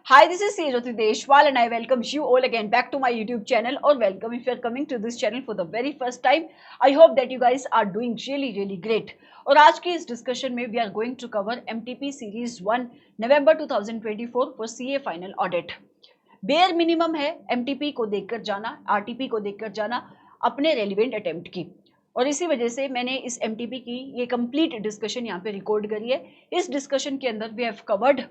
Hi, this is Sejyoti Deshwal and I welcome you all again back to my YouTube channel or welcome if you are coming to this channel for the very first time. I hope that you guys are doing really great. और आज की इस discussion में we are going to cover MTP Series 1 November 2024 for CA Final Audit. Bare minimum है MTP को देखकर जाना, RTP को देखकर जाना अपने रेलिवेंट अटेम्प्ट की, और इसी वजह से मैंने इस MTP की ये कंप्लीट डिस्कशन यहाँ पे रिकॉर्ड करी है. इस डिस्कशन के अंदर we have covered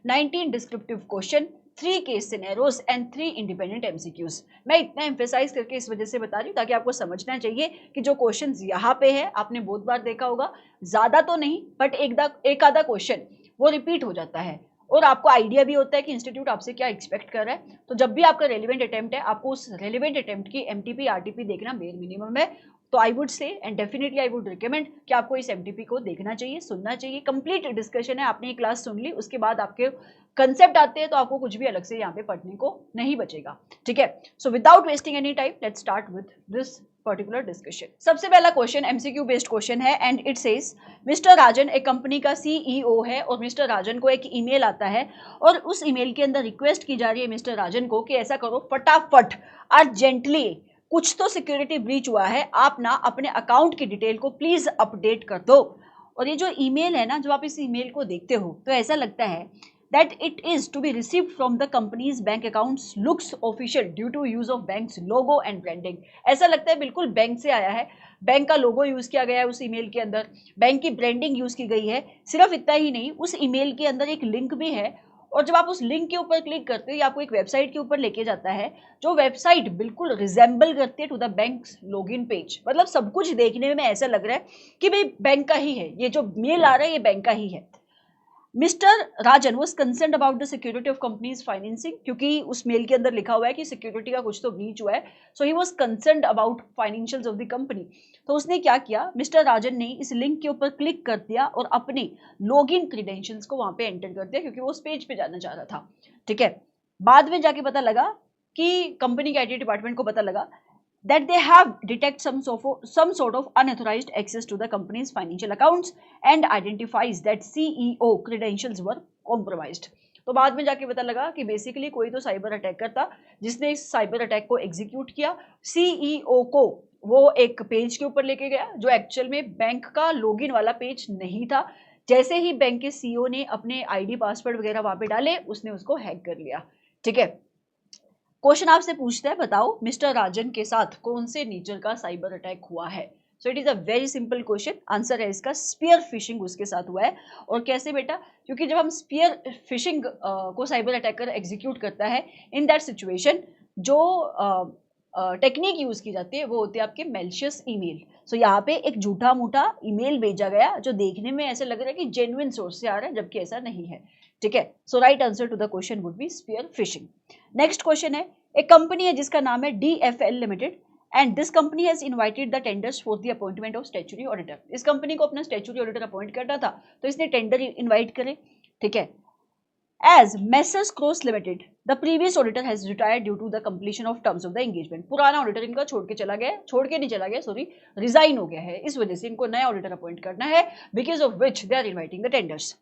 19 descriptive question, 3 case scenarios and 3 independent MCQs. मैं इतना एम्फेसाइज करके इस वजह से बता रही हूँ ताकि आपको समझना चाहिए कि जो क्वेश्चंस यहाँ पे है आपने बहुत बार देखा होगा, ज़्यादा तो नहीं बट एक आधा क्वेश्चन वो रिपीट हो जाता है और आपको आइडिया भी होता है कि इंस्टीट्यूट आपसे क्या एक्सपेक्ट कर रहा है. तो जब भी आपका रेलिवेंट अटेम्प्ट है आपको उस रेलिवेंट अटेम्प्ट की MTP RTP देखना बेयर मिनिमम है. तो I would say and definitely I would recommend कि आपको इस MTP को देखना चाहिए, सुनना चाहिए. कंप्लीट डिस्कशन है, आपने ये क्लास सुन ली, उसके बाद आपके कंसेप्ट आते हैं तो आपको कुछ भी अलग से यहाँ पे पढ़ने को नहीं बचेगा. ठीक है, so without wasting any time let's start with this particular discussion. सबसे पहला क्वेश्चन MCQ बेस्ड क्वेश्चन है एंड इट सेज मिस्टर राजन एक कंपनी का CEO है और मिस्टर राजन को एक ईमेल आता है और उस ईमेल के अंदर रिक्वेस्ट की जा रही है मिस्टर राजन को कि ऐसा करो, फटाफट अर्जेंटली कुछ तो सिक्योरिटी ब्रीच हुआ है, आप ना अपने अकाउंट की डिटेल को प्लीज अपडेट कर दो. और ये जो ईमेल है ना, जब आप इस ईमेल को देखते हो तो ऐसा लगता है that it is to be received from the company's bank accounts, looks official due to use of bank's logo and branding. ऐसा लगता है बिल्कुल बैंक से आया है, बैंक का लोगो यूज किया गया है उस ईमेल के अंदर, बैंक की ब्रांडिंग यूज की गई है. सिर्फ इतना ही नहीं, उस ईमेल के अंदर एक लिंक भी है और जब आप उस लिंक के ऊपर क्लिक करते हो ये आपको एक वेबसाइट के ऊपर लेके जाता है जो वेबसाइट बिल्कुल रिजेंबल करती है to the bank login page. मतलब सब कुछ देखने में ऐसा लग रहा है कि भाई बैंक का ही है, ये जो मेल आ रहा है ये बैंक का ही है. Mister Rajan was concern about the security of companies financing, क्योंकि उस मेल के अंदर लिखा हुआ है कि सिक्योरिटी का कुछ तो ब्रीच हुआ है. So he was concern about financials of the company. तो उसने क्या किया, मिस्टर राजन ने इस लिंक के ऊपर क्लिक कर दिया और अपने लॉगिन क्रीडेंशियल्स को वहां पे एंटर कर दिया क्योंकि वो उस पेज पे जाना चाह रहा था. ठीक है, बाद में जाके पता लगा कि कंपनी के IT डिपार्टमेंट को पता लगा that they have detect some sort of unauthorized access to the company's financial accounts and identifies that CEO credentials were compromised. तो बाद में जाके पता लगा कि बेसिकली कोई तो साइबर अटैकर था जिसने इस साइबर अटैक को एग्जीक्यूट किया. CEO को वो एक पेज के ऊपर लेके गया जो एक्चुअल में बैंक का लॉगिन वाला पेज नहीं था. जैसे ही बैंक के CEO ने अपने ID पासवर्ड वगैरह वहां पे डाले उसने उसको हैक कर लिया. ठीक है, क्वेश्चन आपसे पूछता है बताओ मिस्टर राजन के साथ कौन से नेचर का साइबर अटैक हुआ है. सो it is a very simple question. Answer है इसका स्पीयर फिशिंग उसके साथ हुआ है. और कैसे बेटा, क्योंकि जब हम स्पीयर फिशिंग को साइबर अटैकर एग्जीक्यूट करता है इन दैट सिचुएशन जो टेक्निक यूज की जाती है वो होती है आपके मेलिशियस ईमेल. सो यहाँ पे एक झूठा मूठा ईमेल भेजा गया जो देखने में ऐसे लग रहा है कि जेन्युइन सोर्स से आ रहा है जबकि ऐसा नहीं है. ठीक है, so right answer to the question would be spear phishing. Next question है, एक कंपनी है जिसका नाम है DFL limited and this company has invited the tenders for the appointment of statutory auditor. इस कंपनी को अपना स्टैट्यूटरी ऑडिटर अपॉइंट करना था तो इसने टेंडर इनवाइट करे. ठीक है, as Messrs Cross Limited the previous auditor has retired due to the completion of terms of the engagement. पुराना ऑडिटर इनका छोड़ के नहीं चला गया सॉरी, रिजाइन हो गया है. इस वजह से इनको नया ऑडिटर अपॉइंट करना है because of which they are inviting the tenders.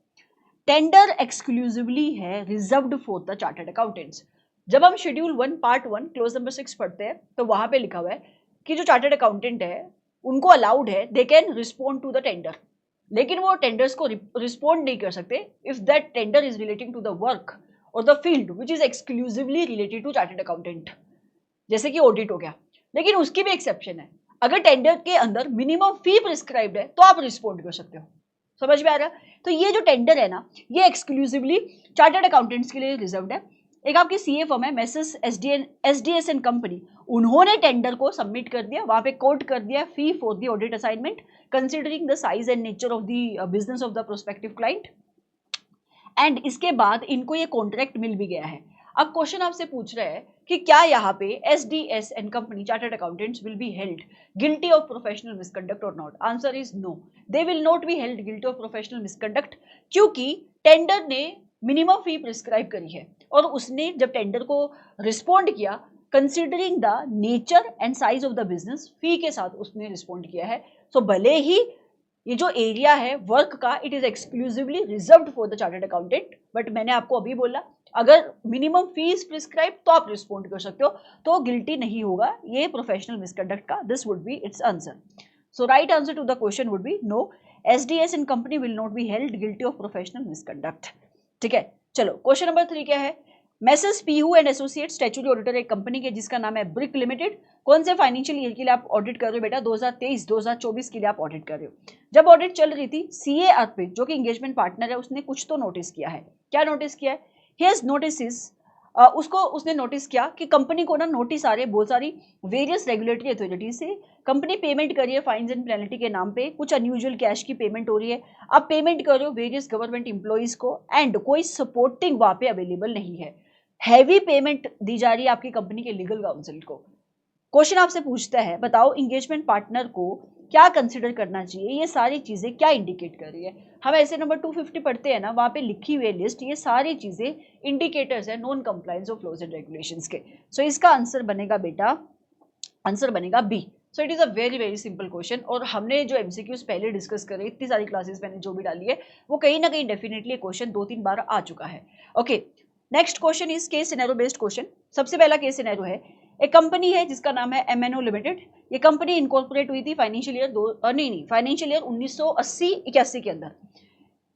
Tender exclusively है reserved for the chartered accountants. जब हम शेड्यूल 1 पार्ट 1 क्लोज नंबर 6 पढ़ते हैं तो वहां पे लिखा हुआ है कि जो चार्टर्ड अकाउंटेंट है उनको अलाउड है they can respond to the tender, लेकिन वो टेंडर्स को रिस्पॉन्ड नहीं कर सकते if that tender is relating to the work और the field which is exclusively related to chartered accountant, जैसे कि ऑडिट हो गया. लेकिन उसकी भी एक्सेप्शन है, अगर टेंडर के अंदर मिनिमम फी प्रिस्क्राइब्ड है तो आप रिस्पॉन्ड कर सकते हो. समझ में आ रहा है? तो ये जो टेंडर है ना ये एक्सक्लूसिवली चार्टर्ड अकाउंटेंट्स के लिए रिजर्व्ड है. एक आपकी CA फर्म है मेसर्स SDS एंड कंपनी, उन्होंने टेंडर को सबमिट कर दिया, वहां पे कोट कर दिया fee for the audit assignment considering the size and nature of the business of the prospective client and इसके बाद इनको ये कॉन्ट्रैक्ट मिल भी गया है. अब क्वेश्चन आपसे पूछ रहा है कि क्या यहाँ पे SDS and company chartered accountants will be held guilty of professional misconduct और not. Answer is no, they will not be held guilty of professional misconduct क्योंकि टेंडर ने मिनिमम फी प्रिस्क्राइब करी है और उसने जब टेंडर को रिस्पॉन्ड किया considering the nature and size of the business fee के साथ उसने रिस्पॉन्ड किया है. सो भले ही ये जो एरिया है वर्क का it is exclusively reserved for the chartered accountant, but मैंने आपको अभी बोला अगर मिनिमम फीस प्रिस्क्राइब तो आप रिस्पॉन्ड कर सकते हो, तो गिल्टी नहीं होगा ये प्रोफेशनल मिसकंडक्ट का. This would be its answer. So right answer to the question would be no, SDS in company will not be held guilty of professional misconduct. ठीक है, चलो क्वेश्चन नंबर 3 क्या है. Messrs Pihu and associate statutory auditor एक company के जिसका नाम है ब्रिक लिमिटेड. कौन से फाइनेंशियल ईयर के लिए आप ऑडिट कर रहे हो बेटा? 2023-2024 के लिए आप ऑडिट कर रहे हो. जब ऑडिट चल रही थी, सीए अर्पित जो कि एंगेजमेंट पार्टनर है उसने कुछ तो नोटिस किया है. क्या नोटिस किया है? हिज नोटिस उसने नोटिस किया कि कंपनी को ना नोटिस आ रहे बहुत सारी वेरियस रेगुलेटरी अथॉरिटी से. कंपनी पेमेंट कर रही है फाइन्स एंड पेनल्टी के नाम पे, कुछ अनयूजुअल कैश की पेमेंट हो रही है. आप पेमेंट कर रहे हो वेरियस गवर्नमेंट इंप्लॉइज को एंड कोई सपोर्टिंग वहां पे अवेलेबल नहीं है. हैवी पेमेंट दी जा रही है आपकी कंपनी के लीगल काउंसिल को. क्वेश्चन आपसे पूछता है बताओ एंगेजमेंट पार्टनर को क्या कंसिडर करना चाहिए, ये सारी चीजें क्या इंडिकेट कर रही है. हम ऐसे नंबर 250 पढ़ते हैं ना, वहां पे लिखी हुई लिस्ट, ये सारी चीजें इंडिकेटर्स है non compliance of laws and regulations के. सो इसका आंसर बनेगा बेटा, आंसर बनेगा B. So it is a very very simple question. और हमने जो एमसीक्यूज पहले डिस्कस करे, इतनी सारी क्लासेस मैंने जो भी डाली है, वो कहीं ना कहीं डेफिनेटली क्वेश्चन 2-3 बार आ चुका है. Okay, next question is case scenario based question. सबसे पहला केस सिनेरियो है, एक कंपनी है जिसका नाम है MNO लिमिटेड. ये कंपनी इनकॉर्पोरेट हुई थी फाइनेंशियल ईयर फाइनेंशियल ईयर 1980-81 के अंदर.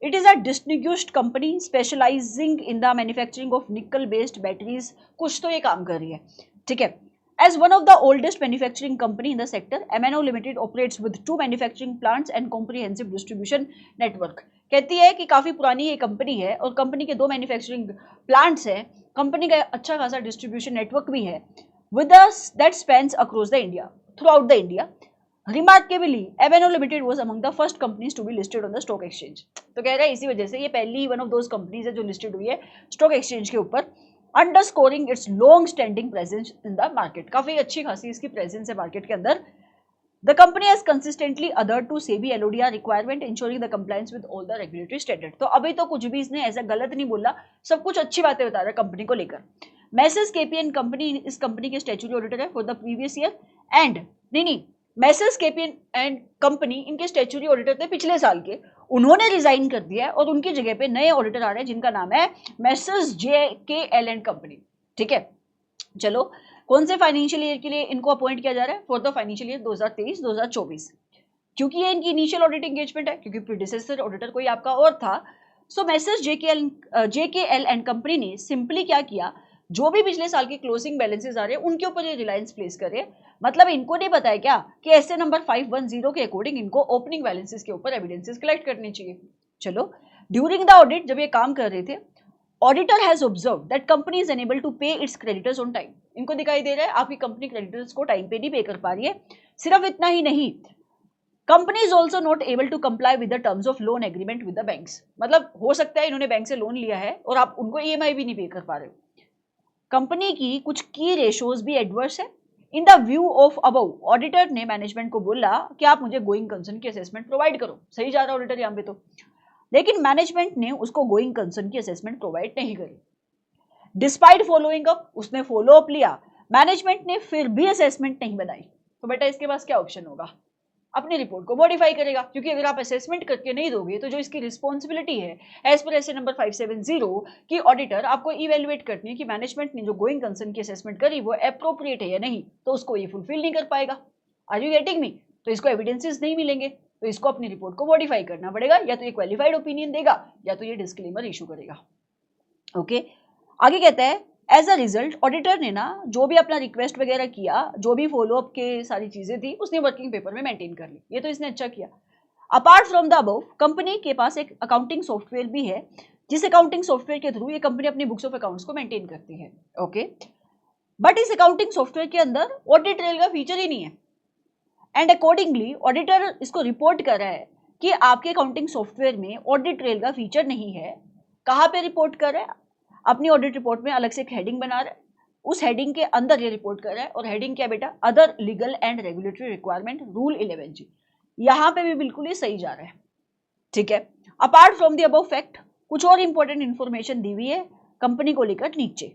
It is a distinguished company specialising in the manufacturing of निकल बेस्ड बैटरीज. कुछ तो ये काम कर रही है. ठीक है, as one of the oldest manufacturing company in the sector, MNO Limited operates with 2 manufacturing plants and comprehensive distribution network. कहती है कि काफी पुरानी ये कंपनी है और कंपनी के 2 मैन्युफैक्चरिंग प्लांट्स हैं, कंपनी का अच्छा खासा डिस्ट्रीब्यूशन नेटवर्क भी है with us that spans across the India, throughout the India. Remarkably, MNO Limited was among the first companies to be listed on the stock exchange. तो कह रहा है इसी वजह से ये पहली वन ऑफ दोज कंपनीज है जो लिस्टेड हुई है स्टॉक एक्सचेंज के ऊपर, underscoring its long standing presence in the market. काफी अच्छी खासी इसकी प्रेजेंस है मार्केट के अंदर. The company has consistently adhered to SEBI LODR requirement, ensuring the compliance with all the regulatory standard. तो अभी तो कुछ भी इसने ऐसा गलत नहीं बोला, सब कुछ अच्छी बातें बता रहा है कंपनी को लेकर. मैसेस KPN कंपनी इस कंपनी के स्टैट्यूटरी ऑडिटर है for the previous year and नहीं मैसेस KPN एंड कंपनी इनके स्टैट्यूटरी ऑडिटर थे पिछले साल के, उन्होंने रिजाइन कर दिया है और उनकी जगह पे नए ऑडिटर आ रहे हैं जिनका नाम है मैसेस JKL एंड कंपनी. ठीक है, चलो कौन से फाइनेंशियल ईयर के लिए इनको अपॉइंट किया जा रहा है? For the financial year 2023-2024. क्योंकि ये इनकी इनिशियल ऑडिट एंगेजमेंट है, क्योंकि प्रीडिसेसर ऑडिटर कोई आपका और था. सो मैसेज JKL एंड कंपनी ने सिंपली क्या किया, जो भी पिछले साल के क्लोजिंग बैलेंसेस आ रहे हैं उनके ऊपर ये रिलायंस प्लेस करे. मतलब इनको नहीं पता है क्या कि ऐसे नंबर 510 के अकॉर्डिंग इनको ओपनिंग बैलेंसेस के ऊपर एविडेंसेस कलेक्ट करने चाहिए. चलो, ड्यूरिंग द ऑडिट जब ये काम कर रहे थे, auditor has observe that company is unable to pay its creditors on time. इनको दिखाई दे रहा है आपकी कंपनी क्रेडिटर्स को टाइम पे नहीं पे कर पा रही है. सिर्फ इतना ही नहीं, company is also not able to comply with the terms of loan agreement with the banks. मतलब हो सकता है इन्होंने बैंक से लोन लिया है और आप उनको EMI भी नहीं पे कर पा रहे हो. कंपनी की कुछ की रेशोज भी एडवर्स है. In the view of above, auditor ने मैनेजमेंट को बोला कि आप मुझे गोइंग कंसर्न की असेसमेंट प्रोवाइड करो. सही जा रहा है ऑडिटर यहाँ पे तो, लेकिन मैनेजमेंट ने उसको गोइंग कंसर्न की असेसमेंट प्रोवाइड नहीं करी. डिस्पाइट फॉलोइंग अप, उसने फॉलो अप लिया, मैनेजमेंट ने फिर भी असेसमेंट नहीं बनाई. तो बेटा इसके पास क्या ऑप्शन होगा? अपनी रिपोर्ट को मॉडिफाई करेगा, क्योंकि अगर आप असेसमेंट करके नहीं दोगे तो जो इसकी रिस्पॉन्सिबिलिटी है एज पर एसए नंबर 570 की ऑडिटर आपको इवेलुएट करनी है कि मैनेजमेंट ने जो गोइंग कंसर्न की असेसमेंट करी वो एप्रोप्रिएट है या नहीं, तो उसको ये फुलफिल नहीं कर पाएगा. Are you getting me? तो इसको एविडेंसेस नहीं मिलेंगे, तो इसको अपनी रिपोर्ट को मॉडिफाई करना पड़ेगा. या तो ये क्वालिफाइड ओपिनियन देगा या तो ये डिस्क्लेमर इशू करेगा. ओके, आगे कहता है एज अ रिजल्ट ऑडिटर ने ना जो भी अपना रिक्वेस्ट वगैरह किया, जो भी फॉलोअप के सारी चीजें थी उसने वर्किंग पेपर में मेंटेन कर ली. ये तो इसने अच्छा किया. Apart from the above, company के पास एक अकाउंटिंग सॉफ्टवेयर भी है, जिस अकाउंटिंग सॉफ्टवेयर के थ्रू ये कंपनी अपनी बुक्स ऑफ अकाउंट्स को मेंटेन करती है. ओके, बट इस अकाउंटिंग सॉफ्टवेयर के अंदर ऑडिट ट्रेल का फीचर ही नहीं है. एंड अकॉर्डिंगली ऑडिटर इसको रिपोर्ट कर रहा है कि आपके अकाउंटिंग सॉफ्टवेयर में ऑडिट ट्रेल का फीचर नहीं है. कहाँ पे रिपोर्ट कर रहा है? अपनी ऑडिट रिपोर्ट में अलग से एक हेडिंग बना रहा है, उस हेडिंग के अंदर ये रिपोर्ट कर रहा है. और हेडिंग क्या बेटा? Other legal and regulatory requirement rule 11G. यहाँ पे भी बिल्कुल ही सही जा रहा है. ठीक है, apart from the above fact कुछ और इंपॉर्टेंट इन्फॉर्मेशन दी हुई है कंपनी को लेकर नीचे.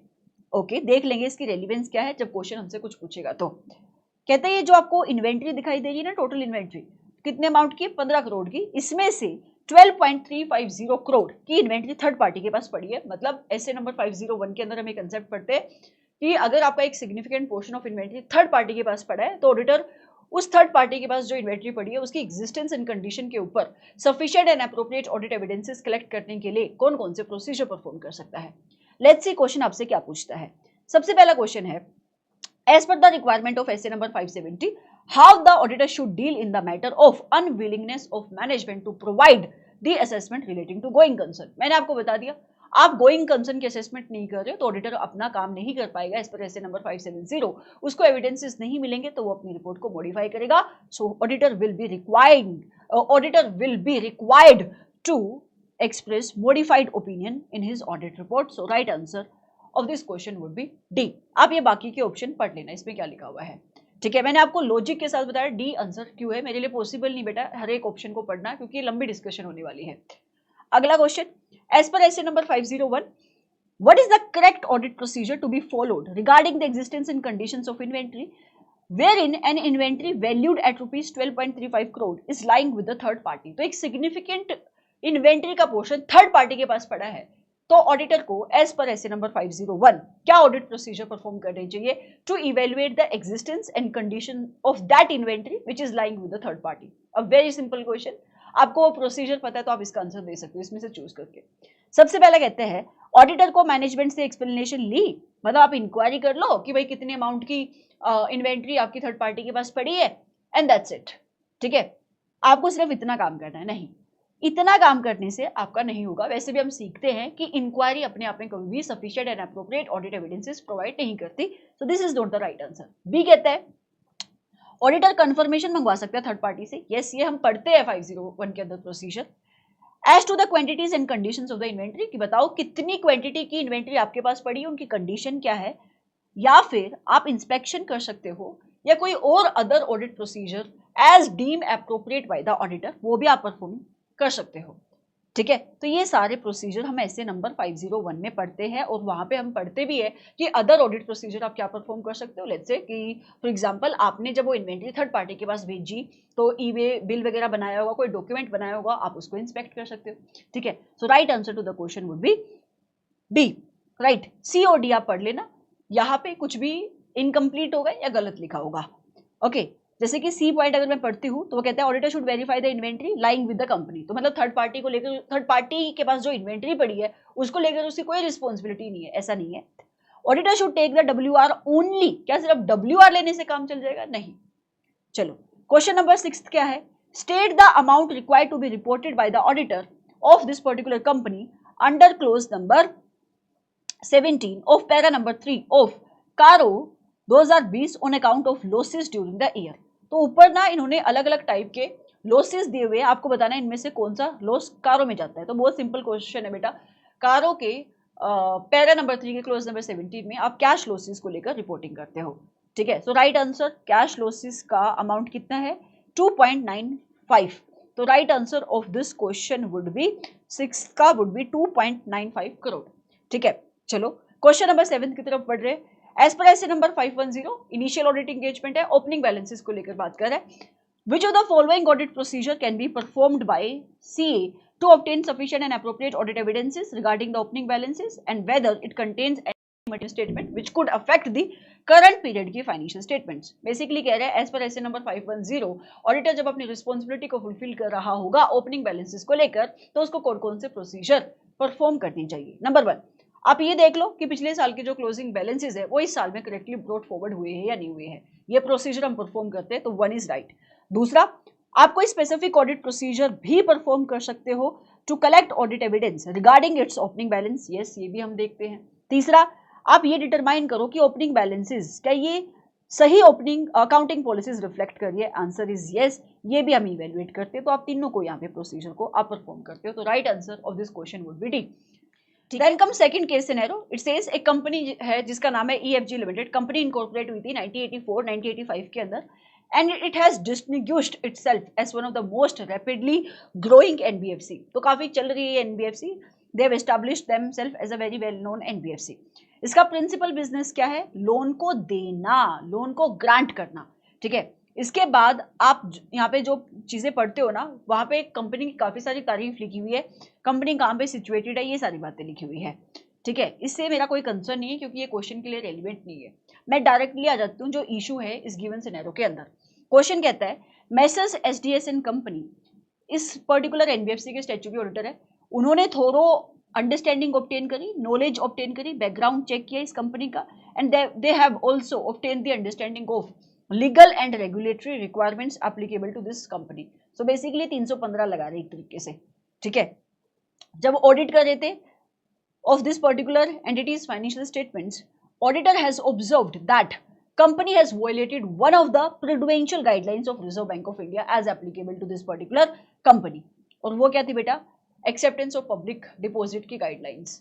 ओके, देख लेंगे इसकी रेलिवेंस क्या है जब क्वेश्चन हमसे कुछ पूछेगा. तो कहते हैं ये जो आपको इन्वेंट्री दिखाई दे रही है ना, टोटल इन्वेंट्री कितने अमाउंट की? 15 करोड़ की. इसमें से 12.350 करोड़ की इन्वेंट्री थर्ड पार्टी के पास पड़ी है। मतलब ऐसे नंबर 501 के अंदर हम एक कंसेप्ट पढ़ते हैं कि अगर आपका एक significant portion of inventory third party के पास पड़ा है तो ऑडिटर उस थर्ड पार्टी के पास जो इन्वेंट्री पड़ी है उसकी एग्जिस्टेंस एंड कंडीशन के ऊपर sufficient and appropriate audit evidences collect करने के लिए कौन कौन से प्रोसीजर परफॉर्म कर सकता है। लेट्स सी क्वेश्चन आपसे क्या पूछता है। सबसे पहला क्वेश्चन है, as per the requirement of SA number 570 how the auditor should deal in the matter of unwillingness of management to provide the assessment relating to going concern. मैंने आपको बता दिया, आप गोइंग कंसर्न की असेसमेंट नहीं कर रहे हो तो ऑडिटर अपना काम नहीं कर पाएगा। इस पर एसए नंबर 570 उसको एविडेंसेस नहीं मिलेंगे तो वो अपनी रिपोर्ट को मॉडिफाई करेगा। So auditor will be required to express modified opinion in his audit report. So right answer of this question would be D. आप ये बाकी के ऑप्शन पढ़ लेना, इसमें क्या लिखा हुआ है। ठीक है, मैंने आपको लॉजिक के साथ बताया डी आंसर क्यों है, मेरे लिए पॉसिबल नहीं बेटा हर एक ऑप्शन को पढ़ना क्योंकि लंबी डिस्कशन होने वाली है। अगला क्वेश्चन, as per SA number 501 what is the correct audit procedure to be followed regarding the existence and conditions of inventory wherein an inventory valued at rupees 12.35 crore is lying with the third party। तो एक significant inventory का portion third party के पास पड़ा है तो auditor को as per SA number 501 क्या audit procedure perform करने चाहिए to evaluate the existence and condition of that inventory which is lying with the third party. A very simple question, आपको वो प्रोसीजर पता है तो आप इसका आंसर दे सकते हो इसमें से चूज करके। सबसे पहले कहते हैं ऑडिटर को मैनेजमेंट से एक्सप्लेनेशन ली, मतलब आप इंक्वायरी कर लो कि भाई कितने अमाउंट की इन्वेंट्री आपकी थर्ड पार्टी के पास पड़ी है एंड दैट्स इट। ठीक है, आपको सिर्फ इतना काम करना है। नहीं, इतना काम करने से आपका नहीं होगा। वैसे भी हम सीखते हैं कि इंक्वायरी अपने आप में कभी भी sufficient and appropriate audit evidences provide नहीं करती। So this is not the right answer. B कहता है ऑडिटर कंफर्मेशन मंगवा सकता है थर्ड पार्टी से। यस, ये हम पढ़ते हैं 501 के अंदर procedure. As to the quantities and conditions of the inventory, कि बताओ कितनी क्वांटिटी की इन्वेंट्री आपके पास पड़ी है, उनकी कंडीशन क्या है, या फिर आप इंस्पेक्शन कर सकते हो या कोई और other audit procedure as deem appropriate by the auditor, वो भी आप परफॉर्म कर सकते हो। ठीक है, तो ये सारे प्रोसीजर हम ऐसे नंबर 501 में पढ़ते हैं और वहां पे हम पढ़ते भी है कि अदर ऑडिट प्रोसीजर आप क्या परफॉर्म कर सकते हो। लेट्स से कि फॉर एग्जांपल आपने जब वो इन्वेंट्री थर्ड पार्टी के पास भेजी तो ई-वे बिल वगैरह बनाया होगा, कोई डॉक्यूमेंट बनाया होगा, आप उसको इंस्पेक्ट कर सकते हो। ठीक है, so right answer to the question would be B. Right, C और डी आप पढ़ लेना, यहाँ पे कुछ भी इनकम्प्लीट होगा या गलत लिखा होगा। ओके, जैसे कि सी पॉइंट अगर मैं पढ़ती हूँ तो वो कहता है auditor should verify the inventory lying with the company. तो मतलब थर्ड पार्टी को लेकर, थर्ड पार्टी के पास जो इन्वेंट्री पड़ी है उसको लेकर उसकी कोई रिस्पॉन्सिबिलिटी नहीं है, ऐसा नहीं है। Auditor should take the WR only, क्या सिर्फ WR लेने से काम चल जाएगा? नहीं। चलो, क्वेश्चन नंबर 6 क्या है, state the amount required to be reported by the auditor of this particular company under clause number 17 of para number 3 of CARO 2020 on account of losses during the year. तो ऊपर ना इन्होंने अलग अलग type के losses दिए हुए हैं, आपको बताना है इनमें से कौन सा लॉस कारो में जाता है। तो बहुत सिंपल क्वेश्चन है बेटा, कारो के पैरा नंबर 3 के क्लोज नंबर 17 में आप कैश लॉसेस को लेकर रिपोर्टिंग करते हो। ठीक है, so right answer cash losses का अमाउंट कितना है? 2.95। तो right answer of this question would B 6 का वुड बी 2.95 करोड़। ठीक है, चलो क्वेश्चन नंबर 7 की तरफ बढ़ रहे हैं। As per SA number 510 initial audit engagement है, ओपनिंग बैलेंसेस को लेकर बात कर रहा है। Which of the following audit procedure can be performed by CA to obtain sufficient and appropriate audit evidences regarding the opening balances and whether it contains any statement which could affect the current period की financial statements. Basically कह रहे हैं as per SA number 510 auditor जब अपनी responsibility को fulfil कर रहा होगा ओपनिंग बैलेंसेस को लेकर तो उसको कौन कौन से प्रोसीजर परफॉर्म करनी चाहिए। नंबर 1, आप ये देख लो कि पिछले साल के जो क्लोजिंग बैलेंसेस है वो इस साल में करेक्टली ब्रॉट फॉरवर्ड हुए हैं या नहीं हुए हैं, ये प्रोसीजर हम परफॉर्म करते हैं तो 1 इज राइट। दूसरा, आप कोई स्पेसिफिक ऑडिट प्रोसीजर भी परफॉर्म कर सकते हो to collect audit evidence regarding its opening balance. Yes, ये भी हम देखते हैं। तीसरा, आप ये डिटरमाइन करो कि ओपनिंग बैलेंसेस क्या ये सही ओपनिंग अकाउंटिंग पॉलिसीज रिफ्लेक्ट कर रही है। आंसर इज यस, ये भी हम इवेल्युएट करते हैं। तो आप तीनों को यहाँ पे प्रोसीजर को आप परफॉर्म करते हो। तो right answer of this question would be D. Then come second case scenario, it says एक कंपनी है जिसका नाम है EFG लिमिटेड। कंपनी इनकॉर्पोरेट हुई थी 1984-1985 के अंदर and it has distinguished itself as one of the most rapidly growing NBFC। तो काफी चल रही है NBFC, they have established themselves as a very well known NBFC। इसका प्रिंसिपल बिजनेस क्या है? लोन को देना, लोन को ग्रांट करना। ठीक है, इसके बाद आप यहाँ पे जो चीजें पढ़ते हो ना, वहां पे कंपनी की काफी सारी तारीफ लिखी हुई है, कंपनी कहाँ पे सिचुएटेड है, ये सारी बातें लिखी हुई है। ठीक है, इससे मेरा कोई कंसर्न नहीं है क्योंकि ये क्वेश्चन के लिए रेलिवेंट नहीं है। मैं डायरेक्टली आ जाती हूँ जो इशू है इस गिवन सिनेरियो के अंदर। क्वेश्चन कहता है मेसर्स एसडीएस एंड कंपनी, इस पर्टिकुलर एनबीएफसी के स्टैट्यूटरी ऑडिटर है, उन्होंने थोरो अंडरस्टैंडिंग ऑब्टेन करी, नॉलेज ऑब्टेन करी, बैकग्राउंड चेक किया इस कंपनी का, and they have also obtain the understanding of legal and regulatory requirements applicable to this company. So basically 315 लगा रहे एक तरीके से। ठीक है, जब ऑडिट कर रहे थे of this particular entity's financial statements, auditor has observed that company has violated one of the prudential guidelines of Reserve Bank of India as applicable to this particular company। और वो क्या थी बेटा? एक्सेप्टेंस ऑफ पब्लिक डिपॉजिट की guidelines.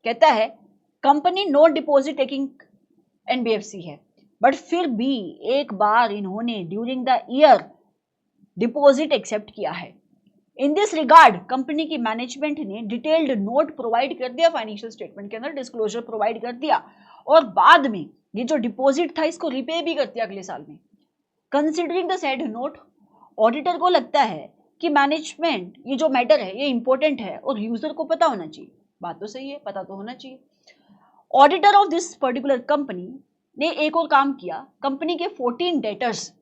कहता है company non deposit taking NBFC है, but फिर भी एक बार इन्होंने during the year deposit accept किया है। इन दिस रिगार्ड कंपनी की मैनेजमेंट ने डिटेल्ड नोट प्रोवाइड कर दिया, फाइनेंशियल स्टेटमेंट के अंदर डिस्क्लोजर प्रोवाइड कर दिया, और बाद में ये जो डिपॉजिट था इसको रिपे भी कर दिया अगले साल में। Considering the said note, auditor को लगता है कि मैनेजमेंट ये जो मैटर है ये इंपॉर्टेंट है और यूजर को पता होना चाहिए। बात तो सही है, पता तो होना चाहिए। Auditor of this particular company ने एक और काम किया, कंपनी के 14 debtors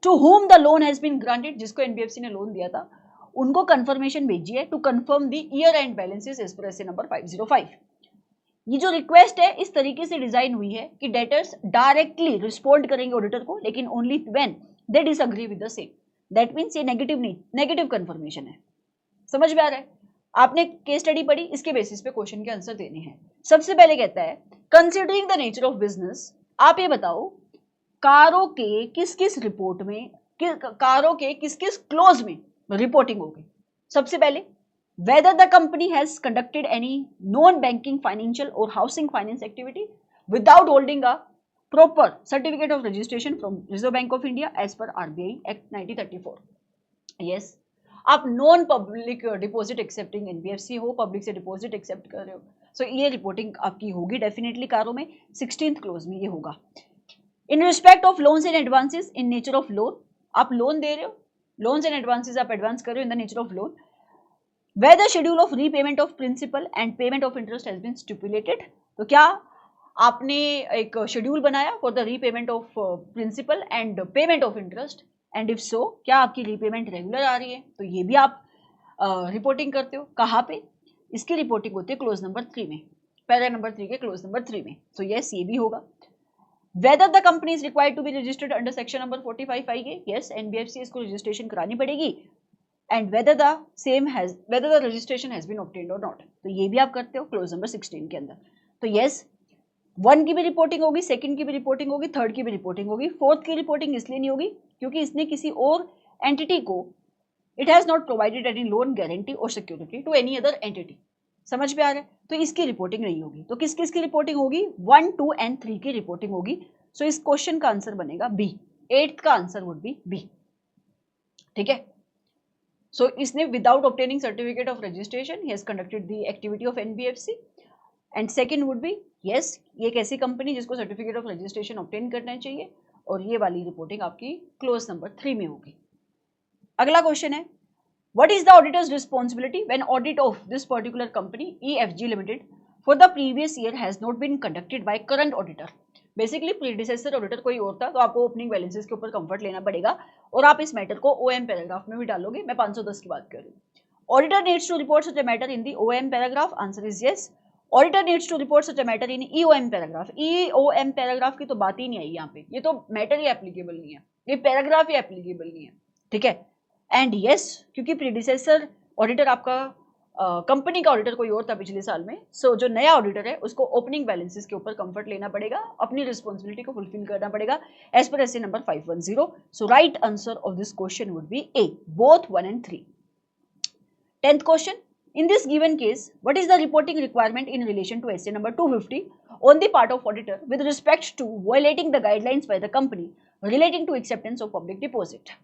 to whom the loan has been granted, जिसको एनबीएफसी ने लोन दिया था, उनको कंफर्मेशन भेजी है to confirm the year end balances as per SA number 505। ये जो रिक्वेस्ट है इस तरीके से डिजाइन हुई है कि डेटर्स डायरेक्टली रिस्पोंड करेंगे ऑडिटर को, लेकिन only when they disagree with the same. That means ये नेगेटिव कंफर्मेशन है। समझ में आ रहा है? आपने केस स्टडी पढ़ी, इसके बेसिस पे क्वेश्चन के आंसर देने हैं। सबसे पहले कहता है considering the nature of business, आप ये बताओ कारों के किस किस रिपोर्ट में, कारों के किस किस क्लोज में रिपोर्टिंग होगी। सबसे पहले whether the company has conducted any non-banking financial or housing finance activity without holding a proper certificate of registration from Reserve Bank of India as per RBI Act 1934। yes, आप non public deposit accepting NBFC हो, public से deposit accept कर रहे हो, सो ये reporting आपकी होगी definitely कारों में। 16th क्लोज में ये होगा। In respect of loans and advances in nature of loan, आप लोन दे रहे हो, लोन्स एंड एडवांसेस आप एडवांस कर रहे हो इन the nature of loan. Where the schedule of repayment of principal and payment of interest has been stipulated, तो क्या आपने एक शेड्यूल बनाया for the repayment of principal and payment of interest, and if so क्या आपकी repayment regular आ रही है, तो ये भी आप रिपोर्टिंग करते हो। कहाँ पे? इसकी रिपोर्टिंग होती है क्लोज नंबर 3 में, पैरा नंबर 3 के क्लोज नंबर 3 में। सो यस, ये भी होगा। Whether the company is required to be registered under section number 45 आएगी, yes, NBFC इसको रजिस्ट्रेशन करानी पड़ेगी, and whether the registration has been obtained or not, तो ये भी आप करते हो क्लोज नंबर 16 के अंदर। तो yes, 1 की भी रिपोर्टिंग होगी, 2nd की भी रिपोर्टिंग होगी, 3rd की भी रिपोर्टिंग होगी। 4th की रिपोर्टिंग इसलिए नहीं होगी क्योंकि इसने किसी और एंटिटी को, it has not provided any loan guarantee और security to any other entity. समझ में आ रहा है? तो इसकी रिपोर्टिंग नहीं होगी। तो किस किस की रिपोर्टिंग होगी? 1, 2 एंड 3 की रिपोर्टिंग होगी। सो इस क्वेश्चन का आंसर बनेगा बी। 8th का आंसर वुड बी बी। ठीक है, सो इसने without obtaining certificate of registration he has conducted the activity of NBFC, and second would be yes, ये एक ऐसी कंपनी जिसको सर्टिफिकेट ऑफ रजिस्ट्रेशन ऑब्टेन करना चाहिए, और ये वाली रिपोर्टिंग आपकी क्लोज नंबर 3 में होगी। अगला क्वेश्चन है what is the auditor's responsibility when audit of this particular company EFG limited for the previous year has not been conducted by current auditor. Basically predecessor auditor कोई और था, तो आपको ओपनिंग बैलेंसेस के ऊपर कंफर्ट लेना पड़ेगा, और आप इस मैटर को OM पैराग्राफ में भी डालोगे। मैं 510 की बात कर रही हूँ। Auditor needs to report such a matter in the OM paragraph, answer is yes. Auditor needs to report such a matter in EOM paragraph. EOM paragraph की तो बात ही नहीं आई यहाँ पे, ये तो मैटर ही एप्लीकेबल नहीं है, ये पैराग्राफ ही एप्लीकेबल नहीं है। ठीक है, एंड यस, क्योंकि प्रीडिसेसर ऑडिटर आपका कंपनी का ऑडिटर कोई और था पिछले साल में, सो जो नया ऑडिटर है उसको ओपनिंग बैलेंसेस के ऊपर कंफर्ट लेना पड़ेगा, अपनी रिस्पॉन्सिबिलिटी को फुलफिल करना पड़ेगा as per SA number 510। So right answer of this question would be A, both 1 and 3। 10th क्वेश्चन, in this given case what is the reporting requirement in relation to essay number 250 on the part of auditor with respect to violating the guidelines by the company relating to acceptance of public deposit?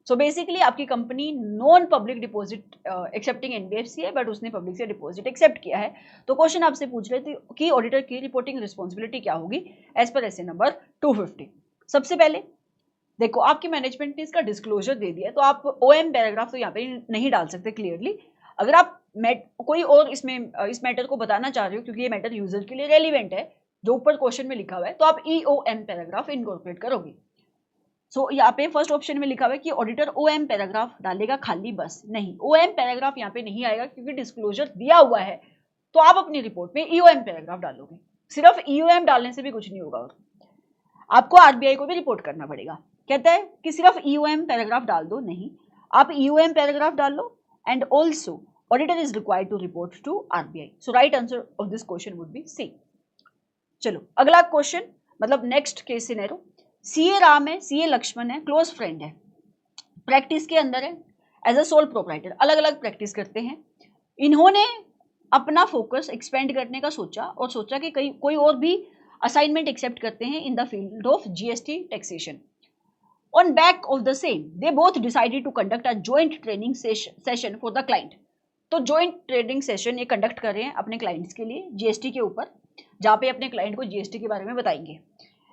So basically आपकी company non public deposit accepting NBFC है, but उसने public से deposit accept किया है। तो question आपसे पूछ रहे थे कि ऑडिटर की रिपोर्टिंग रिस्पॉन्सिबिलिटी क्या होगी एज पर एसए नंबर 250। सबसे पहले देखो आपकी मैनेजमेंट ने इसका डिस्क्लोजर दे दिया, तो आप OM पैराग्राफ तो यहाँ पे नहीं डाल सकते क्लियरली। अगर आप कोई और इसमें इस मैटर को बताना चाह रहे हो, क्योंकि ये मैटर यूजर के लिए रेलिवेंट है जो ऊपर क्वेश्चन में लिखा हुआ है, तो आप EOM पैराग्राफ इनकॉर्पोरेट करोगे। सो यहाँ पे फर्स्ट ऑप्शन में लिखा हुआ है कि ऑडिटर OM पैराग्राफ डालेगा खाली, बस नहीं, OM पैराग्राफ यहाँ पे नहीं आएगा क्योंकि डिस्क्लोजर दिया हुआ है। तो आप अपनी रिपोर्ट में EOM पैराग्राफ डालोगे। सिर्फ EOM डालने से भी कुछ नहीं होगा, और आपको RBI को भी रिपोर्ट करना पड़ेगा। कहता है कि सिर्फ EOM पैराग्राफ डाल दो, नहीं, आप EOM पैराग्राफ डाल लो, and also auditor is required to report to RBI। So right answer of this question would be C. चलो अगला क्वेश्चन, मतलब next case scenario, CA Ram है, CA लक्ष्मण है, क्लोज फ्रेंड है, प्रैक्टिस के अंदर है, एज अ सोल प्रोप्राइटर, अलग अलग प्रैक्टिस करते हैं। इन्होंने अपना फोकस एक्सपेंड करने का सोचा, और सोचा कि कोई और भी असाइनमेंट एक्सेप्ट करते हैं in the field of GST taxation. On back of the same they both decided to conduct a joint training session for the client. तो जॉइंट ट्रेनिंग सेशन ये कंडक्ट कर रहे हैं अपने क्लाइंट्स के लिए GST के ऊपर, जहाँ पे अपने क्लाइंट को GST के बारे में बताएंगे,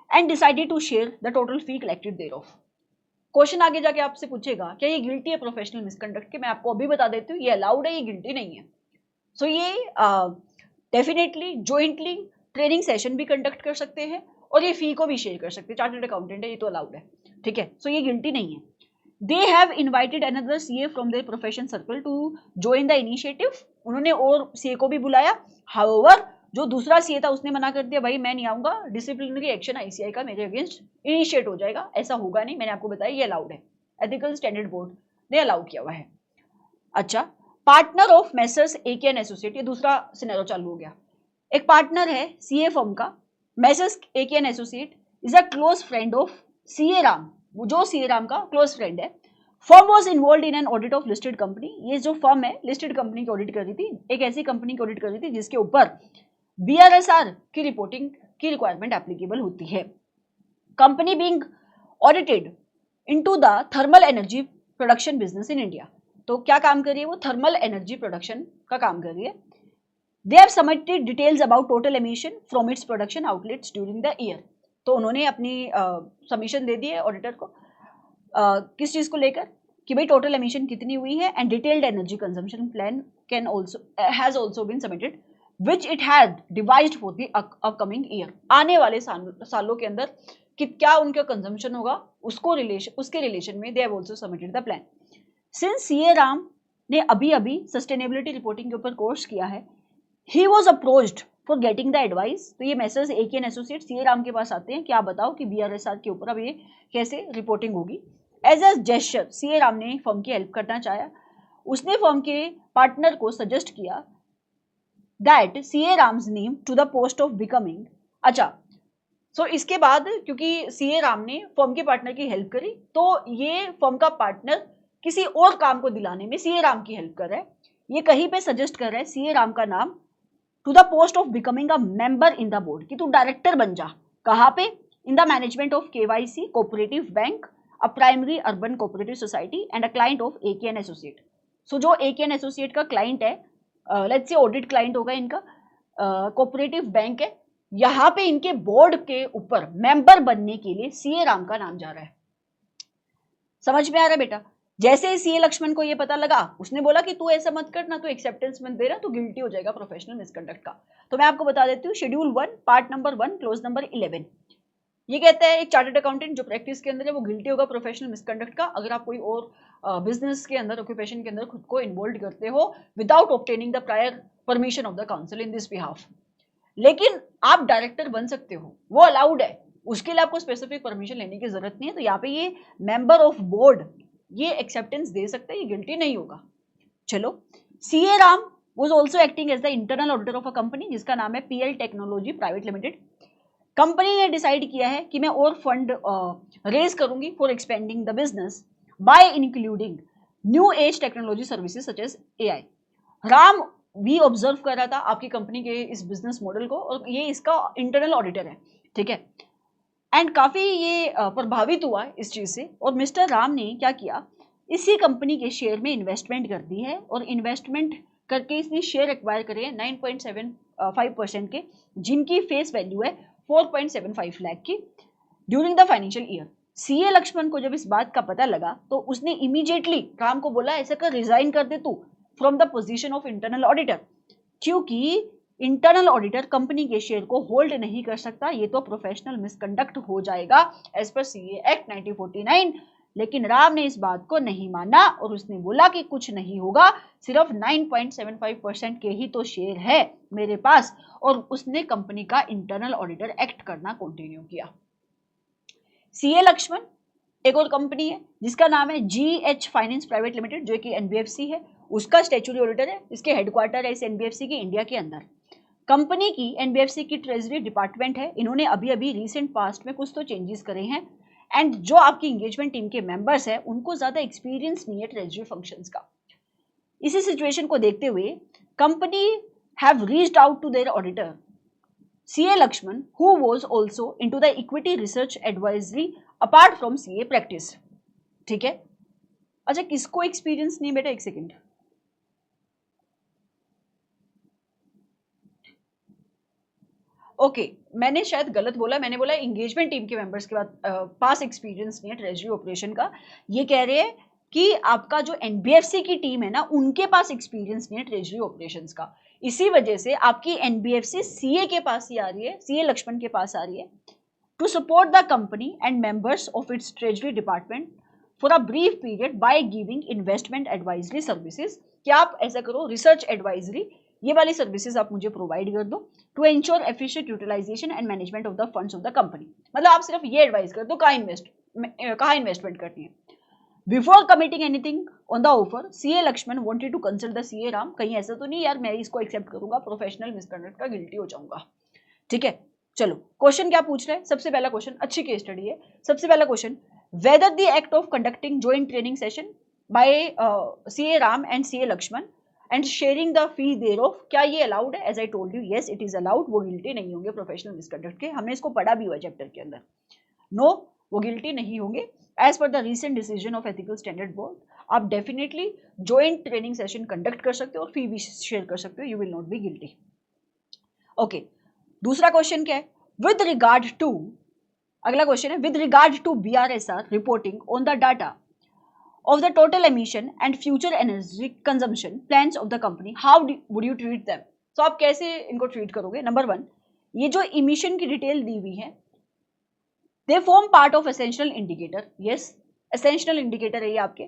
and decided to share the total fee collected thereof. Question आगे जाके आपसे पूछेगा क्या ये गिल्टी है प्रोफेशनल मिसकंडक्ट के? मैं आपको अभी बता देती हूँ, ये अलाउड है, ये गिल्टी नहीं है। सो ये डेफिनेटली जॉइंटली ट्रेनिंग सेशन भी कंडक्ट कर सकते हैं, और ये फी को भी शेयर कर सकते हैं। चार्टर्ड अकाउंटेंट है, ये तो अलाउड है, ठीक है। सो ये गिल्टी नहीं है। They have invited another CA from their profession circle to join the initiative. उन्होंने और CA को भी बुलाया, हाउएवर जो दूसरा CA था उसने मना कर दिया, भाई मैं नहीं आऊंगा, डिसिप्लिनरी एक्शन ICI का मेरे अगेंस्ट इनिशिएट हो जाएगा, ऐसा होगा नहीं। मैंने आपको बताया ये अलाउड है, एथिकल स्टैंडर्ड बोर्ड ने अलाउ किया हुआ है। अच्छा, partner of messrs AK and associate, ये दूसरा सिनेरियो चालू हो गया। एक पार्टनर है CA फर्म का, messrs AK and associate is a close friend of CA Ram, जो CA राम का क्लोज फ्रेंड है। Firm was involve in an audit of listed company. ये जो फर्म है लिस्टेड कंपनी की ऑडिट कर रही थी, एक ऐसी कंपनी की ऑडिट कर रही थी जिसके ऊपर BRSR की रिपोर्टिंग की रिक्वायरमेंट एप्लीकेबल होती है। Company being audited into the thermal energy production business in India. तो क्या काम कर रही है वो? थर्मल एनर्जी प्रोडक्शन का काम कर रही है। They have submitted details about total emission from its production outlets during the year. तो उन्होंने अपनी सबमिशन दे दी है ऑडिटर को, किस चीज को लेकर कि भाई टोटल एमिशन कितनी हुई है, and detailed energy consumption plan can also has also been submitted which it had devised for the upcoming year। आने वाले सालों के अंदर कि क्या उनका कंजम्पशन होगा उसके रिलेशन में they have also submitted the plan। Since CA Ram ने अभी सस्टेनेबिलिटी रिपोर्टिंग के ऊपर कोर्स किया है, he was approached for getting the advice। तो ये messrs AK and associate CA Ram के पास आते हैं कि आप बताओ कि BRSR के ऊपर अब ये कैसे रिपोर्टिंग होगी। As a gesture CA Ram ने फर्म की हेल्प करना चाहा। उसने फर्म के पार्टनर को सजेस्ट किया that CA Ram's name to the post of becoming. अच्छा, सो इसके बाद क्योंकि CA राम ने फर्म के पार्टनर की हेल्प करी, तो ये फर्म का पार्टनर किसी और काम को दिलाने में CA राम की हेल्प कर रहा है। ये कहीं पे सजेस्ट कर रहा है CA राम का नाम to the post of becoming a member in the board, कि तू डायरेक्टर बन जा। कहाँ पे? In the management of KYC cooperative bank, a primary urban cooperative society, and a client of AK and associate. सो जो AK एंड एसोसिएट का client है, लेट्स से ऑडिट क्लाइंट होगा इनका, कोऑपरेटिव बैंक है, यहाँ पे इनके बोर्ड के ऊपर मेंबर बनने के लिए CA राम का नाम जा रहा है। समझ में आ रहा है बेटा? जैसे ही CA लक्ष्मण को ये पता लगा, उसने बोला कि तू ऐसा मत करना, तू एक्सेप्टेंस मत दे रहा, तो गिल्टी हो जाएगा प्रोफेशनल मिसकंडक्ट का। तो मैं आपको बता देती हूँ, schedule 1 part number 1 close number 11 ये कहता है एक चार्टर्ड अकाउंटेंट जो प्रैक्टिस के अंदर है वो गिल्टी होगा प्रोफेशनल मिसकंडक्ट का, अगर आप कोई और बिजनेस के अंदर, ऑक्यूपेशन के अंदर खुद को इन्वॉल्व करते हो without obtaining the prior permission of the council in this behalf. लेकिन आप डायरेक्टर बन सकते हो, वो अलाउड है, उसके लिए आपको स्पेसिफिक परमिशन लेने की जरूरत नहीं है। तो यहाँ पे ये मेंबर ऑफ बोर्ड ये एक्सेप्टेंस दे सकते हैं, ये गिल्टी नहीं होगा। चलो, CA Ram was also acting as the internal auditor of a company जिसका नाम है PL technology private limited. Company ने डिसाइड किया है कि मैं और फंड रेज करूंगी for expanding the business by including new age technology services such as AI। Ram भी ऑब्जर्व कर रहा था आपकी कंपनी के इस बिजनेस मॉडल को, और ये इसका इंटरनल ऑडिटर है, ठीक है, एंड काफी ये प्रभावित हुआ इस चीज से। और मिस्टर राम ने क्या किया, इसी कंपनी के शेयर में इन्वेस्टमेंट कर दी है, और इन्वेस्टमेंट करके इसने शेयर एक्वायर करे 9.75% के, जिनकी फेस वैल्यू है 4.75 लाख की during the financial year. CA Lakshman को जब इस बात का पता लगा तो उसने इमीडिएटली राम को बोला ऐसा कर रिजाइन कर दे तू from the position of internal auditor, क्योंकि इंटरनल ऑडिटर कंपनी के शेयर को होल्ड नहीं कर सकता, ये तो प्रोफेशनल मिसकंडक्ट हो जाएगा एज पर सीए एक्ट 1949। लेकिन राम ने इस बात को नहीं माना और उसने बोला कि कुछ नहीं होगा, सिर्फ 9.75% के ही तो शेयर है मेरे पास, और उसने कंपनी का इंटरनल ऑडिटर एक्ट करना कंटिन्यू किया। सीए लक्ष्मण एक और कंपनी है जिसका नाम है GH फाइनेंस प्राइवेट लिमिटेड, जो कि एनबीएफसी है, उसका स्टैट्यूटरी ऑडिटर है, इसके हेडक्वार्टर है इस एनबीएफसी की इंडिया के अंदर। कंपनी की एनबीएफसी की ट्रेजरी डिपार्टमेंट है, इन्होंने अभी अभी रिसेंट पास्ट में कुछ तो चेंजेस करे हैं, एंड जो आपकी इंगेजमेंट टीम के मेंबर्स हैं उनको ज्यादा एक्सपीरियंस नहीं है ट्रेजरी फंक्शंस का। इसी सिचुएशन को देखते हुए company have reached out to their auditor CA Lakshman, who was also into the equity research advisory apart from CA practice। ठीक है, अच्छा किसको एक्सपीरियंस नहीं बेटा, एक सेकेंड, ओके मैंने शायद गलत बोला, मैंने बोला एंगेजमेंट टीम के मेंबर्स के पास एक्सपीरियंस नहीं है ट्रेजरी ऑपरेशन का, ये कह रहे हैं कि आपका जो एनबीएफसी की टीम है ना उनके पास एक्सपीरियंस नहीं है ट्रेजरी ऑपरेशंस का, इसी वजह से आपकी एनबीएफसी सीए के पास ही आ रही है, सीए लक्ष्मण के पास आ रही है to support the company and members of its treasury department for a brief period by giving investment advisory services. क्या आप ऐसा करो, रिसर्च एडवाइजरी ये वाली सर्विसेज आप मुझे प्रोवाइड कर दो to ensure efficient utilisation and management of the funds of the company. मतलब आप सिर्फ ये एडवाइस कर दो कहाँ इन्वेस्टमेंट करनी है। Before committing anything on the offer CA Lakshman wanted to consult the CA Ram, कहीं ऐसा तो नहीं यार मैं इसको एक्सेप्ट करूंगा, प्रोफेशनल मिसकंडक्ट का गिल्टी हो जाऊंगा। ठीक है, चलो क्वेश्चन क्या पूछ रहे हैं, सबसे पहला क्वेश्चन, अच्छी केस स्टडी है। सबसे पहला question, whether the act of conducting joint training session by CA Ram and CA Lakshman and sharing the fee thereof, क्या ये अलाउड है? As I told you yes it is allowed, वो guilty नहीं होंगे professional misconduct के, हमने इसको पढ़ा भी हुआ चैप्टर के अंदर। नो वो गिल्टी नहीं होंगे as per the recent decision of ethical standard board. आप definitely joint training session conduct कर सकते हो और फी भी शेयर कर सकते हो, you will not be guilty. Okay, दूसरा क्वेश्चन क्या है, विद रिगार्ड टू, अगला क्वेश्चन है with regard to BRSR reporting on the data of the total emission and future energy consumption plans of the company, how would you treat them? So आप कैसे इनको treat करोगे? Number 1, ये जो emission की detail दी हुई है, they form part of essential indicator, yes essential indicator है ये आपके,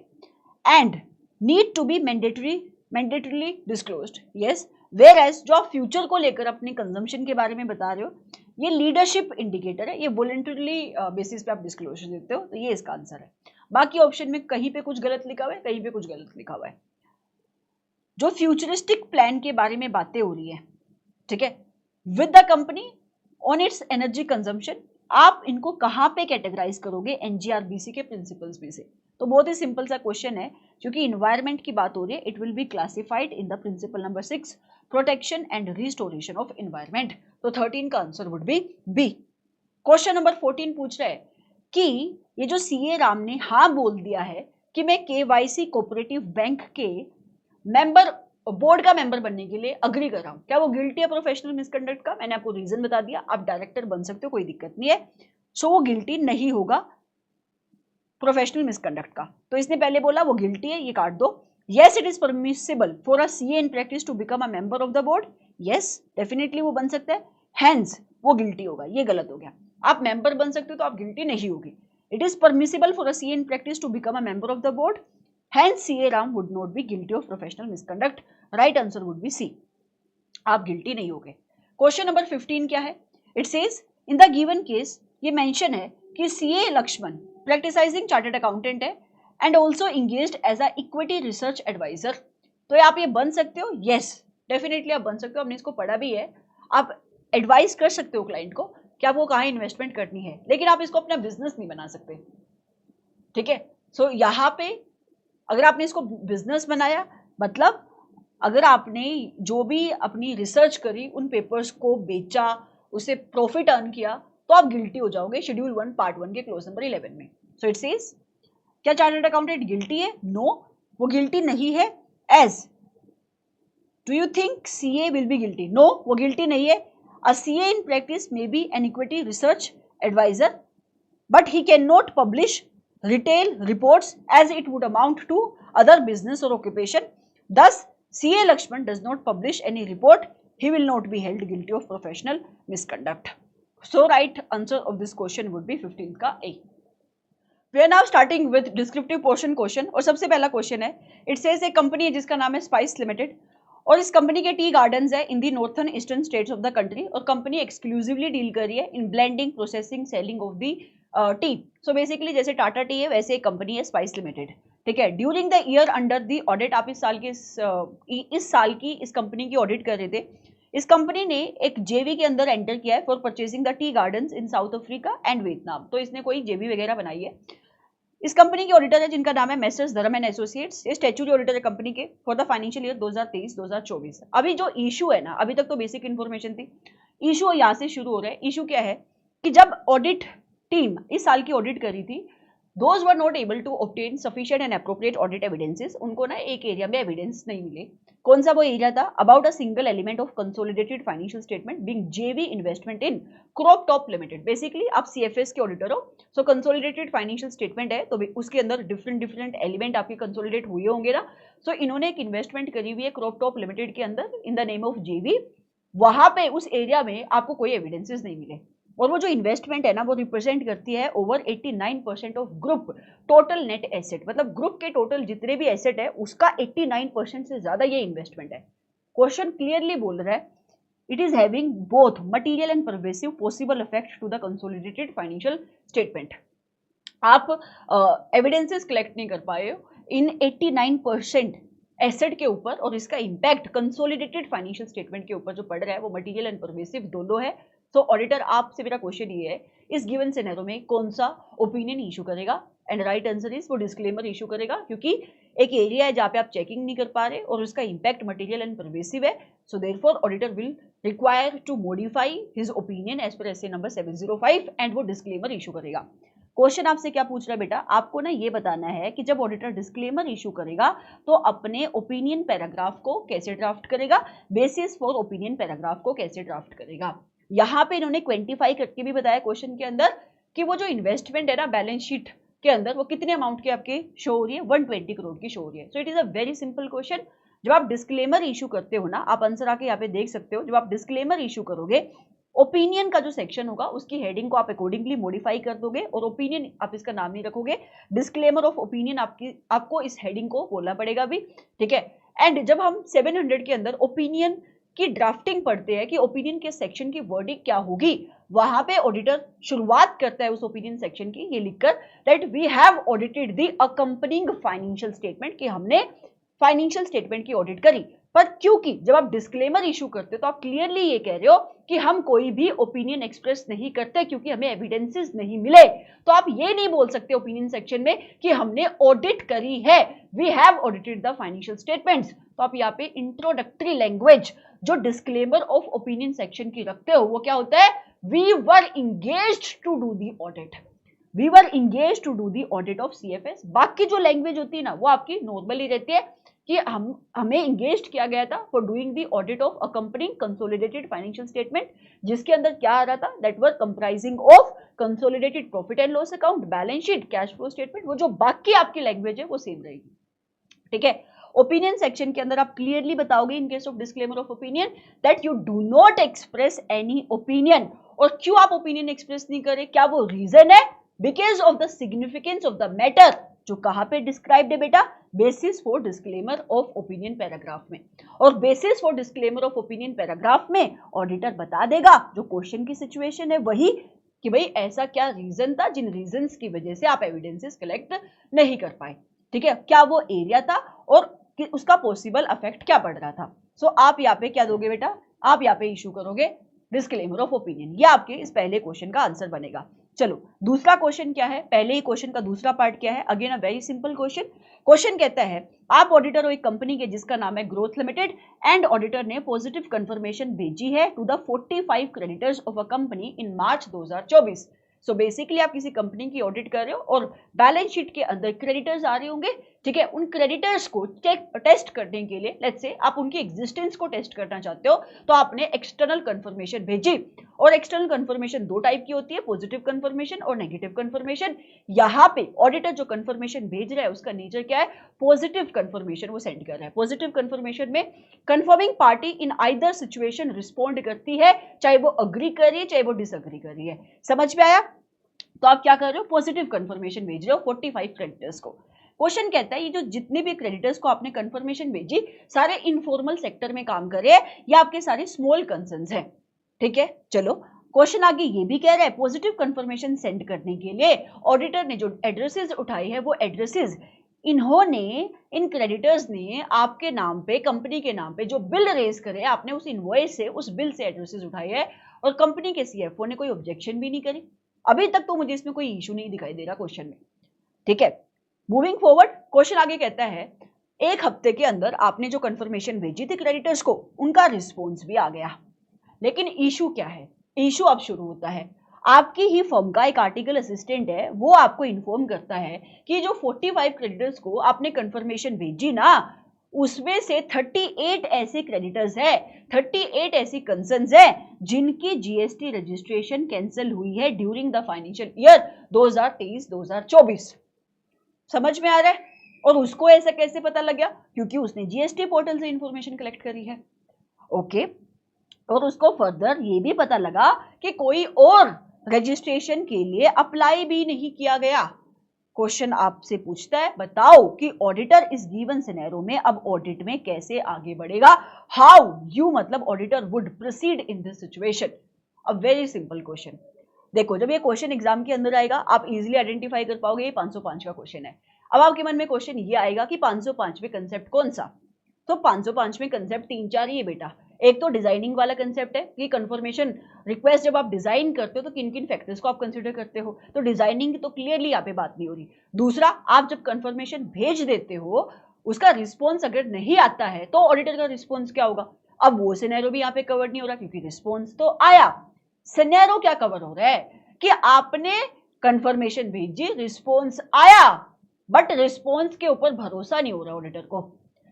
and need to be mandatorily disclosed, yes, whereas जो आप फ्यूचर को लेकर अपने कंजम्पशन के बारे में बता रहे हो ये लीडरशिप इंडिकेटर है, ये वॉलंटरली बेसिस पे आप डिस्क्लोजर देते हो, तो ये इसका आंसर है। बाकी ऑप्शन में कहीं पे कुछ गलत लिखा हुआ है, कहीं पे कुछ गलत लिखा हुआ है। जो फ्यूचरिस्टिक प्लान के बारे में बातें हो रही है, ठीक है, with the company on it's energy consumption, आप इनको कहाँ पे कैटेगराइज करोगे? एनजीआरबीसी के प्रिंसिपल्स में से। तो बहुत ही सिंपल सा क्वेश्चन है, क्योंकि इन्वायरमेंट की बात हो रही है, it will be classified in the principle number 6 protection and restoration of environment. तो 13 का answer would be B. Question number 14 पूछ रहा है कि ये जो सीए राम ने हाँ बोल दिया है कि मैं केवाईसी कोऑपरेटिव बैंक के मेंबर, बोर्ड का मेंबर बनने के लिए अग्री कर रहा हूं, क्या वो गिल्टी है प्रोफेशनल मिसकंडक्ट का? मैंने आपको रीजन बता दिया, आप डायरेक्टर बन सकते हो, कोई दिक्कत नहीं है, सो वो गिल्टी नहीं होगा प्रोफेशनल मिसकंडक्ट का। तो इसने पहले बोला वो गिल्टी है, ये काट दो। Yes it is permissible for a CA in practice to become a member of the board, yes definitely वो बन सकता है, हैंस वो गिल्टी होगा, ये गलत हो गया। आप मेंबर बन सकते हो तो आप गिल्टी नहीं होगी। It is permissible for a CA in practice to become a member of the board, hence CA Ram would not be guilty of professional misconduct, right answer would be C, आप guilty नहीं होगे। Question number 15 क्या है? It says in the given case, ये mention है कि CA Lakshman practising chartered accountant है and also engaged as a equity research advisor, तो आप ये बन सकते हो, यस डेफिनेटली आप बन सकते हो, हमने इसको पढ़ा भी है। आप एडवाइस कर सकते हो क्लाइंट को कि आपको कहाँ इन्वेस्टमेंट करनी है, लेकिन आप इसको अपना बिजनेस नहीं बना सकते, ठीक है। सो यहाँ पे अगर आपने इसको बिजनेस बनाया, मतलब अगर आपने जो भी अपनी रिसर्च करी उन पेपर्स को बेचा, उसे प्रॉफिट अर्न किया, तो आप गिल्टी हो जाओगे शेड्यूल 1 पार्ट 1 के क्लोज नंबर 11 में। सो इट सेज, क्या चार्टर्ड अकाउंटेंट गिल्टी है? नो वो गिल्टी नहीं है। As do you think CA will be guilty? No वो गिल्टी नहीं है। A CA in practice may be an equity research advisor, but he cannot publish retail reports as it would amount to other business or occupation. Thus, CA Lakshman does not publish any report. He will not be held guilty of professional misconduct. So, right answer of this question would be 15th का A. We are now starting with descriptive portion question. और सबसे पहला question है, it says एक company है जिसका नाम है स्पाइस लिमिटेड और इस कंपनी के टी गार्डन्स है in the northern eastern states of the country और कंपनी एक्सक्लूसिवली डील कर रही है in blending processing selling of the tea. So basically जैसे टाटा टी है वैसे एक कंपनी है स्पाइस लिमिटेड. ठीक है, during the year under the audit, आप इस साल की इस कंपनी की ऑडिट कर रहे थे. इस कंपनी ने एक जेवी के अंदर एंटर किया है for purchasing the tea gardens in south Africa and Vietnam. तो इसने कोई जेवी वगैरह बनाई है. इस कंपनी के ऑडिटर है जिनका नाम है मेसर्स धर्म एंड एसोसिएट्स. ये स्टैट्यूटरी ऑडिटर है कंपनी के फॉर द फाइनेंशियल ईयर 2023-2024. अभी जो इशू है ना, अभी तक तो बेसिक इन्फॉर्मेशन थी, इशू यहाँ से शुरू हो रहा है. इशू क्या है कि जब ऑडिट टीम इस साल की ऑडिट करी थी, those were not able to obtain sufficient and appropriate audit evidences. उनको ना एक एरिया में एविडेंस नहीं मिले. कौन सा वो एरिया था? About a single element of consolidated financial statement being JV investment in crop top limited. Basically आप सीएफएस के ऑडिटर हो, सो कंसोलिडेटेड फाइनेंशियल स्टेटमेंट है तो उसके अंदर डिफरेंट एलिमेंट आपके कंसोलिडेट हुए होंगे ना. सो इन्होंने एक इन्वेस्टमेंट करी हुई है क्रॉप टॉप लिमिटेड के अंदर इन द नेम ऑफ जेवी. वहां पे उस एरिया में आपको कोई एविडेंसेस नहीं मिले और वो जो इन्वेस्टमेंट है ना वो रिप्रेजेंट करती है over 89% of group total net asset. मतलब ग्रुप के टोटल जितने भी एसेट है उसका 89% से ज्यादा ये इन्वेस्टमेंट है. क्वेश्चन क्लियरली बोल रहा है it is having both material and pervasive possible effect to the consolidated financial statement. आप एविडेंसेस कलेक्ट नहीं कर पाए हो इन 89% एसेट के ऊपर और इसका इंपैक्ट कंसोलिडेटेड फाइनेंशियल स्टेटमेंट के ऊपर जो पड़ रहा है वो मटीरियल एंड परवेसिव दोनों है. तो ऑडिटर आपसे मेरा क्वेश्चन ये है, इस गिवन सिनेरियो में कौन सा ओपिनियन इशू करेगा? एंड राइट आंसर इज वो डिस्क्लेमर इशू करेगा, क्योंकि एक एरिया है जहाँ पे आप चेकिंग नहीं कर पा रहे और उसका इंपैक्ट मटेरियल एंड परवेसिव है. So therefore auditor will require to modify his opinion as per SA number 705 and वो डिस्क्लेमर इशू करेगा. क्वेश्चन आपसे क्या पूछ रहा है बेटा? आपको ना ये बताना है कि जब ऑडिटर डिस्क्लेमर इशू करेगा तो अपने ओपिनियन पैराग्राफ को कैसे ड्राफ्ट करेगा, बेसिस फॉर ओपिनियन पैराग्राफ को कैसे ड्राफ्ट करेगा. यहाँ पे इन्होंने क्वांटिफाई करके भी बताया क्वेश्चन के अंदर कि वो जो इन्वेस्टमेंट है ना बैलेंस शीट के अंदर वो कितने अमाउंट की आपके शो हो रही है, 120 करोड़ की शो हो रही है. सो it is a very simple question. जब आप डिस्क्लेमर इशू करते हो ना, आप आंसर आके यहाँ पे देख सकते हो, जब आप डिस्क्लेमर इशू करोगे ओपिनियन का जो सेक्शन होगा उसकी हेडिंग को आप अकॉर्डिंगली मॉडिफाई कर दोगे और ओपिनियन आप इसका नाम नहीं रखोगे, डिस्क्लेमर ऑफ ओपिनियन आपको इस हेडिंग को बोलना पड़ेगा भी. ठीक है. एंड जब हम 700 के अंदर ओपिनियन की ड्राफ्टिंग पढ़ते हैं कि ओपिनियन के सेक्शन की वर्डिंग क्या होगी, वहां पे ऑडिटर शुरुआत करता है उस ओपिनियन सेक्शन की ये लिखकर that we have audited the accompanying financial statement, कि हमने फाइनेंशियल स्टेटमेंट की ऑडिट करी. पर क्योंकि जब आप डिस्क्लेमर इशू करते हो तो आप क्लियरली ये कह रहे हो कि हम कोई भी ओपिनियन एक्सप्रेस नहीं करते क्योंकि हमें एविडेंसेस नहीं मिले. तो आप ये नहीं बोल सकते ओपिनियन सेक्शन में कि हमने ऑडिट करी है, we have audited the financial statements. तो आप यहाँ पे इंट्रोडक्टरी लैंग्वेज जो डिस्क्लेमर ऑफ ओपिनियन सेक्शन की रखते हो वो क्या होता है, we were engaged to do the audit, we were engage to do the audit of CFS. बाकी जो लैंग्वेज होती है ना वो आपकी नॉर्मली रहती है कि हमें इंगेज किया गया था for doing the audit of accompanying consolidated financial statement, जिसके अंदर क्या आ रहा था, that were comprising of consolidated profit and loss account, balance sheet, cash flow statement. वो जो बाकी आपकी लैंग्वेज है वो सेम रहेगी. ठीक है. ओपिनियन सेक्शन के अंदर आप क्लियरली बताओगे in case of disclaimer of opinion that you do not express any opinion. और क्यों आप ओपिनियन एक्सप्रेस नहीं करें, क्या वो रीजन है? Because of the significance of the matter, जो कहां पे डिस्क्राइब्ड है बेटा, basis for disclaimer of opinion paragraph में. और basis for disclaimer of opinion paragraph में ऑडिटर बता देगा जो क्वेश्चन की सिचुएशन है वही, कि भाई ऐसा क्या रीजन था जिन रीजंस की वजह से आप एविडेंसेस कलेक्ट नहीं कर पाए. ठीक है. क्या वो एरिया था और कि उसका पॉसिबल इफेक्ट क्या पड़ रहा था. सो आप यहाँ पे क्या दोगे बेटा, आप यहाँ पे इशू करोगे डिस्क्लेमर ऑफ ओपिनियन. ये आपके इस पहले क्वेश्चन का आंसर बनेगा. चलो दूसरा क्वेश्चन क्या है, पहले ही क्वेश्चन का दूसरा पार्ट क्या है, again a very simple question. Question कहता है आप ऑडिटर हो एक कंपनी के जिसका नाम है ग्रोथ लिमिटेड एंड ऑडिटर ने पॉजिटिव कंफर्मेशन भेजी है to the 45 creditors of a company in March 2024. So basically आप किसी कंपनी की ऑडिट कर रहे हो और बैलेंस शीट के अंदर क्रेडिटर्स आ रहे होंगे ठीक है, उन क्रेडिटर्स को टेस्ट करने के लिए, लेट्स से आप उनकी एग्जिस्टेंस को टेस्ट करना चाहते हो, तो आपने एक्सटर्नल कंफर्मेशन भेजी। और एक्सटर्नल कंफर्मेशन दो टाइप की होती है, पॉजिटिव कंफर्मेशन और नेगेटिव कंफर्मेशन। यहाँ पे ऑडिटर जो कंफर्मेशन भेज रहा है उसका नेचर क्या है, पॉजिटिव कंफर्मेशन वो सेंड कर रहा है। पॉजिटिव कंफर्मेशन में confirming party in either situation respond करती है, चाहे वो अग्री कर रही है चाहे वो डिसअग्री कर रही है। समझ में आया? तो आप क्या कर रहे हो, पॉजिटिव कंफर्मेशन भेज रहे हो 45 क्रेडिटर्स को। क्वेश्चन कहता है ये जो जितने भी क्रेडिटर्स को आपने कंफर्मेशन भेजी सारे इनफॉर्मल सेक्टर में काम कर रहे हैं या आपके सारे स्मॉल कंसर्न्स हैं। ठीक है, चलो क्वेश्चन आगे ये भी कह रहा है पॉजिटिव कंफर्मेशन सेंड करने के लिए ऑडिटर ने जो एड्रेसेस उठाई है वो एड्रेसेस इन्होंने, इन क्रेडिटर्स ने आपके नाम पे, कंपनी के नाम पे जो बिल रेज करे, आपने उस इनवॉइस से, उस बिल से एड्रेसेस उठाए है और कंपनी के सीएफओ ने कोई ऑब्जेक्शन भी नहीं करी। अभी तक तो मुझे इसमें कोई इशू नहीं दिखाई दे रहा क्वेश्चन में। ठीक है, मूविंग फॉरवर्ड, क्वेश्चन आगे कहता है एक हफ्ते के अंदर आपने जो कंफर्मेशन भेजी थी क्रेडिटर्स को, उनका रिस्पॉन्स भी आ गया। लेकिन इशू क्या है, इशू अब शुरू होता है। आपकी ही फर्म का एक आर्टिकल असिस्टेंट है, वो आपको इन्फॉर्म करता है कि जो 45 क्रेडिटर्स को आपने कंफर्मेशन भेजी ना, उसमें से 38 ऐसे क्रेडिटर्स है, 38 ऐसी कंसर्न्स है जिनकी जीएसटी रजिस्ट्रेशन कैंसिल हुई है ड्यूरिंग द फाइनेंशियल ईयर 2023-2024। समझ में आ रहा है? और उसको ऐसा कैसे पता लग गया? क्योंकि उसने जीएसटी पोर्टल से इंफॉर्मेशन कलेक्ट करी है। ओके, और उसको फर्दर ये भी पता लगा कि कोई और रजिस्ट्रेशन के लिए अप्लाई भी नहीं किया गया। क्वेश्चन आपसे पूछता है बताओ कि ऑडिटर इस गिवन सिनेरियो में अब ऑडिट में कैसे आगे बढ़ेगा। हाउ यू मतलब auditor would proceed in this situation. A very simple question. देखो, जब ये क्वेश्चन एग्जाम के अंदर आएगा आप इजीली आइडेंटिफाई कर पाओगे ये 505 का क्वेश्चन है। अब आपके मन में क्वेश्चन ये आएगा कि 505 में कंसेप्ट कौन सा? तो 505 में कंसेप्ट 3-4 ही है बेटा। एक तो डिजाइनिंग वाला कंसेप्ट है कि कंफर्मेशन रिक्वेस्ट जब आप डिजाइन करते हो तो किन किन फैक्टर्स को आप कंसीडर करते हो, तो डिजाइनिंग की तो क्लियरली यहाँ पे बात नहीं हो रही। दूसरा, आप जब कंफर्मेशन भेज देते हो उसका रिस्पॉन्स अगर नहीं आता है तो ऑडिटर का रिस्पॉन्स क्या होगा। अब वो सिनेरियो भी यहाँ पे कवर नहीं हो रहा क्योंकि रिस्पॉन्स तो आया। सिनेरियो क्या कवर हो रहा है कि आपने कंफर्मेशन भेजी, रिस्पॉन्स आया, बट रिस्पॉन्स के ऊपर भरोसा नहीं हो रहा ऑडिटर को।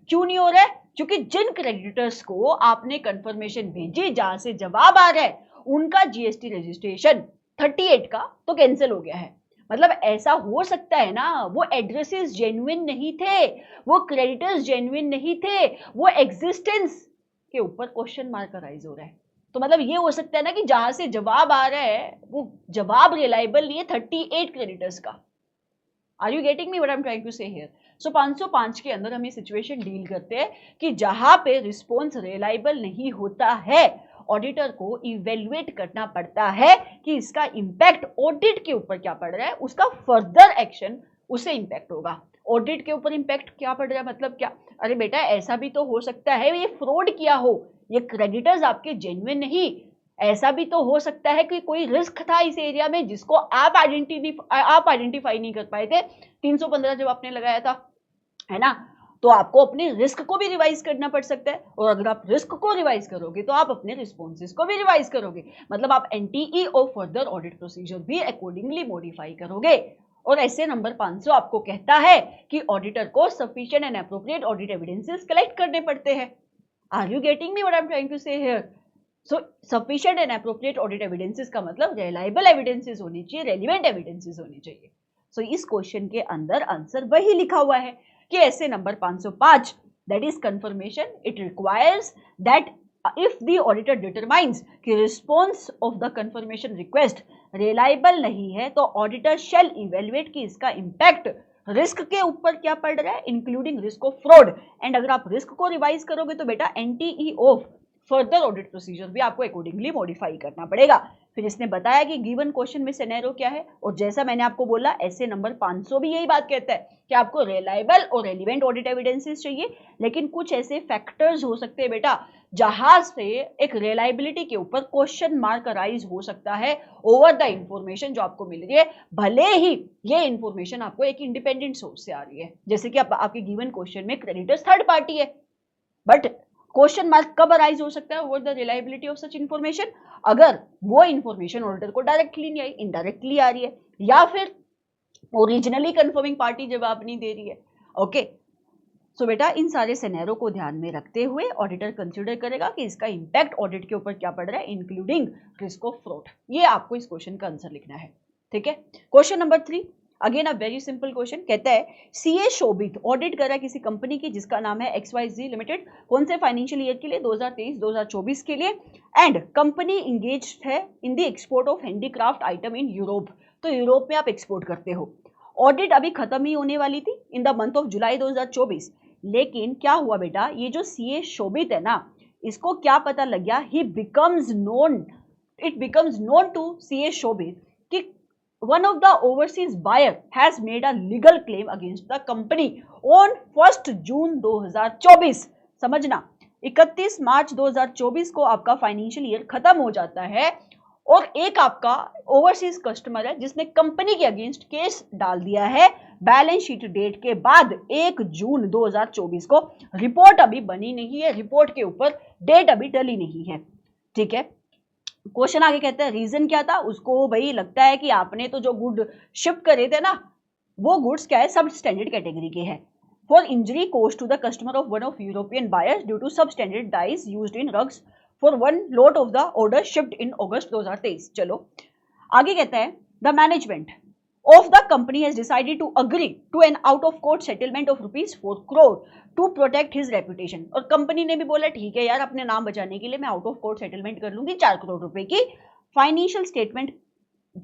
क्यों नहीं हो रहा है? क्योंकि जिन क्रेडिटर्स को आपने कंफर्मेशन भेजी जहां से जवाब आ रहा है उनका जीएसटी रजिस्ट्रेशन 38 का तो कैंसिल हो गया है। मतलब ऐसा हो सकता है ना, वो एड्रेसेस जेन्युइन नहीं थे, वो क्रेडिटर्स जेन्युइन नहीं थे, वो एग्जिस्टेंस के ऊपर क्वेश्चन मार्क राइज हो रहा है। तो मतलब ये हो सकता है ना कि जहां से जवाब आ रहा है वो जवाब रिलायबल नहीं है 38 क्रेडिटर्स का। Are you getting me what I am trying to say here? So 505 के अंदर हम ये सिचुएशन डील करते हैं कि जहां पे रिस्पॉन्स रिलायबल नहीं होता है ऑडिटर को इवेल्युएट करना पड़ता है कि इसका इंपैक्ट ऑडिट के ऊपर क्या पड़ रहा है, उसका फर्दर एक्शन उससे इंपैक्ट होगा। ऑडिट के ऊपर इंपैक्ट क्या पड़ रहा है मतलब क्या? अरे बेटा ऐसा भी तो हो सकता है ये फ्रॉड किया हो, ये क्रेडिटर्स आपके जेन्युइन नहीं, ऐसा भी तो हो सकता है कि कोई रिस्क था इस एरिया में जिसको आप आइडेंटिफाई नहीं कर पाए थे 315 जब आपने लगाया था, है ना? तो आपको अपने रिस्क को भी रिवाइज करना पड़ सकता है, और अगर आप रिस्क को रिवाइज करोगे तो आप अपने रिस्पॉन्सेस को भी रिवाइज करोगे, मतलब आप एनटीई और फर्दर ऑडिट प्रोसीजर भी अकॉर्डिंगली मॉडिफाई करोगे। और ऐसे नंबर 500 आपको कहता है कि ऑडिटर को sufficient and appropriate audit evidences collect करने पड़ते हैं। Are you getting me what I am trying to say here? So sufficient and appropriate audit evidences का मतलब रिलायबल एविडेंसेस होनी चाहिए, रेलिवेंट एविडेंसेस होनी चाहिए। सो इस क्वेश्चन के अंदर आंसर वही लिखा हुआ है कि ऐसे number 505 that is confirmation it requires that if the auditor determines कि response of the confirmation request reliable नहीं है तो auditor shall evaluate कि इसका impact रिस्क के ऊपर क्या पड़ रहा है, including risk of fraud. And अगर आप रिस्क को रिवाइज करोगे तो बेटा एनटीई ऑफ फर्दर ऑडिट प्रोसीजर भी आपको अकॉर्डिंगली मॉडिफाई करना पड़ेगा। फिर इसने बताया कि गिवन क्वेश्चन में सिनेरियो क्या है, और जैसा मैंने आपको बोला ऐसे नंबर 500 भी यही बात कहता है कि आपको रिलायबल और रेलिवेंट ऑडिट एविडेंसेस चाहिए, लेकिन कुछ ऐसे फैक्टर्स हो सकते हैं बेटा जहां से एक रिलायबिलिटी के ऊपर क्वेश्चन मार्क राइज हो सकता है ओवर द इंफॉर्मेशन जो आपको मिल रही है, भले ही ये इंफॉर्मेशन आपको एक इंडिपेंडेंट सोर्स से आ रही है। जैसे कि आपके गिवन क्वेश्चन में क्रेडिटर्स थर्ड पार्टी है, बट क्वेश्चन मार्क कब अराइज हो सकता है over the reliability of such information, अगर वो इंफॉर्मेशन ऑडिटर को डायरेक्टली नहीं आई, इनडायरेक्टली आ रही है, या फिर ओरिजिनली कंफर्मिंग पार्टी जवाब नहीं दे रही है। ओके, सो बेटा इन सारे सिनेरियो को ध्यान में रखते हुए ऑडिटर कंसीडर करेगा कि इसका इंपैक्ट ऑडिट के ऊपर क्या पड़ रहा है, इंक्लूडिंग रिस्क ऑफ फ्रॉड। ये आपको इस क्वेश्चन का आंसर लिखना है, ठीक है। Question number 3, again a very simple question, कहता है सीए शोभित ऑडिट कर रहा है किसी कंपनी की जिसका नाम है XYZ लिमिटेड, कौन से फाइनेंशियल ईयर के लिए, 2023-2024 के लिए, एंड कंपनी इंगेज्ड है in the export of handicraft item in Europe. तो यूरोप में आप एक्सपोर्ट करते हो। ऑडिट अभी खत्म ही होने वाली थी in the month of July 2024, लेकिन क्या हुआ बेटा, ये जो सीए शोभित है ना, इसको क्या पता लग गया, he becomes known, it becomes known to CA Shobhit कि one of the overseas buyer has made a legal claim against the company on 1st जून 2024। समझना, 31 मार्च 2024 को आपका फाइनेंशियल ईयर खत्म हो जाता है और एक आपका ओवरसीज कस्टमर है जिसने कंपनी के अगेंस्ट केस डाल दिया है बैलेंस शीट डेट के बाद 1 जून 2024 को। रिपोर्ट अभी बनी नहीं है, रिपोर्ट के ऊपर डेट अभी डली नहीं है, ठीक है। क्वेश्चन आगे कहता है रीजन क्या था, उसको भाई लगता है कि आपने तो जो गुड शिफ्ट करे थे ना, वो गुड्स क्या है, सब स्टैंडर्ड कैटेगरी के हैं। For injury cost to the customer of one of European buyers due to sub standard dyes used in rugs for one lot of the order shift in August 2023। चलो आगे कहता है the management of the company has decided to agree to an out of court settlement of ₹4 crore to protect his reputation। और company ने भी बोला ठीक है यार, अपने नाम बचाने के लिए मैं आउट ऑफ कोर्ट सेटलमेंट कर लूंगी 4 करोड़ रुपए की। फाइनेंशियल स्टेटमेंट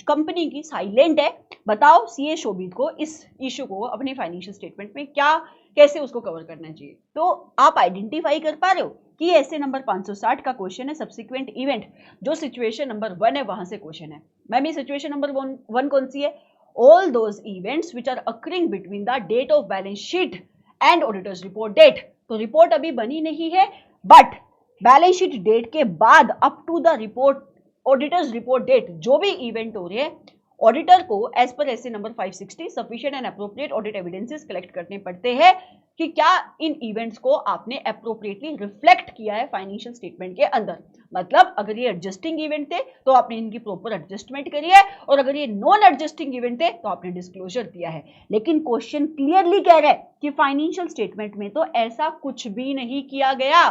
कंपनी की साइलेंट है, बताओ सीए शोभित को इस इशू को अपने फाइनेंशियल स्टेटमेंट में क्या कैसे उसको कवर करना चाहिए। तो आप आइडेंटिफाई कर पा रहे हो कि ऐसे नंबर 560 का क्वेश्चन है, सब्सिक्वेंट इवेंट जो सिचुएशन नंबर 1 है वहां से क्वेश्चन है। मैम ये सिचुएशन नंबर 1 कौन सी है, all those events which are occurring between the date of balance sheet and auditor's report date। तो रिपोर्ट अभी बनी नहीं है, बट बैलेंस शीट डेट के बाद up to the report auditor's report date जो भी इवेंट हो रहे हैं, ऑडिटर को as per SA number 560 sufficient and appropriate audit evidences collect करने पड़ते हैं कि क्या इन इवेंट्स को आपने अप्रोप्रिएटली रिफ्लेक्ट किया है फाइनेंशियल स्टेटमेंट के अंदर। मतलब अगर ये एडजस्टिंग इवेंट थे तो आपने इनकी प्रॉपर एडजस्टमेंट करी है, और अगर ये नॉन एडजस्टिंग इवेंट थे तो आपने डिस्क्लोजर दिया है। लेकिन क्वेश्चन क्लियरली कह रहा है कि फाइनेंशियल स्टेटमेंट में तो ऐसा कुछ भी नहीं किया गया।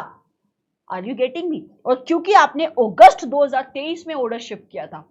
Are you getting me? और क्योंकि आपने अगस्त 2023 में ऑर्डर शिफ्ट किया था,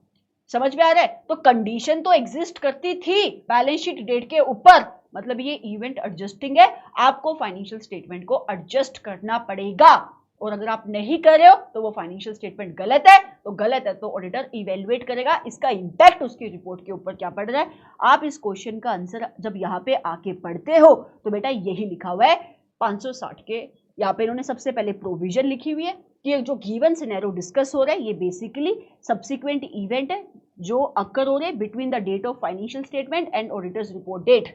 समझ में आ रहा है, तो कंडीशन तो एग्जिस्ट करती थी बैलेंस शीट डेट के ऊपर, मतलब ये इवेंट एडजस्टिंग है, आपको फाइनेंशियल स्टेटमेंट को एडजस्ट करना पड़ेगा। और अगर आप नहीं कर रहे हो तो वो फाइनेंशियल स्टेटमेंट गलत है, तो गलत है तो ऑडिटर इवेल्युएट करेगा इसका इंपैक्ट उसकी रिपोर्ट के ऊपर क्या पड़ रहा है। आप इस क्वेश्चन का आंसर जब यहाँ पे आके पढ़ते हो तो बेटा यही लिखा हुआ है 560 के, यहाँ पे इन्होंने सबसे पहले प्रोविजन लिखी हुई है कि जो गिवन सिनेरियो डिस्कस हो रहा है ये बेसिकली सब्सिक्वेंट इवेंट है जो अकर हो रहे हैं between the date of financial statement and auditor's report date.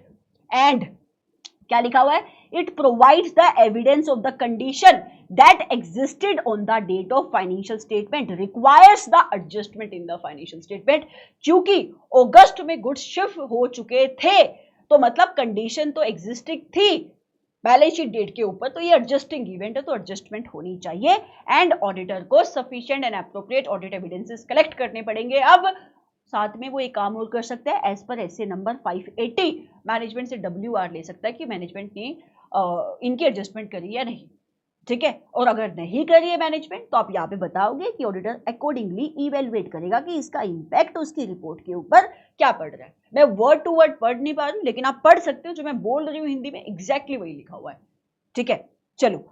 And क्या लिखा हुआ है, it provides the evidence of the condition that existed on the date of financial statement requires the adjustment in the financial statement. क्योंकि अगस्त में goods shift हो चुके थे तो मतलब कंडीशन तो एग्जिस्टिंग थी बैलेंस शीट डेट के ऊपर, तो ये एडजस्टिंग इवेंट है तो एडजस्टमेंट होनी चाहिए। एंड ऑडिटर को sufficient and appropriate audit evidences collect करने पड़ेंगे। अब साथ में वो एक काम और कर सकता है, as per SA number 580 management से WR ले सकता है कि मैनेजमेंट ने इनकी एडजस्टमेंट करी या नहीं, ठीक है। और अगर नहीं करी है मैनेजमेंट तो आप यहाँ पे बताओगे कि ऑडिटर अकॉर्डिंगली इवेल्युएट करेगा कि इसका इंपैक्ट उसकी रिपोर्ट के ऊपर क्या पड़ रहा है। मैं वर्ड टू वर्ड पढ़ नहीं पा रही हूँ, लेकिन आप पढ़ सकते हो, जो मैं बोल रही हूँ हिंदी में एग्जैक्टली वही लिखा हुआ है, ठीक है। चलो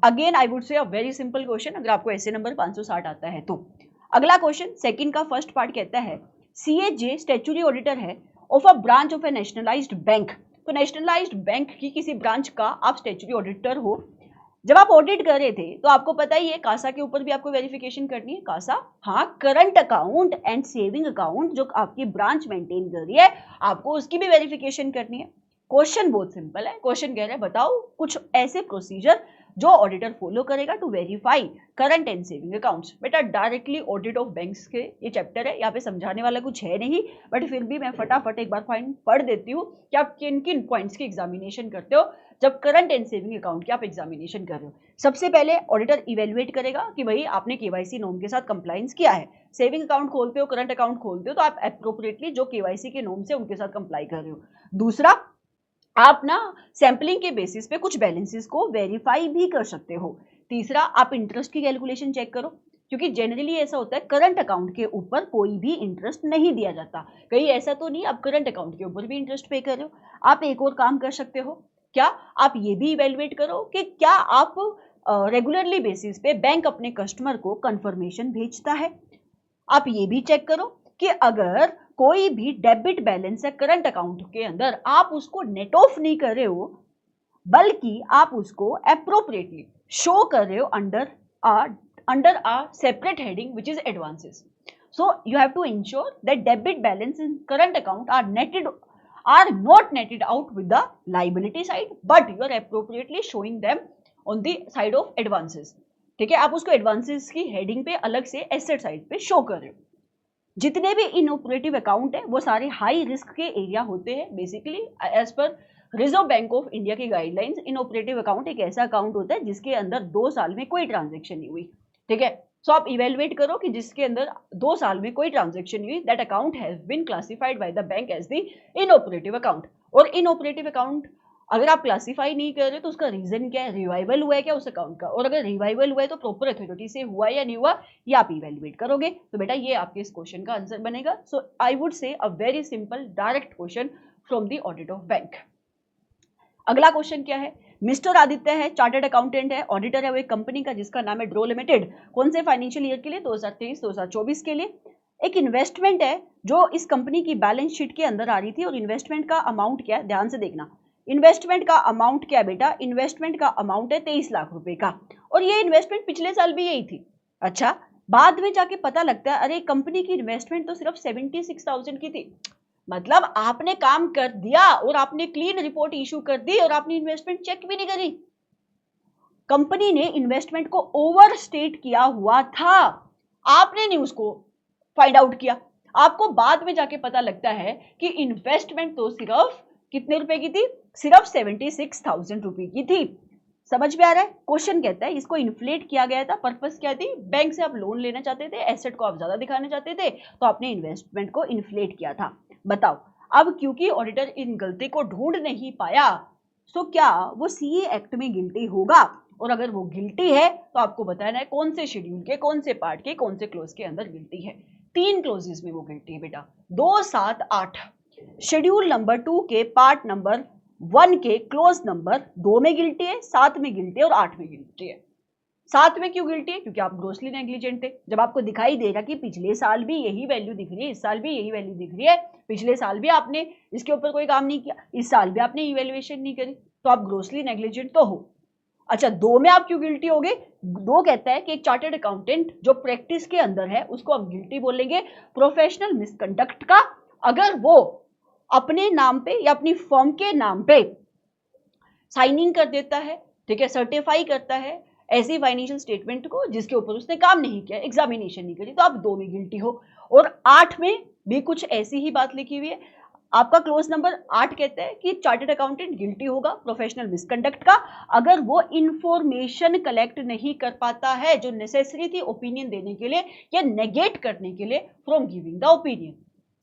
again I would say a very simple question, अगर आपको ऐसे नंबर 560 आता है तो। अगला क्वेश्चन सेकंड का फर्स्ट पार्ट कहता है सीएजे स्टैट्यूटरी ऑडिटर है of a branch of A nationalised bank. तो नेशनलाइज्ड बैंक की किसी ब्रांच का आप स्टैट्यूटरी ऑडिटर हो। जब आप ऑडिट कर रहे थे तो आपको पता ही है कासा के ऊपर भी आपको वेरिफिकेशन करनी है। कासा, हाँ, current account and saving account जो आपकी ब्रांच मेंटेन कर रही है आपको उसकी भी वेरिफिकेशन करनी है। क्वेश्चन बहुत सिंपल है, क्वेश्चन कह रहा है बताओ कुछ ऐसे प्रोसीजर जो ऑडिटर फॉलो करेगा to verify current and saving accounts. बेटा डायरेक्टली ऑडिट ऑफ बैंक्स के ये चैप्टर है, यहाँ पे समझाने वाला कुछ है नहीं, बट फिर भी मैं फटाफट एक बार पढ़ देती हूँ कि आप किन किन पॉइंट्स की एग्जामिनेशन करते हो जब करंट एंड सेविंग अकाउंट की आप एग्जामिनेशन कर रहे हो। सबसे पहले ऑडिटर इवेल्युएट करेगा कि भाई आपने केवाईसी नॉर्म के साथ कंप्लायंस किया है। सेविंग अकाउंट खोलते हो, करंट अकाउंट खोलते हो तो आप अप्रोप्रिएटली जो केवाईसी के नॉर्म से उनके साथ कंप्लाई कर रहे हो। दूसरा, आप ना सैम्पलिंग के बेसिस पे कुछ बैलेंसेस को वेरीफाई भी कर सकते हो। तीसरा, आप इंटरेस्ट की कैलकुलेशन चेक करो, क्योंकि जनरली ऐसा होता है करंट अकाउंट के ऊपर कोई भी इंटरेस्ट नहीं दिया जाता। कहीं ऐसा तो नहीं आप करंट अकाउंट के ऊपर भी इंटरेस्ट पे कर रहे हो। आप एक और काम कर सकते हो, क्या आप ये भी इवेलुएट करो कि क्या आप रेगुलरली बेसिस पे बैंक अपने कस्टमर को कंफर्मेशन भेजता है। आप ये भी चेक करो कि अगर कोई भी डेबिट बैलेंस है करंट अकाउंट के अंदर, आप उसको नेट ऑफ नहीं कर रहे हो, बल्कि आप उसको अप्रोप्रिएटली शो कर रहे हो under a separate heading which is advances. So you have to ensure that debit balance in current account are not netted out with the liability side, but you are appropriately showing them on the side of advances. ठीक है, आप उसको advances की heading पे अलग से asset side पे show कर रहे हो. जितने भी इनऑपरेटिव अकाउंट है वो सारे हाई रिस्क के एरिया होते हैं. Basically as per reserve bank of India की गाइडलाइंस, इनऑपरेटिव अकाउंट एक ऐसा अकाउंट होता है जिसके अंदर 2 साल में कोई ट्रांजेक्शन नहीं हुई. ठीक है, सो आप इवेलुएट करो कि जिसके अंदर 2 साल में कोई ट्रांजेक्शन हुई, that account has been classified by the bank as the inoperative account. और इनऑपरेटिव अकाउंट अगर आप क्लासिफाई नहीं कर रहे तो उसका रीजन क्या है, रिवाइवल हुआ है क्या उस अकाउंट का, और अगर रिवाइवल हुआ है तो प्रॉपर अथॉरिटी से हुआ या नहीं हुआ, ये आप इवेलुएट करोगे. तो बेटा ये आपके इस क्वेश्चन का आंसर बनेगा. सो I would say a very simple direct question from the audit of bank. अगला क्वेश्चन क्या है, मिस्टर आदित्य है, चार्टर्ड अकाउंटेंट है, ऑडिटर है वो एक कंपनी का जिसका नाम है ड्रो लिमिटेड. कौन से फाइनेंशियल ईयर के लिए, 2023-2024 के लिए. एक इन्वेस्टमेंट है जो इस कंपनी की बैलेंस शीट के अंदर आ रही थी, और इन्वेस्टमेंट का अमाउंट क्या है, ध्यान से देखना. इन्वेस्टमेंट का अमाउंट क्या है बेटा, इन्वेस्टमेंट का अमाउंट है 23 लाख रुपए का, और ये इन्वेस्टमेंट पिछले साल भी यही थी. अच्छा, बाद में जाके पता लगता है अरे कंपनी की इन्वेस्टमेंट तो सिर्फ 76,000 की थी. मतलब आपने काम कर दिया और आपने क्लीन रिपोर्ट इशू कर दी और आपने इन्वेस्टमेंट चेक भी नहीं करी. कंपनी ने इन्वेस्टमेंट को ओवरस्टेट किया हुआ था, आपने नहीं उसको फाइंड आउट किया. आपको बाद में जाके पता लगता है कि इन्वेस्टमेंट तो सिर्फ कितने रुपए की थी, सिर्फ 76,000 रुपए की थी. समझ में आ रहा है. क्वेश्चन कहता है इसको इन्फ्लेट किया गया था. पर्पस क्या थी, बैंक से आप लोन लेना चाहते थे, एसेट को आप ज्यादा दिखाना चाहते थे, तो आपने इन्वेस्टमेंट को इन्फ्लेट किया था. बताओ, अब क्योंकि ऑडिटर इन गलती को ढूंढ नहीं पाया, सो क्या वो सीए एक्ट में गिल्टी होगा, और अगर वो गिल्टी है तो आपको बताना है कौन से शेड्यूल के, कौन से पार्ट के, कौन से क्लोज के अंदर गिल्टी है. 3 क्लोजेस में वो गिल्टी है बेटा, 2, 7, 8. शेड्यूल नंबर 2 के पार्ट नंबर 1 के क्लोज नंबर 2 में गिल्टी है, 7 में गिल्टी है और 8 में गिल्टी है. 7 में क्यों गिल्टी है, क्योंकि आप ग्रोसली नेग्लिजेंट थे. जब आपको दिखाई देगा कि पिछले साल भी यही वैल्यू दिख रही है, इस साल भी यही वैल्यू दिख रही है, पिछले साल भी आपने इसके ऊपर कोई काम नहीं किया, इस साल भी आपने इवेल्युएशन नहीं करी, तो आप ग्रोसली नेग्लिजेंट तो हो. अच्छा, 2 में आप क्यों गिल्टी हो गए, 2 कहता है कि एक चार्टर्ड अकाउंटेंट जो प्रैक्टिस के अंदर है उसको आप गिल्टी बोलेंगे प्रोफेशनल मिसकंडक्ट का, अगर वो अपने नाम पे या अपनी फर्म के नाम पे साइनिंग कर देता है. ठीक है, सर्टिफाई करता है ऐसी फाइनेंशियल स्टेटमेंट को जिसके ऊपर उसने काम नहीं किया, एग्जामिनेशन नहीं करी, तो आप 2 में गिल्टी हो. और 8 में भी कुछ ऐसी ही बात लिखी हुई है. आपका क्लोज नंबर 8 कहता है कि चार्टर्ड अकाउंटेंट गिल्टी होगा प्रोफेशनल मिसकंडक्ट का अगर वो इंफॉर्मेशन कलेक्ट नहीं कर पाता है जो नेसेसरी थी ओपिनियन देने के लिए या नेगेट करने के लिए फ्रॉम गिविंग द ओपिनियन.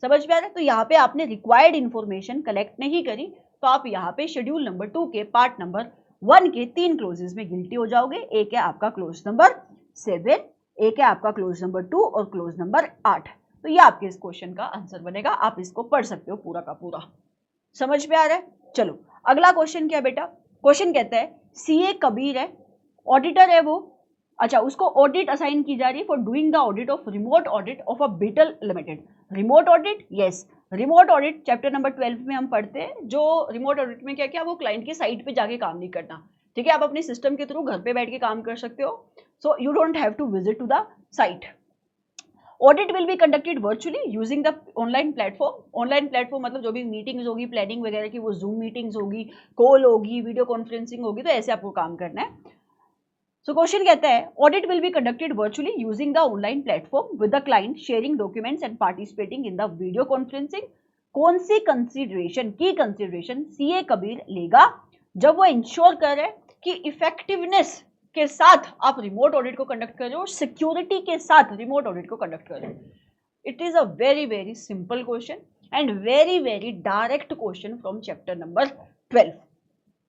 समझ में आ रहा है. तो यहाँ पे आपने रिक्वायर्ड इंफॉर्मेशन कलेक्ट नहीं करी, तो आप यहाँ पे शेड्यूल नंबर 2 के पार्ट नंबर 1 के 3 क्लोजेस में गिल्टी हो जाओगे. एक है आपका क्लोज नंबर 7, एक है आपका क्लोज नंबर 2 और क्लोज नंबर 8. तो ये आपके इस क्वेश्चन का आंसर बनेगा. आप इसको पढ़ सकते हो पूरा का पूरा. समझ में आ रहा है. चलो अगला क्वेश्चन क्या है बेटा, क्वेश्चन कहता है सीए कबीर है, ऑडिटर है वो. अच्छा, उसको ऑडिट असाइन की जा रही है for doing the audit of remote audit of a beetle limited. Remote audit, yes, remote audit chapter number 12 में हम पढ़ते हैं. जो रिमोट ऑडिट में क्या क्या, वो क्लाइंट की साइट पे जाके काम नहीं करना. ठीक है, आप अपने सिस्टम के थ्रू घर पे बैठ के काम कर सकते हो. So you don't have to visit to the site. Audit will be conducted virtually using the online platform. Online platform मतलब जो भी मीटिंग्स होगी, प्लानिंग वगैरह की, वो जूम मीटिंग्स होगी, कॉल होगी, वीडियो कॉन्फ्रेंसिंग होगी, तो ऐसे आपको काम करना है. सो क्वेश्चन कहता है audit will be conducted virtually using the online platform with the client sharing documents and participating in the video conferencing. कौन सी कंसीडरेशन की कंसीडरेशन सीए कबीर लेगा जब वो इंश्योर करे कि इफेक्टिवनेस के साथ आप रिमोट ऑडिट को कंडक्ट कर रहे हो और सिक्योरिटी के साथ रिमोट ऑडिट को कंडक्ट कर रहे हो. It is a very very simple question and very very direct question from chapter number 12।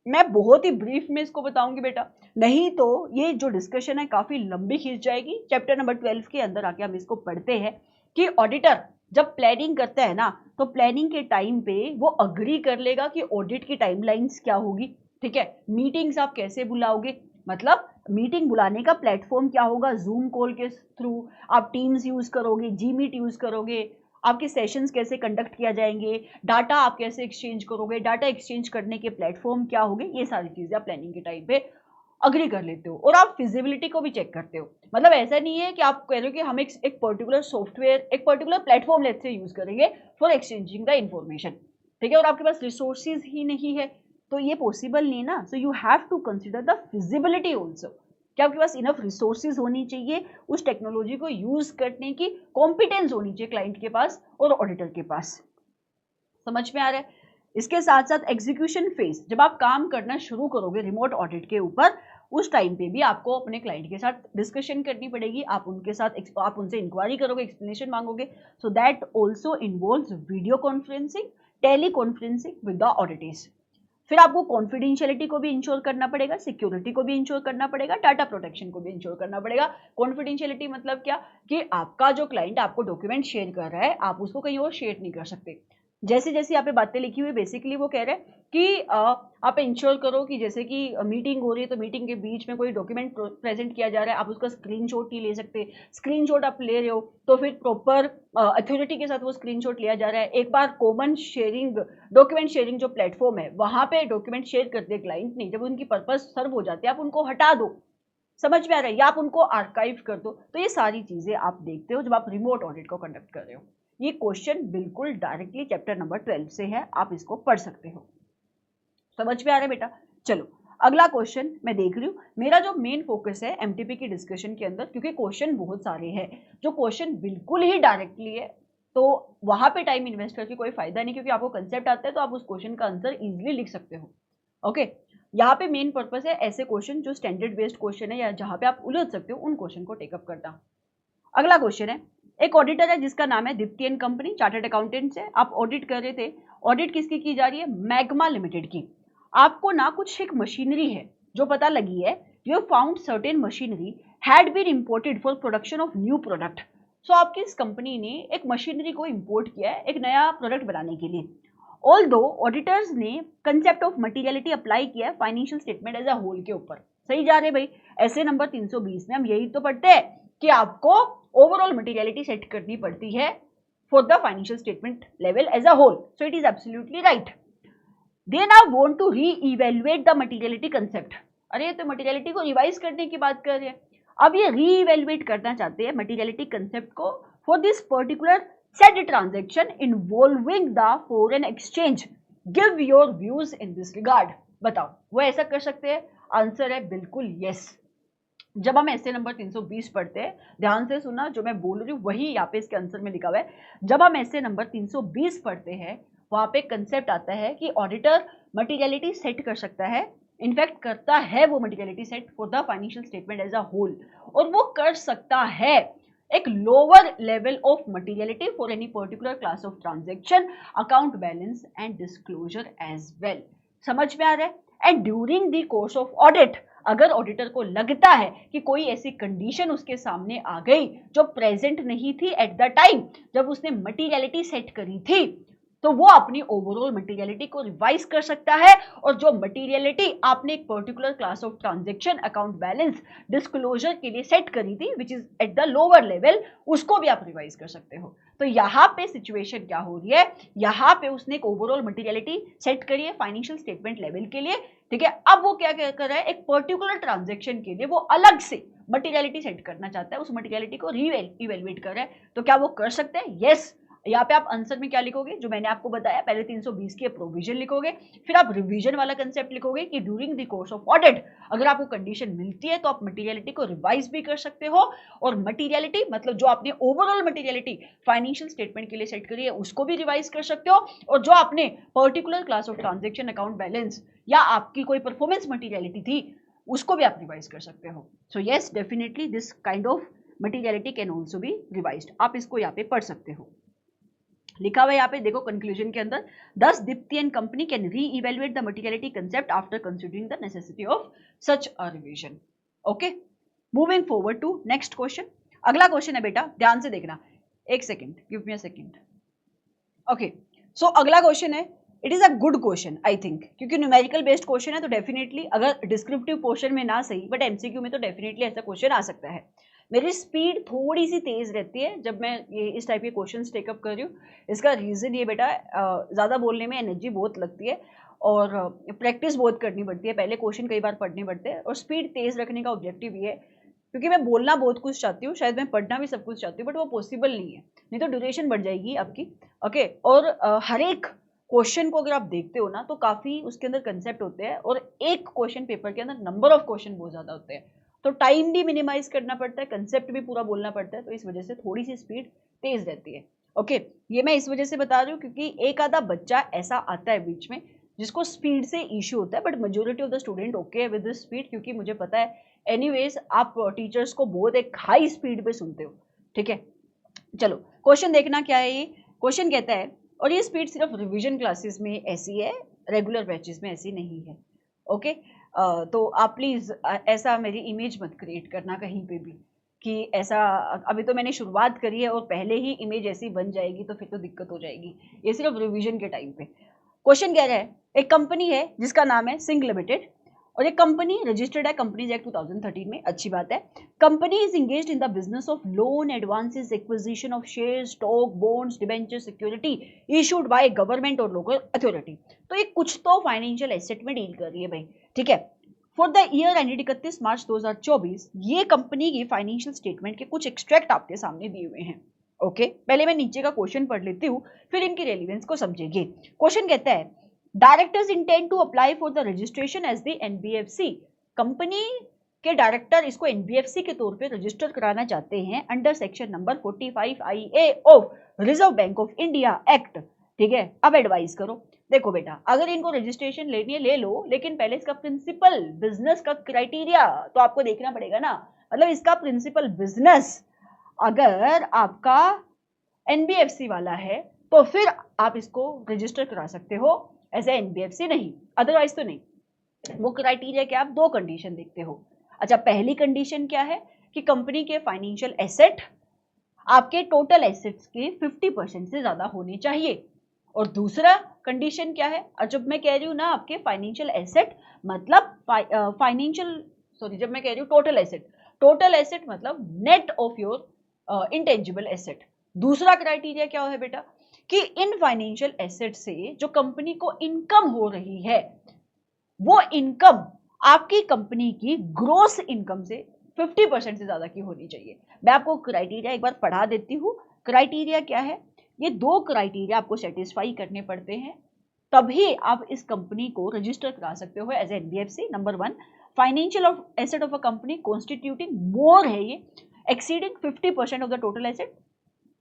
मैं बहुत ही ब्रीफ में इसको बताऊंगी बेटा, नहीं तो ये जो डिस्कशन है काफी लंबी खींच जाएगी। चैप्टर नंबर 12 के अंदर आके हम इसको पढ़ते हैं कि ऑडिटर जब प्लानिंग करता है ना, तो प्लानिंग के टाइम पे वो अग्री कर लेगा कि ऑडिट की टाइमलाइंस क्या होगी, ठीक है। मीटिंग्स आप कैसे बुलाओगे, मतलब मीटिंग बुलाने का प्लेटफॉर्म क्या होगा, जूम कॉल के थ्रू, आप टीम्स यूज करोगे, जी मीट यूज करोगे, आपके सेशंस कैसे कंडक्ट किया जाएंगे, डाटा आप कैसे एक्सचेंज करोगे, डाटा एक्सचेंज करने के प्लेटफॉर्म क्या होंगे, ये सारी चीजें आप प्लानिंग के टाइम पे अग्री कर लेते हो। और आप फिजिबिलिटी को भी चेक करते हो, मतलब ऐसा नहीं है कि आप कह रहे हो कि हम एक पर्टिकुलर सॉफ्टवेयर, एक पर्टिकुलर प्लेटफॉर्म लेट से यूज करेंगे फॉर एक्सचेंजिंग द इंफॉर्मेशन, ठीक है, और आपके पास रिसोर्सेज ही नहीं है, तो ये पॉसिबल नहीं ना। So you have to consider the feasibility also, कि आपके पास इनफ रिसोर्सेज होनी चाहिए, उस टेक्नोलॉजी को यूज करने की कॉम्पिटेंस होनी चाहिए क्लाइंट के पास और ऑडिटर के पास। समझ में आ रहा है। इसके साथ साथ एग्जीक्यूशन फेज, जब आप काम करना शुरू करोगे रिमोट ऑडिट के ऊपर, उस टाइम पे भी आपको अपने क्लाइंट के साथ डिस्कशन करनी पड़ेगी, आप उनके साथ आप उनसे इंक्वायरी करोगे, एक्सप्लेनेशन मांगोगे। So that also involves video conferencing, tele conferencing with the auditors. फिर आपको कॉन्फिडेंशियलिटी को भी इंश्योर करना पड़ेगा, सिक्योरिटी को भी इंश्योर करना पड़ेगा, डाटा प्रोटेक्शन को भी इंश्योर करना पड़ेगा। कॉन्फिडेंशियलिटी मतलब क्या, कि आपका जो क्लाइंट आपको डॉक्यूमेंट शेयर कर रहा है, आप उसको कहीं और शेयर नहीं कर सकते। जैसे जैसे यहाँ पे बातें लिखी हुई, बेसिकली वो कह रहे हैं कि आप इंश्योर करो कि जैसे कि मीटिंग हो रही है, तो मीटिंग के बीच में कोई डॉक्यूमेंट प्रेजेंट किया जा रहा है, आप उसका स्क्रीनशॉट नहीं ले सकते। स्क्रीनशॉट आप ले रहे हो तो फिर प्रॉपर अथॉरिटी के साथ वो स्क्रीनशॉट लिया जा रहा है। एक बार कॉमन शेयरिंग, डॉक्यूमेंट शेयरिंग जो प्लेटफॉर्म है, वहां पे डॉक्यूमेंट शेयर करते हैं क्लाइंट नहीं, जब उनकी पर्पज सर्व हो जाती है आप उनको हटा दो, समझ में आ रहा है, या आप उनको आर्काइव कर दो। तो ये सारी चीजें आप देखते हो जब आप रिमोट ऑडिट को कंडक्ट कर रहे हो। ये क्वेश्चन बिल्कुल डायरेक्टली चैप्टर नंबर 12 से है, आप इसको पढ़ सकते हो। समझ में आ रहा है बेटा। चलो अगला क्वेश्चन मैं देख रही हूँ, मेरा जो मेन फोकस है एमटीपी की डिस्कशन के अंदर, क्योंकि क्वेश्चन बहुत सारे हैं, जो क्वेश्चन बिल्कुल ही डायरेक्टली है तो वहां पे टाइम इन्वेस्ट करके कोई फायदा नहीं, क्योंकि आपको कंसेप्ट आता है तो आप उस क्वेश्चन का आंसर इजिली लिख सकते हो। ओके, यहाँ पे मेन पर्पस है ऐसे क्वेश्चन जो स्टैंडर्ड बेस्ड क्वेश्चन है या जहां पे आप उलझ सकते हो, उन क्वेश्चन को टेकअप करना। अगला क्वेश्चन है, एक ऑडिटर है जिसका नाम है Deepti and company, chartered accountants है, आप ऑडिट कर रहे थे। ऑडिट किसकी की जा रही है, मैग्मा लिमिटेड की। आपको ना कुछ एक मशीनरी है जो पता लगी है, you have found certain machinery had been imported for production of new product. So आपकी इस कंपनी ने एक मशीनरी को इंपोर्ट किया है एक नया प्रोडक्ट बनाने के लिए। ऑल्दो ऑडिटर्स ने कंसेप्ट ऑफ मटीरियलिटी अप्लाई किया है financial statement as a whole के ऊपर। सही जा रहे भाई, ऐसे नंबर 320 में हम यही तो पढ़ते हैं कि आपको ओवरऑल मटीरियलिटी सेट करनी पड़ती है for the financial statement level as a whole. So it is absolutely right. They now want to reevaluate the materiality concept. अरे तो मटीरियलिटी को रिवाइज करने की बात कर रहे हैं, अब ये रीइवैल्यूएट करना चाहते हैं मटीरियलिटी कंसेप्ट को for this particular said transaction involving the foreign exchange. Give your views in this regard. बताओ वो ऐसा कर सकते हैं, आंसर है बिल्कुल यस। जब हम ऐसे नंबर 320 पढ़ते हैं, ध्यान से सुना जो मैं बोल रही हूँ वही यहाँ पे इसके आंसर में लिखा हुआ है। जब हम ऐसे नंबर 320 पढ़ते हैं, वहां पे कंसेप्ट आता है कि ऑडिटर मटीरियलिटी सेट कर सकता है, इनफैक्ट करता है वो materiality set for the financial statement as a whole, और वो कर सकता है एक lower level of materiality for any particular class of transaction, account balance and disclosure as well. समझ में आ रहा है। And during the course of audit, अगर ऑडिटर को लगता है कि कोई ऐसी कंडीशन उसके सामने आ गई जो प्रेजेंट नहीं थी एट द टाइम जब उसने मटीरियलिटी सेट करी थी, तो वो अपनी ओवरऑल मटीरियलिटी को रिवाइज कर सकता है, और जो मटीरियलिटी आपने एक particular class of transaction, account balance, disclosure के लिए सेट करी थी which is at the lower level, उसको भी आप रिवाइज कर सकते हो। तो यहाँ पे सिचुएशन क्या हो रही है, यहाँ पे उसने एक ओवरऑल मटीरियलिटी सेट करी है फाइनेंशियल स्टेटमेंट लेवल के लिए, ठीक है। अब वो क्या कर रहा है, एक पर्टिकुलर ट्रांजेक्शन के लिए वो अलग से मटीरियलिटी सेट करना चाहता है, उस मटीरियलिटी को रीइवैल्यूएट कर रहा है। तो क्या वो कर सकते हैं, यस। यहाँ पे आप आंसर में क्या लिखोगे, जो मैंने आपको बताया, पहले 320 के प्रोविजन लिखोगे, फिर आप रिवीजन वाला कंसेप्ट लिखोगे कि during the course of audit अगर आपको कंडीशन मिलती है तो आप मटीरियलिटी को रिवाइज भी कर सकते हो, और मटीरियलिटी मतलब जो आपने ओवरऑल मटीरियलिटी फाइनेंशियल स्टेटमेंट के लिए सेट करी है उसको भी रिवाइज कर सकते हो, और जो आपने particular class of transaction, account balance या आपकी कोई परफॉर्मेंस मटीरियलिटी थी उसको भी आप रिवाइज कर सकते हो। So yes, definitely this kind of materiality can also be revised. आप इसको यहाँ पे पढ़ सकते हो। लिखा हुआ है यहाँ पे, देखो कंक्लूजन के अंदर, thus Deepti and company can re evaluate the materiality concept after considering the necessity of such a revision. Okay, moving forward to next question. अगला क्वेश्चन है बेटा, ध्यान से देखना, एक second, give me a second. Okay, so अगला question है, it is a good question I think, क्योंकि न्यूमेरिकल बेस्ड क्वेश्चन है तो डेफिनेटली, अगर डिस्क्रिप्टिव पोर्शन में ना सही बट एमसीक्यू में तो डेफिनेटली ऐसा क्वेश्चन आ सकता है। मेरी स्पीड थोड़ी सी तेज रहती है जब मैं ये इस टाइप के क्वेश्चंस टेकअप कर रही हूँ। इसका रीज़न ये बेटा, ज़्यादा बोलने में एनर्जी बहुत लगती है और प्रैक्टिस बहुत करनी पड़ती है, पहले क्वेश्चन कई बार पढ़ने पड़ते हैं, और स्पीड तेज़ रखने का ऑब्जेक्टिव ये है क्योंकि मैं बोलना बहुत कुछ चाहती हूँ, शायद मैं पढ़ना भी सब कुछ चाहती हूँ, बट वो पॉसिबल नहीं है, नहीं तो ड्यूरेशन बढ़ जाएगी आपकी। ओके, और हर एक क्वेश्चन को अगर आप देखते हो ना तो काफ़ी उसके अंदर कंसेप्ट होते हैं, और एक क्वेश्चन पेपर के अंदर नंबर ऑफ क्वेश्चन बहुत ज़्यादा होते हैं, तो टाइम भी मिनिमाइज करना पड़ता है, कंसेप्ट भी पूरा बोलना पड़ता है, तो इस वजह से थोड़ी सी स्पीड तेज रहती है। ओके, ये मैं इस वजह से बता रही हूँ क्योंकि एक आधा बच्चा ऐसा आता है बीच में जिसको स्पीड से इश्यू होता है, but majority of the student okay with this speed, क्योंकि मुझे पता है एनीवेज आप टीचर्स को बहुत एक हाई स्पीड पे सुनते हो। ठीक है, चलो क्वेश्चन देखना क्या है। ये क्वेश्चन कहता है, और ये स्पीड सिर्फ रिवीजन क्लासेस में ऐसी है, रेगुलर बैचेस में ऐसी नहीं है। ओके, तो आप प्लीज़ ऐसा मेरी इमेज मत क्रिएट करना कहीं पे भी कि ऐसा, अभी तो मैंने शुरुआत करी है और पहले ही इमेज ऐसी बन जाएगी तो फिर तो दिक्कत हो जाएगी। ये सिर्फ रिवीजन के टाइम पे। क्वेश्चन कह रहा है, एक कंपनी है जिसका नाम है सिंह लिमिटेड, और ये कंपनी रजिस्टर्ड है कंपनीज एक्ट 2013 में, अच्छी बात है। Company is engaged in the business of loan, advances, acquisition of share, stock, bonds, debenture, security issued by government और लोकल अथॉरिटी। तो ये कुछ तो फाइनेंशियल एसेट में डील कर रही है भाई। ठीक है, फॉर द ईयर एंडेड 31 मार्च 2024 ये कंपनी की फाइनेंशियल स्टेटमेंट के कुछ एक्सट्रैक्ट आपके सामने दिए हुए हैं। ओके, पहले मैं नीचे का क्वेश्चन पढ़ लेती हूँ, फिर इनकी रेलिवेंस को समझेंगे। क्वेश्चन कहता है, directors intend to apply for the registration as the NBFC. Company के डायरेक्टर इसको एनबीएफसी के तौर पे रजिस्टर कराना चाहते हैं under section number 45 IA of reserve bank of India act. ठीक है, अब एडवाइस करो। देखो बेटा, अगर इनको रजिस्ट्रेशन लेनी है ले लो, लेकिन पहले इसका प्रिंसिपल बिजनेस का क्राइटेरिया तो आपको देखना पड़ेगा ना, मतलब इसका प्रिंसिपल बिजनेस अगर आपका एनबीएफसी वाला है तो फिर आप इसको रजिस्टर करा सकते हो, ऐसे एनबीएफसी नहीं, अदरवाइज तो नहीं। वो क्राइटेरिया क्या, आप दो कंडीशन देखते हो। अच्छा, पहली कंडीशन क्या है कि कंपनी के फाइनेंशियल एसेट आपके टोटल एसेट्स के 50% से ज्यादा होने चाहिए, और दूसरा कंडीशन क्या है, जब मैं कह रही हूँ ना आपके फाइनेंशियल एसेट मतलब फाइनेंशियल, सॉरी, जब मैं कह रही हूँ टोटल एसेट मतलब net of your intangible asset. दूसरा क्राइटेरिया क्या है बेटा कि इन फाइनेंशियल एसेट से जो कंपनी को इनकम हो रही है वो इनकम आपकी कंपनी की ग्रोस इनकम से 50% से ज्यादा की होनी चाहिए। मैं आपको क्राइटेरिया एक बार पढ़ा देती हूँ। क्राइटेरिया क्या है, ये दो क्राइटेरिया आपको सेटिस्फाई करने पड़ते हैं, तभी आप इस कंपनी को रजिस्टर करा सकते हो as NBFC. Number 1, financial asset of a company constituting more है ये exceeding 50% of the total asset.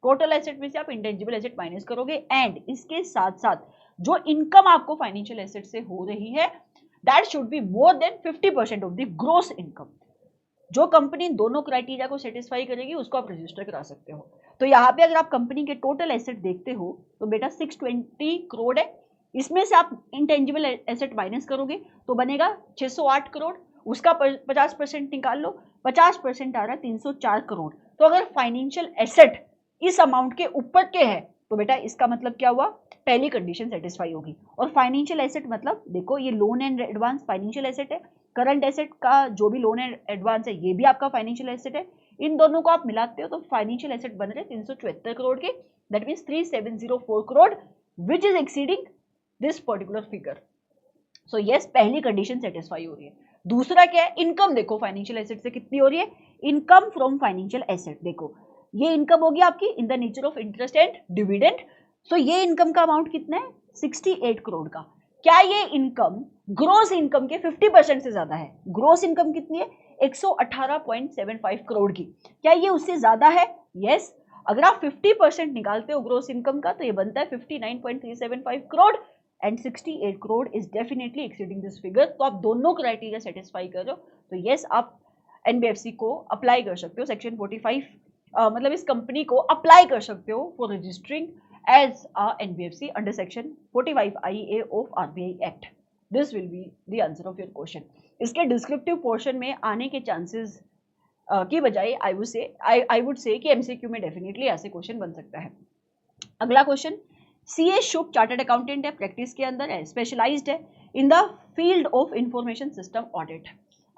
Total asset में से आप इंटेंजिबल एसेट माइनस करोगे, एंड इसके साथ साथ जो इनकम आपको फाइनेंशियल एसेट से हो रही है that should be more than 50% of the gross income. जो कंपनी दोनों क्राइटेरिया को सेटिस्फाई करेगी उसको आप रजिस्टर करा सकते हो। तो यहाँ पे अगर आप कंपनी के टोटल एसेट देखते हो तो बेटा 620 करोड़ है, इसमें से आप इंटेंजिबल एसेट माइनस करोगे तो बनेगा 608 करोड़, उसका 50% निकाल लो, 50% आ रहा है 304 करोड़। तो अगर फाइनेंशियल एसेट इस अमाउंट के ऊपर के है तो बेटा इसका मतलब क्या हुआ, पहली कंडीशन सेटिस्फाई होगी। और फाइनेंशियल एसेट मतलब देखो ये loan and advance financial asset है, करंट एसेट का जो भी लोन एंड एडवांस है ये भी आपका फाइनेंशियल एसेट है, इन दोनों को आप मिलाते हो तो फाइनेंशियल एसेट बन रहे 374 करोड़ के, that means 3704 crore which is exceeding this particular figure. So yes, पहली कंडीशन सेटिस्फाई हो रही है। दूसरा क्या है, इनकम देखो फाइनेंशियल एसेट से कितनी हो रही है, इनकम फ्रॉम फाइनेंशियल एसेट। देखो ये इनकम होगी आपकी in the nature of interest and dividend. So ये इनकम का अमाउंट कितना है, 68 करोड़ का। क्या ये इनकम ग्रोस इनकम के 50% से ज्यादा है? ग्रोस इनकम कितनी है, 118.75 करोड़ की। क्या ये उससे ज्यादा है? यस। अगर आप 50% निकालते हो ग्रोस इनकम का तो ये बनता है 59.375 crore, and 68 crore is definitely exceeding this figure. तो आप दोनों क्राइटेरिया सेटिस्फाई कर रहे हो तो यस, आप एनबीएफसी को अप्लाई कर सकते हो, सेक्शन 45 मतलब इस कंपनी को अप्लाई कर सकते हो for registering as a NBFC under section 45IA of RBI Act? This will be the answer of your question. इसके डिस्क्रिप्टिव पोर्शन में आने के चांसेस की बजाय आई वुड से कि MCQ में डेफिनेटली ऐसे क्वेश्चन बन सकता है। अगला क्वेश्चन, CA शुभ चार्टर्ड अकाउंटेंट है, प्रैक्टिस के अंदर है, स्पेशलाइज्ड है in the field of information system audit.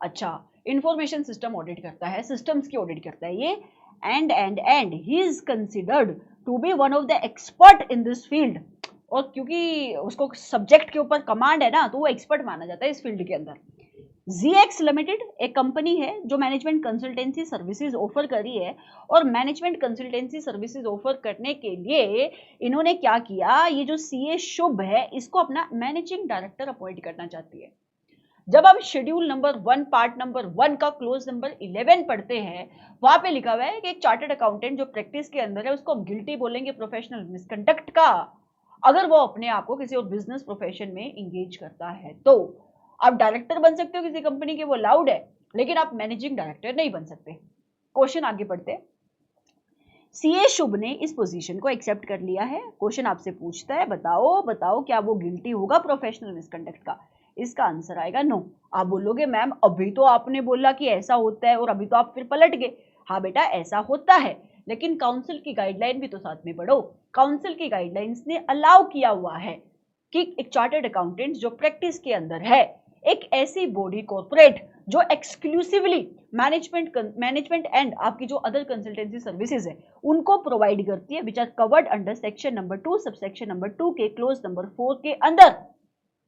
अच्छा, इंफॉर्मेशन सिस्टम ऑडिट करता है, सिस्टम्स की ऑडिट करता है ये, and he is considered to be one of the expert in this field. और क्योंकि उसको सब्जेक्ट के ऊपर कमांड है ना, तो वो एक्सपर्ट माना जाता है इस फील्ड के अंदर। ZX लिमिटेड एक कंपनी है जो मैनेजमेंट कंसल्टेंसी सर्विसेज ऑफर करी है, और मैनेजमेंट कंसल्टेंसी सर्विसेज ऑफर करने के लिए इन्होंने क्या किया, ये जो CA शुभ है इसको अपना मैनेजिंग डायरेक्टर अपॉइंट करना चाहती है। जब आप शेड्यूल नंबर 1 पार्ट नंबर 1 का क्लोज नंबर 11 पढ़ते हैं, वहां पे लिखा हुआ है कि एक चार्टर्ड अकाउंटेंट जो प्रैक्टिस के अंदर है उसको हम गिल्टी बोलेंगे प्रोफेशनल मिसकंडक्ट का, अगर वो अपने आप को किसी और बिजनेस प्रोफेशन में इंगेज करता है। तो आप डायरेक्टर बन सकते हो किसी कंपनी के, वो लाउड है, लेकिन आप मैनेजिंग डायरेक्टर नहीं बन सकते। क्वेश्चन आगे पढ़ते हैं। CA शुभ ने इस पोजीशन को एक्सेप्ट कर लिया है। क्वेश्चन आपसे पूछता है बताओ क्या वो गिल्टी होगा प्रोफेशनल मिसकंडक्ट का? इसका आंसर आएगा नो। आप बोलोगे मैम अभी तो आपने बोला कि ऐसा होता है और अभी तो आप फिर पलट गए। हाँ बेटा, ऐसा होता है, लेकिन काउंसिल की गाइडलाइन भी तो साथ में पढ़ो। काउंसिल की गाइडलाइंस ने अलाउ किया हुआ है कि एक चार्टर्ड अकाउंटेंट जो प्रैक्टिस के अंदर है, एक ऐसी बॉडी कॉर्पोरेट जो एक्सक्लूसिवली मैनेजमेंट एंड आपकी जो अदर कंसल्टेंसी सर्विसेज है उनको प्रोवाइड करती है, which are covered under section number 2 subsection number 2 के क्लोज नंबर 4 के अंदर,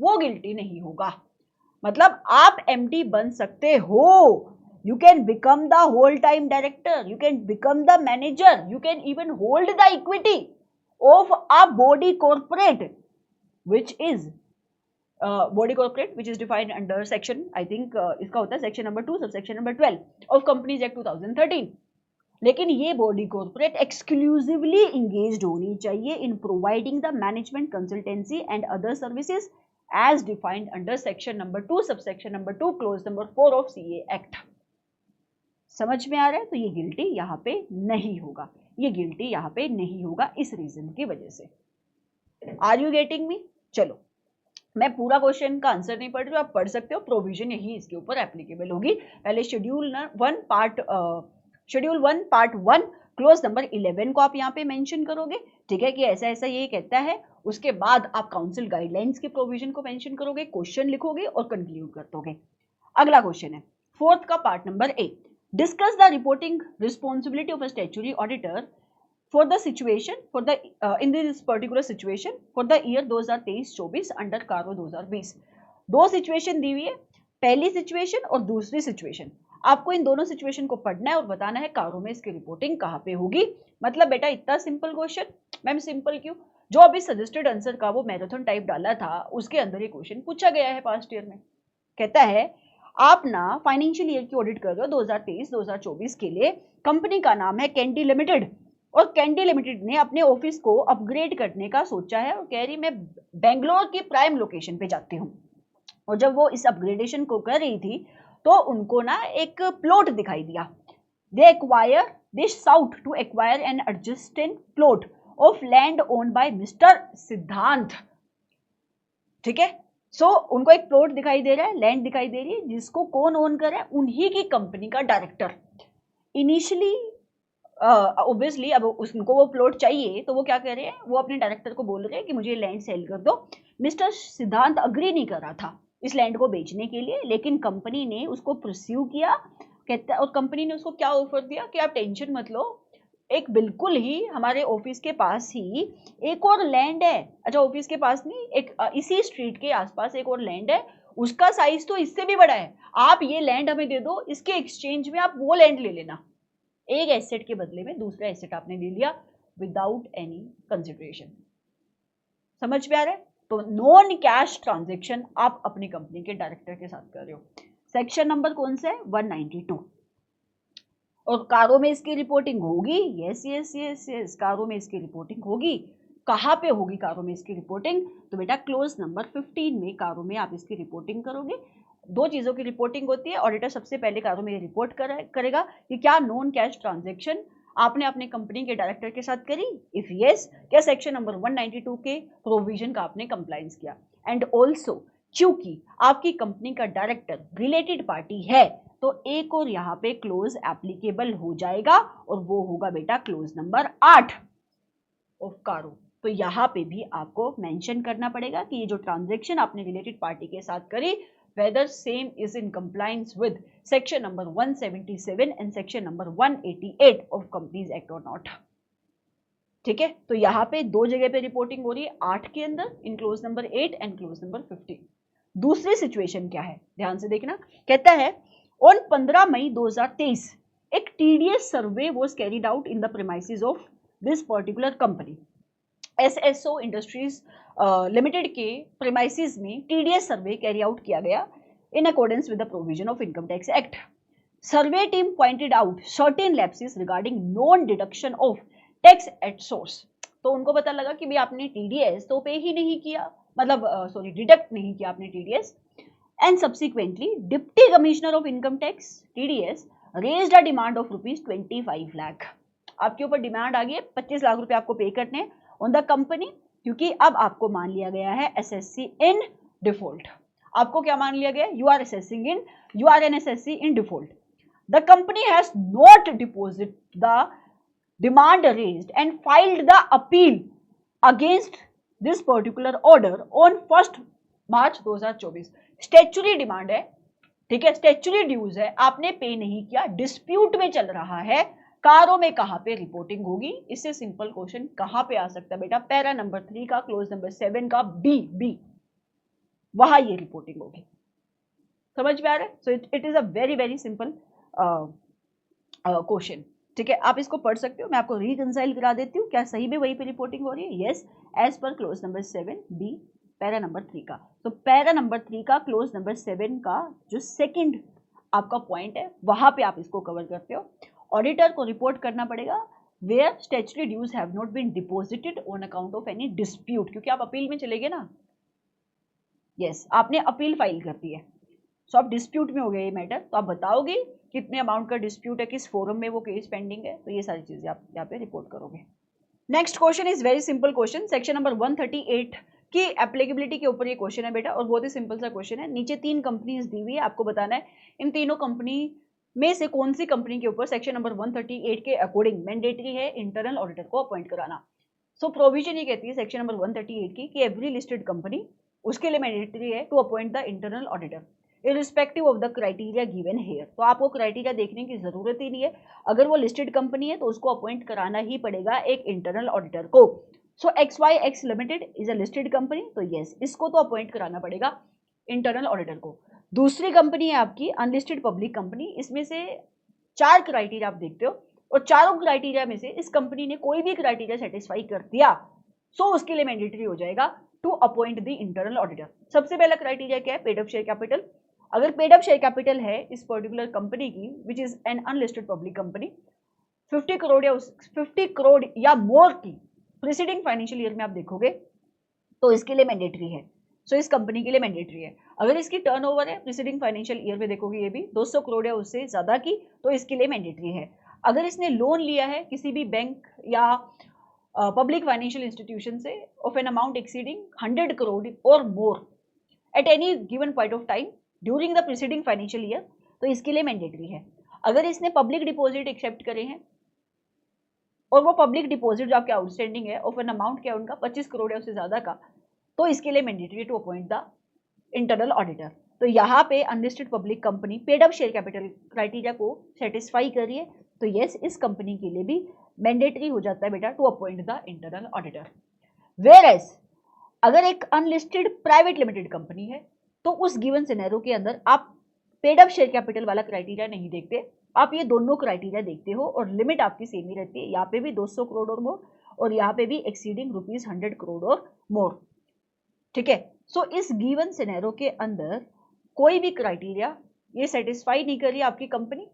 वो गिल्टी नहीं होगा। मतलब आप MD बन सकते हो, you can become the whole time director, you can become the manager, you can even hold the equity of a body corporate which is body corporate which is defined under section, I think इसका होता है section number 2 subsection number 12 of companies act 2013। लेकिन ये body corporate exclusively engaged होनी चाहिए in providing the management consultancy and other services as defined under section number 2 subsection number 2 clause number 4 of CA act. समझ में आ रहा है? तो ये गिल्टी यहाँ पे नहीं होगा, ये गिल्टी यहाँ पे नहीं होगा इस रीजन की वजह से। Are you getting me? चलो, मैं पूरा क्वेश्चन का आंसर नहीं पढ़ रही हूँ, आप पढ़ सकते हो, प्रोविजन यही इसके ऊपर एप्लीकेबल होगी। पहले शेड्यूल 1 पार्ट 1 क्लोज नंबर 11 को आप यहाँ पे मेंशन करोगे, ठीक है, कि ऐसा ऐसा ये कहता है। उसके बाद आप काउंसिल गाइडलाइंस के प्रोविजन को मेंशन करोगे, क्वेश्चन लिखोगे और कंक्लूड कर दोगे। अगला क्वेश्चन है 4th का part number A, discuss the reporting responsibility of a statutory auditor for the situation in this particular situation for the year 2023-24 under कारो 2020। दो सिचुएशन दी हुई है, पहली सिचुएशन और दूसरी सिचुएशन। आपको इन दोनों सिचुएशन को पढ़ना है और बताना है कारो में इसकी रिपोर्टिंग कहाँ पे होगी। मतलब बेटा इतना सिंपल क्वेश्चन। मैम सिंपल क्यों? जो अभी सजेस्टेड आंसर का वो मैराथन टाइप डाला था उसके अंदर ये क्वेश्चन पूछा गया है पास्ट ईयर में। कहता है आप ना फाइनेंशियल ईयर की ऑडिट कर रहे हो 2023-2024 के लिए, कंपनी का नाम है कैंडी लिमिटेड, और कैंडी लिमिटेड ने अपने ऑफिस को अपग्रेड करने का सोचा है और कह रही मैं बेंगलोर की प्राइम लोकेशन पे जाती हूँ। और जब वो इस अपग्रेडेशन को कर रही थी तो उनको ना एक प्लॉट दिखाई दिया। They sought to acquire an adjacent plot of land owned by mister Siddhant. ठीक है, सो उनको एक प्लॉट दिखाई दे रहा है, लैंड दिखाई दे रही है, जिसको कौन ओन कर रहा है? उन्हीं की कंपनी का डायरेक्टर। इनिशियली ऑब्वियसली अब उनको वो प्लॉट चाहिए, तो वो क्या कह रहे हैं, वो अपने डायरेक्टर को बोल रहे हैं कि मुझे लैंड सेल कर दो। मिस्टर सिद्धांत अग्री नहीं कर रहा था इस लैंड को बेचने के लिए, लेकिन कंपनी ने उसको परस्यू किया। कहता और कंपनी ने उसको क्या ऑफर दिया कि आप टेंशन मत लो, एक बिल्कुल ही हमारे ऑफिस के पास ही एक और लैंड है। अच्छा, ऑफिस के पास नहीं, एक इसी स्ट्रीट के आसपास एक और लैंड है, उसका साइज तो इससे भी बड़ा है, आप ये लैंड हमें दे दो, इसके एक्सचेंज में आप वो लैंड ले लेना। एक एसेट के बदले में दूसरा एसेट आपने ले लिया विदाउट एनी कंसिडरेशन। समझ में आ रहा है? तो नॉन कैश ट्रांजैक्शन आप अपनी कंपनी के डायरेक्टर के साथ कर रहे हो। सेक्शन नंबर कौन सा है? 192। और कारो में इसकी रिपोर्टिंग होगी। यस, कारो में इसकी रिपोर्टिंग होगी। कहाँ पे होगी कारो में इसकी रिपोर्टिंग? तो बेटा क्लोज नंबर 15 में कारो में आप इसकी रिपोर्टिंग करोगे। दो चीज़ों की रिपोर्टिंग होती है। ऑडिटर सबसे पहले कारो में रिपोर्ट करेगा कि क्या नॉन कैश ट्रांजैक्शन आपने अपने कंपनी के डायरेक्टर के साथ करी? इफ यस, क्या सेक्शन नंबर 192 के प्रोविजन का आपने कंप्लायंस किया? एंड ऑल्सो क्योंकि आपकी कंपनी का डायरेक्टर रिलेटेड पार्टी है तो एक और यहाँ पे क्लोज एप्लीकेबल हो जाएगा और वो होगा बेटा क्लोज नंबर 8 ऑफ कारो। तो यहाँ पे भी आपको मेंशन करना पड़ेगा कि ये जो ट्रांजैक्शन आपने रिलेटेड पार्टी के साथ करी whether same is in compliance with section number 177 and section number 188 of Companies Act or not। ठीक है, तो यहाँ पे दो जगह पे रिपोर्टिंग हो रही है, 8 के अंदर in close number 8 and close number 15। दूसरी सिचुएशन क्या है, ध्यान से देखना, कहता है ऑन 15 मई 2023 एक TDS survey was carried out in the premises of this particular company. SSO industries limited के प्रीमाइसेस में टीडीएस सर्वे कैरी आउट किया गया in accordance with the provision of income tax act. Survey team pointed out certain lapses regarding non deduction of tax at source. तो उनको पता लगा कि भाई आपने टीडीएस तो पे ही नहीं किया, मतलब सॉरी डिडक्ट नहीं किया आपने TDS. And subsequently deputy commissioner of income tax TDS raised a demand of ₹25 lakh. आपके ऊपर डिमांड आ गई है, 25 लाख रुपए आपको पे करने हैं ऑन द कंपनी, क्योंकि अब आपको मान लिया गया है एसएससी इन डिफॉल्ट। आपको क्या मान लिया गया? You are an SSC in default. The company has not deposit the demand raised and filed the appeal against this particular order on 1st March 2024। Statutory demand है, ठीक है, स्टैच्यूटरी ड्यूज है, आपने पे नहीं किया, डिस्प्यूट में चल रहा है, कारों में कहां पे रिपोर्टिंग होगी? इससे सिंपल क्वेश्चन कहां पे आ सकता है बेटा? पैरा नंबर 3 का क्लोज नंबर 7 का बी, वहां ये रिपोर्टिंग होगी। समझ में आ रहा है? सो it is a very very simple question. ठीक है, आप इसको पढ़ सकते हो, मैं आपको रिकंसाइल करा देती हूँ, क्या सही में वहीं पे रिपोर्टिंग हो रही है? Yes, as per clause number 7 B para number 3 का। तो पैरा नंबर 3 का क्लोज नंबर 7 का जो सेकंड आपका पॉइंट है वहां पे आप इसको कवर करते हो। ऑडिटर को रिपोर्ट करना पड़ेगा where statutory dues have not been deposited on account of any dispute, क्योंकि आप अपील में चले गए ना। यस, आपने अपील फाइल कर दी है, सो आप डिस्प्यूट में हो गए ये मैटर, तो आप बताओगे कितने अमाउंट का डिस्प्यूट है, किस फोरम में वो केस पेंडिंग है, तो ये सारी चीजें आप यहाँ पे रिपोर्ट करोगे। Next question is very simple question, section number 138 की एप्लीकेबिलिटी के ऊपर ये क्वेश्चन है बेटा, और बहुत ही सिंपल सा क्वेश्चन है। नीचे 3 कंपनीज दी हुई है, आपको बताना है इन तीनों कंपनी में से कौन सी कंपनी के ऊपर सेक्शन नंबर 138 के अकॉर्डिंग मैंडेटरी है इंटरनल ऑडिटर को अपॉइंट कराना। सो प्रोविजन ये कहती है सेक्शन नंबर 138 की कि एवरी लिस्टेड कंपनी उसके लिए मैंडेटरी है to appoint the internal auditor irrespective of the criteria given here. तो आपको क्राइटेरिया देखने की जरूरत ही नहीं है, अगर वो लिस्टेड कंपनी है तो उसको अपॉइंट कराना ही पड़ेगा एक इंटरनल ऑडिटर को। सो XYX limited is a listed company, तो यस इसको तो अपॉइंट कराना पड़ेगा इंटरनल ऑडिटर को। दूसरी कंपनी है आपकी अनलिस्टेड पब्लिक कंपनी, इसमें से 4 क्राइटेरिया आप देखते हो और चारों क्राइटेरिया में से इस कंपनी ने कोई भी क्राइटेरिया सेटिस्फाई कर दिया सो उसके लिए मैंडेटरी हो जाएगा to appoint the internal auditor. सबसे पहला क्राइटेरिया क्या है? Paid up share capital. अगर पेड अप शेयर कैपिटल है इस पर्टिकुलर कंपनी की which is an unlisted public company 50 crore या मोर की प्रीसीडिंग फाइनेंशियल ईयर में आप देखोगे तो इसके लिए मैंडेटरी है। सो इस कंपनी के लिए मैंडेटरी है। अगर इसकी टर्नओवर है प्रीसीडिंग फाइनेंशियल ईयर में देखोगे ये भी 200 करोड़ या उससे ज्यादा की, तो इसके लिए मैंडेटरी है। अगर इसने लोन लिया है किसी भी बैंक या पब्लिक फाइनेंशियल इंस्टीट्यूशन से of an amount exceeding 100 crore और more at any given point of time during the preceding financial year, तो इसके लिए मैंडेटरी है। अगर इसने पब्लिक डिपॉजिट एक्सेप्ट करे हैं और वो पब्लिक डिपॉजिट जो आपके आउटस्टैंडिंग है ऑफ एन अमाउंट क्या उनका 25 करोड़ या उससे ज्यादा का, तो इसके लिए mandatory to appoint the internal auditor. तो यहाँ पे unlisted public company paid up share capital criteria को सेटिस्फाई कर रही है, तो यस इस कंपनी के लिए भी मैंडेटरी हो जाता है बेटा to appoint the internal auditor. Whereas अगर एक अनलिस्टेड प्राइवेट लिमिटेड कंपनी है तो उस गिवन सिनेरियो के अंदर आप पेड अप शेयर कैपिटल वाला क्राइटेरिया नहीं देखते, आप ये दोनों क्राइटेरिया देखते हो और लिमिट आपकी सेम ही रहती है। यहाँ पे भी 200 करोड़ और मोर और यहाँ पे भी एक्सीडिंग ₹100 करोड़ और मोर। ठीक है, सो इस गिवन सिनेरियो के अंदर कोई भी क्राइटेरिया ये सेटिस्फाई नहीं कर रही आपकी कंपनी।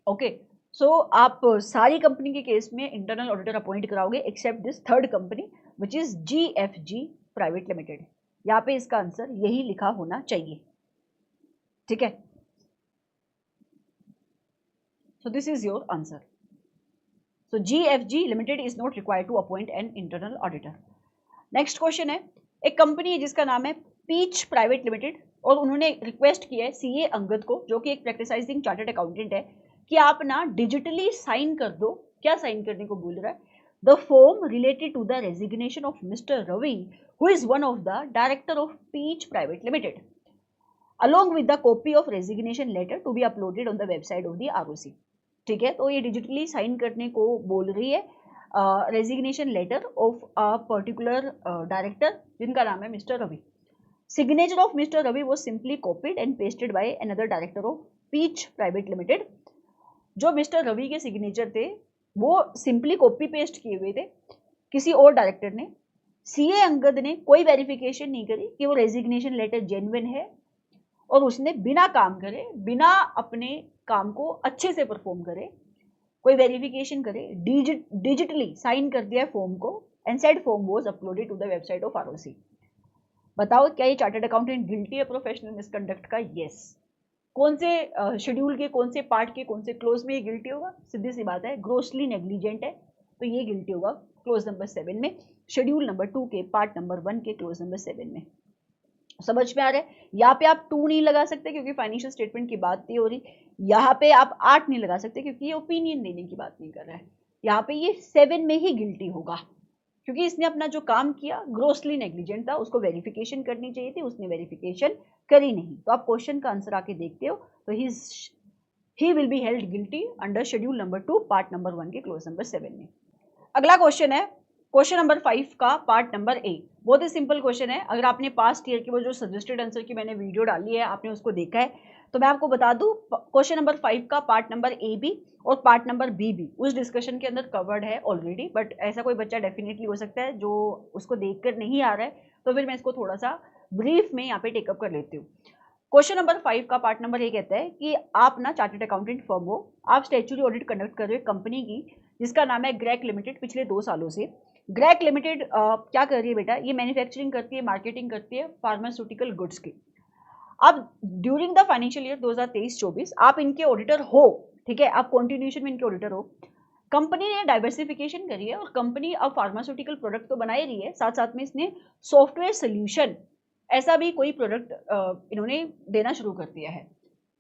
ओके, सो आप सारी कंपनी के केस में इंटरनल ऑडिटर अपॉइंट कराओगे except this third company which is GFG private limited. यहाँ पे इसका आंसर यही लिखा होना चाहिए। ठीक है, so this is your answer. So GFG limited is not required to appoint an internal auditor. Next question है, एक कंपनी है जिसका नाम है पीच प्राइवेट लिमिटेड, और उन्होंने रिक्वेस्ट की है सीए अंगद को, जो कि एक प्रैक्टिसाइजिंग चार्टर्ड अकाउंटेंट है, कि आप ना डिजिटली साइन कर दो। क्या साइन करने को बोल रहा है? The form related to the resignation of mister Ravi, who is one of the director of peach private limited, along with the copy of resignation letter to be uploaded on the website of the ROC। ठीक है, तो ये digitally sign करने को बोल रही है resignation letter of a particular director जिनका नाम है mister Ravi. Signature of mister Ravi was simply copied and pasted by another director of Peach Private Limited। जो मिस्टर रवि के सिग्नेचर थे वो सिंपली कॉपी पेस्ट किए हुए थे किसी और डायरेक्टर ने। सीए अंगद ने कोई वेरिफिकेशन नहीं करी कि वो रेजिग्नेशन लेटर जेन्युइन है, और उसने बिना काम करे, बिना अपने काम को अच्छे से परफॉर्म करे, कोई वेरिफिकेशन करे, डिजिटली साइन कर दिया फॉर्म को, and said form was uploaded to the website of ROC. बताओ क्या ये चार्टर्ड अकाउंटेंट गिल्टी है प्रोफेशनल मिसकंडक्ट का? यस। कौन से शेड्यूल के, कौन से पार्ट के, कौन से क्लोज में ये गिल्टी होगा? सीधी सी बात है, ग्रोसली नेग्लिजेंट है, तो ये गिल्टी होगा क्लोज नंबर 7 में, शेड्यूल नंबर 2 के पार्ट नंबर 1 के क्लोज नंबर 7 में। समझ में आ रहा है? यहाँ पे आप 2 नहीं लगा सकते क्योंकि फाइनेंशियल स्टेटमेंट की बात नहीं हो रही। यहाँ पे आप 8 नहीं लगा सकते क्योंकि ये ओपिनियन देने की बात नहीं कर रहा है। यहाँ पे ये 7 में ही गिल्टी होगा क्योंकि इसने अपना जो काम किया ग्रोसली नेग्लिजेंट था, उसको वेरिफिकेशन करनी चाहिए थी, उसने वेरिफिकेशन करी नहीं। तो आप क्वेश्चन का आंसर आके देखते हो तो he will be held guilty under schedule number 2 part number 1 के क्लोज नंबर 7 में। अगला क्वेश्चन है क्वेश्चन नंबर 5 का पार्ट नंबर ए। बहुत ही सिंपल क्वेश्चन है। अगर आपने पास्ट ईयर की वो जो सजेस्टेड आंसर की मैंने वीडियो डाली है, आपने उसको देखा है, तो मैं आपको बता दूं क्वेश्चन नंबर 5 का पार्ट नंबर ए भी और पार्ट नंबर बी भी उस डिस्कशन के अंदर कवर्ड है ऑलरेडी। बट ऐसा कोई बच्चा डेफिनेटली हो सकता है जो उसको देखकर नहीं आ रहा है, तो फिर मैं इसको थोड़ा सा ब्रीफ में यहाँ पे टेकअप कर लेती हूँ। क्वेश्चन नंबर 5 का पार्ट नंबर ए कहता है कि आप ना चार्टर्ड अकाउंटेंट फर्म हो, आप स्टैट्यूटरी ऑडिट कंडक्ट कर रहे हो कंपनी की जिसका नाम है ग्रैक लिमिटेड पिछले 2 सालों से। ग्रैक लिमिटेड क्या कर रही है बेटा? ये मैन्युफैक्चरिंग करती है, मार्केटिंग करती है फार्मास्यूटिकल गुड्स की। अब ड्यूरिंग द फाइनेंशियल ईयर 2023-24 आप इनके ऑडिटर हो, ठीक है, आप कॉन्टिन्यूशन में इनके ऑडिटर हो। कंपनी ने डाइवर्सिफिकेशन करी है और कंपनी अब फार्मास्यूटिकल प्रोडक्ट तो बना ही रही है, साथ साथ में इसने सॉफ्टवेयर सोल्यूशन ऐसा भी कोई प्रोडक्ट इन्होंने देना शुरू कर दिया है,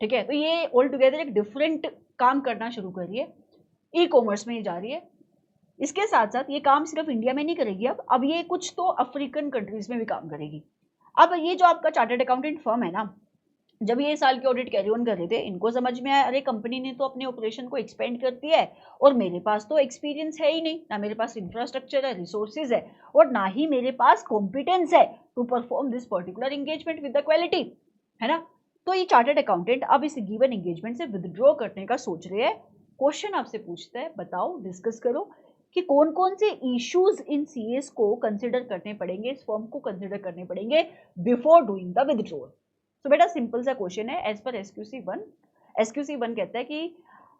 ठीक है। तो ये ऑल टुगेदर एक डिफरेंट काम करना शुरू कर रही है, ई कॉमर्स में ये जा रही है। इसके साथ साथ ये काम सिर्फ इंडिया में नहीं करेगी, अब ये कुछ तो अफ्रीकन कंट्रीज में भी काम करेगी। अब ये जो आपका चार्टर्ड अकाउंटेंट फर्म है ना, जब ये साल के ऑडिट कैरी ऑन कर रहे थे, इनको समझ में आया अरे कंपनी ने तो अपने ऑपरेशन को एक्सपेंड कर दिया है और मेरे पास तो एक्सपीरियंस है ही नहीं, ना मेरे पास इंफ्रास्ट्रक्चर है, रिसोर्सेज है, और ना ही मेरे पास कॉम्पिटेंस है to perform this particular engagement with the quality, है ना। तो ये चार्टर्ड अकाउंटेंट अब इस गिवन एंगेजमेंट से विदड्रॉ करने का सोच रहे हैं। क्वेश्चन आपसे पूछता है, बताओ, डिस्कस करो कि कौन कौन से इश्यूज इन सीएस को कंसिडर करने पड़ेंगे, इस फर्म को कंसिडर करने पड़ेंगे बिफोर डूइंग द विदड्रॉल। तो बेटा सिंपल सा क्वेश्चन है, एज पर SQC1 कहता है कि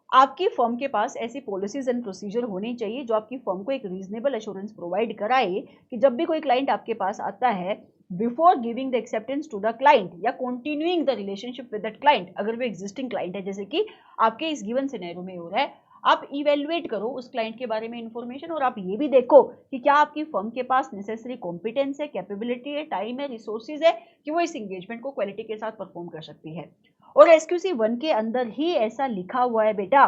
आपकी फर्म के पास ऐसी पॉलिसीज एंड प्रोसीजर होनी चाहिए जो आपकी फर्म को एक रीजनेबल एश्योरेंस प्रोवाइड कराए कि जब भी कोई क्लाइंट आपके पास आता है, before giving the acceptance to the client या continuing the relationship with that client, अगर वो एग्जिस्टिंग क्लाइंट है, जैसे कि आपके इस गिवन सिनेरियो में हो रहा है, आप इवेल्युएट करो उस क्लाइंट के बारे में इंफॉर्मेशन, और आप ये भी देखो कि क्या आपकी फर्म के पास नेसेसरी कॉम्पिटेंस है, कैपेबिलिटी है, टाइम है, रिसोर्सेज है कि वो इस एंगेजमेंट को क्वालिटी के साथ परफॉर्म कर सकती है। और SQC1 के अंदर ही ऐसा लिखा हुआ है बेटा,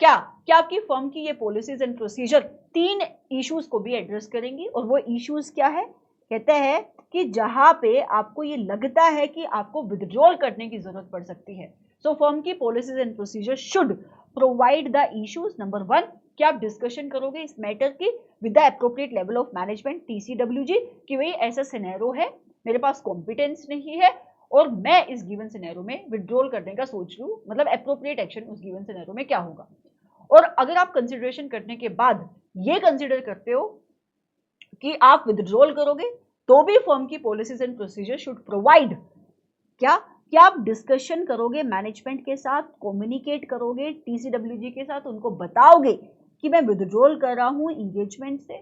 क्या आपकी फर्म की ये पॉलिसीज एंड प्रोसीजर 3 इश्यूज को भी एड्रेस करेंगी। और वो इश्यूज क्या है? कहते हैं कि जहां पे आपको ये लगता है कि आपको विथड्रॉल करने की जरूरत पड़ सकती है, सो फर्म की policies and procedure should provide the issues. Number 1, कि आप डिस्कशन करोगे इस मैटर की with the appropriate level of management TCWG कि भाई ऐसा सिनेरियो है, मेरे पास कॉम्पिटेंस नहीं है और मैं इस गिवन सिनेरियो में विड्रॉल करने का सोच लूं, मतलब एप्रोप्रिएट एक्शन उस गिवन सिनेरियो में क्या होगा। और अगर आप कंसिडरेशन करने के बाद ये कंसिडर करते हो कि आप विड्रॉल करोगे, तो भी फर्म की policies and procedure should provide क्या आप डिस्कशन करोगे मैनेजमेंट के साथ, कम्युनिकेट करोगे TCWG के साथ, उनको बताओगे कि मैं विड्रॉल कर रहा हूं इंगेजमेंट से,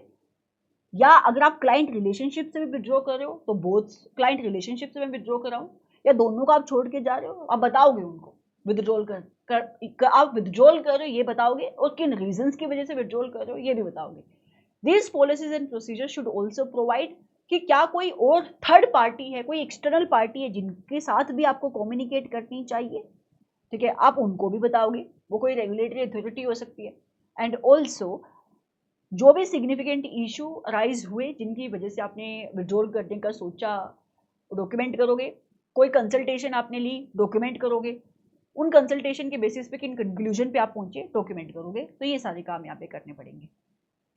या अगर आप क्लाइंट रिलेशनशिप से भी विड्रॉ कर रहे हो तो बोथ क्लाइंट रिलेशनशिप से मैं विड्रॉ कर रहा हूं, या दोनों को आप छोड़ के जा रहे हो, आप बताओगे उनको विथड्रॉल आप विथड्रॉल कर रहे हो ये बताओगे, और किन रीजंस की वजह से विथड्रॉल कर रहे हो ये भी बताओगे। These policies and procedure should also provide कि क्या कोई और थर्ड पार्टी है, कोई एक्सटर्नल पार्टी है जिनके साथ भी आपको कम्युनिकेट करनी चाहिए, ठीक है, आप उनको भी बताओगे, वो कोई रेगुलेटरी अथॉरिटी हो सकती है। एंड ऑल्सो जो भी सिग्निफिकेंट इशू अराइज हुए जिनकी वजह से आपने विड्रॉल करने का सोचा, डॉक्यूमेंट करोगे। कोई कंसल्टेशन आपने ली, डॉक्यूमेंट करोगे। उन कंसल्टेशन के बेसिस पे किन कंक्लूजन पे आप पहुंचे, डॉक्यूमेंट करोगे। तो ये सारे काम यहाँ पे करने पड़ेंगे,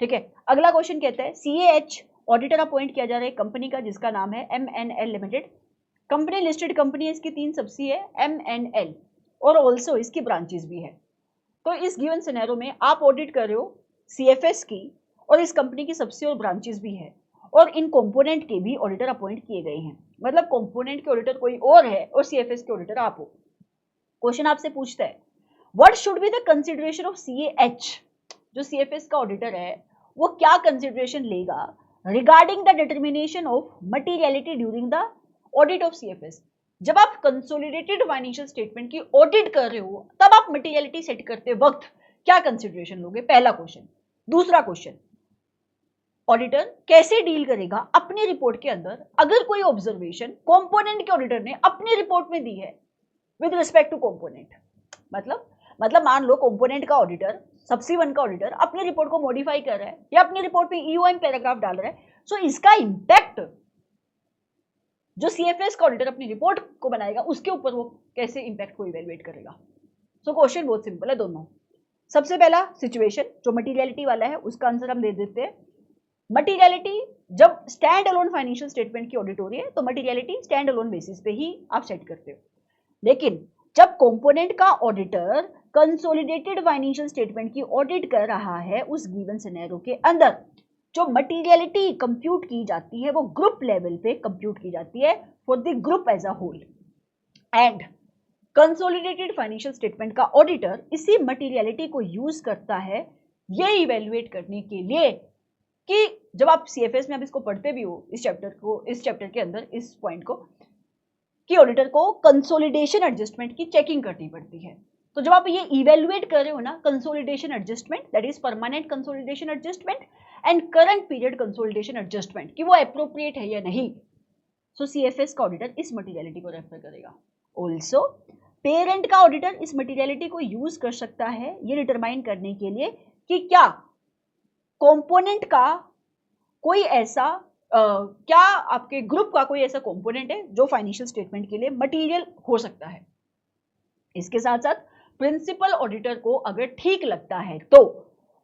ठीक है। अगला क्वेश्चन कहता है CAH ऑडिटर अपॉइंट किया जा रहा है कंपनी का जिसका नाम है MNL limited. Company listed company है, इसकी 3 सब्सिडी है MNL, और ऑल्सो इसकी ब्रांचेस भी है। तो इस गिवन सिनेरियो में आप ऑडिट कर रहे हो CFS की, और इस कंपनी की सब्सिडी और ब्रांचेस भी है, और इन कंपोनेंट के भी ऑडिटर अपॉइंट किए गए हैं। मतलब कंपोनेंट के ऑडिटर कोई और है और CFS के ऑडिटर आप हो। क्वेश्चन आपसे पूछता है what should be the consideration of CAH, जो CFS का ऑडिटर है वो क्या कंसिडरेशन लेगा regarding the determination of materiality during the audit of CFS। जब आप कंसोलिडेटेड फाइनेंशियल स्टेटमेंट की ऑडिट कर रहे हो तब आप मटीरियलिटी सेट करते वक्त क्या कंसिडरेशन लोगे, पहला क्वेश्चन। दूसरा क्वेश्चन, ऑडिटर कैसे डील करेगा अपनी रिपोर्ट के अंदर अगर कोई ऑब्जर्वेशन कंपोनेंट के ऑडिटर ने अपनी रिपोर्ट में दी है विद रिस्पेक्ट टू कंपोनेंट। मतलब मान लो कंपोनेंट का ऑडिटर, सब्सिडी 1 का ऑडिटर अपनी रिपोर्ट को मॉडिफाई कर रहा है या अपनी रिपोर्ट में EOM पैराग्राफ डाल रहा है, सो इसका इंपैक्ट जो CFS का ऑडिटर अपनी रिपोर्ट को बनाएगा उसके ऊपर वो कैसे इंपैक्ट को इवेलुएट करेगा। सो क्वेश्चन बहुत सिंपल है दोनों। सबसे पहला सिचुएशन जो मटीरियलिटी वाला है उसका आंसर हम दे देते हैं। मटीरियलिटी जब स्टैंड अलोन फाइनेंशियल स्टेटमेंट की ऑडिट हो रही है तो मटीरियलिटी स्टैंड अलोन बेसिस पे ही आप सेट करते हो, लेकिन जब कंपोनेंट का ऑडिटर कंसोलिडेटेड फाइनेंशियल स्टेटमेंट की ऑडिट कर रहा है उस गिवन सिनेरियो के अंदर जो मटीरियलिटी कंप्यूट की जाती है वो ग्रुप लेवल पे कंप्यूट की जाती है for the group as a whole. And consolidated financial statement का ऑडिटर इसी मटीरियलिटी को यूज करता है ये इवेल्युएट करने के लिए कि जब आप CFS में आप इसको पढ़ते भी हो इस चैप्टर के अंदर इस पॉइंट को कि ऑडिटर को कंसोलिडेशन एडजस्टमेंट की चेकिंग करनी पड़ती है। तो जब आप ये इवेल्युएट कर रहे हो ना consolidation adjustment, that is permanent consolidation adjustment and current period consolidation adjustment, कि वो एप्रोप्रिएट है या नहीं, सो CFS का ऑडिटर इस मटीरियलिटी को रेफर करेगा। ऑल्सो पेरेंट का ऑडिटर इस मटीरियलिटी को यूज कर सकता है ये डिटरमाइन करने के लिए कि क्या कंपोनेंट का कोई ऐसा क्या आपके ग्रुप का कोई ऐसा कंपोनेंट है जो फाइनेंशियल स्टेटमेंट के लिए मटेरियल हो सकता है। इसके साथ साथ प्रिंसिपल ऑडिटर को अगर ठीक लगता है तो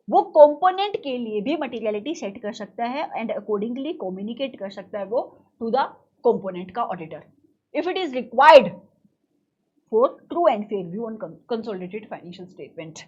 वो कंपोनेंट के लिए भी मटेरियलिटी सेट कर सकता है एंड अकॉर्डिंगली कम्युनिकेट कर सकता है वो टू द कंपोनेंट का auditor if it is required for true and fair view on consolidated financial statement.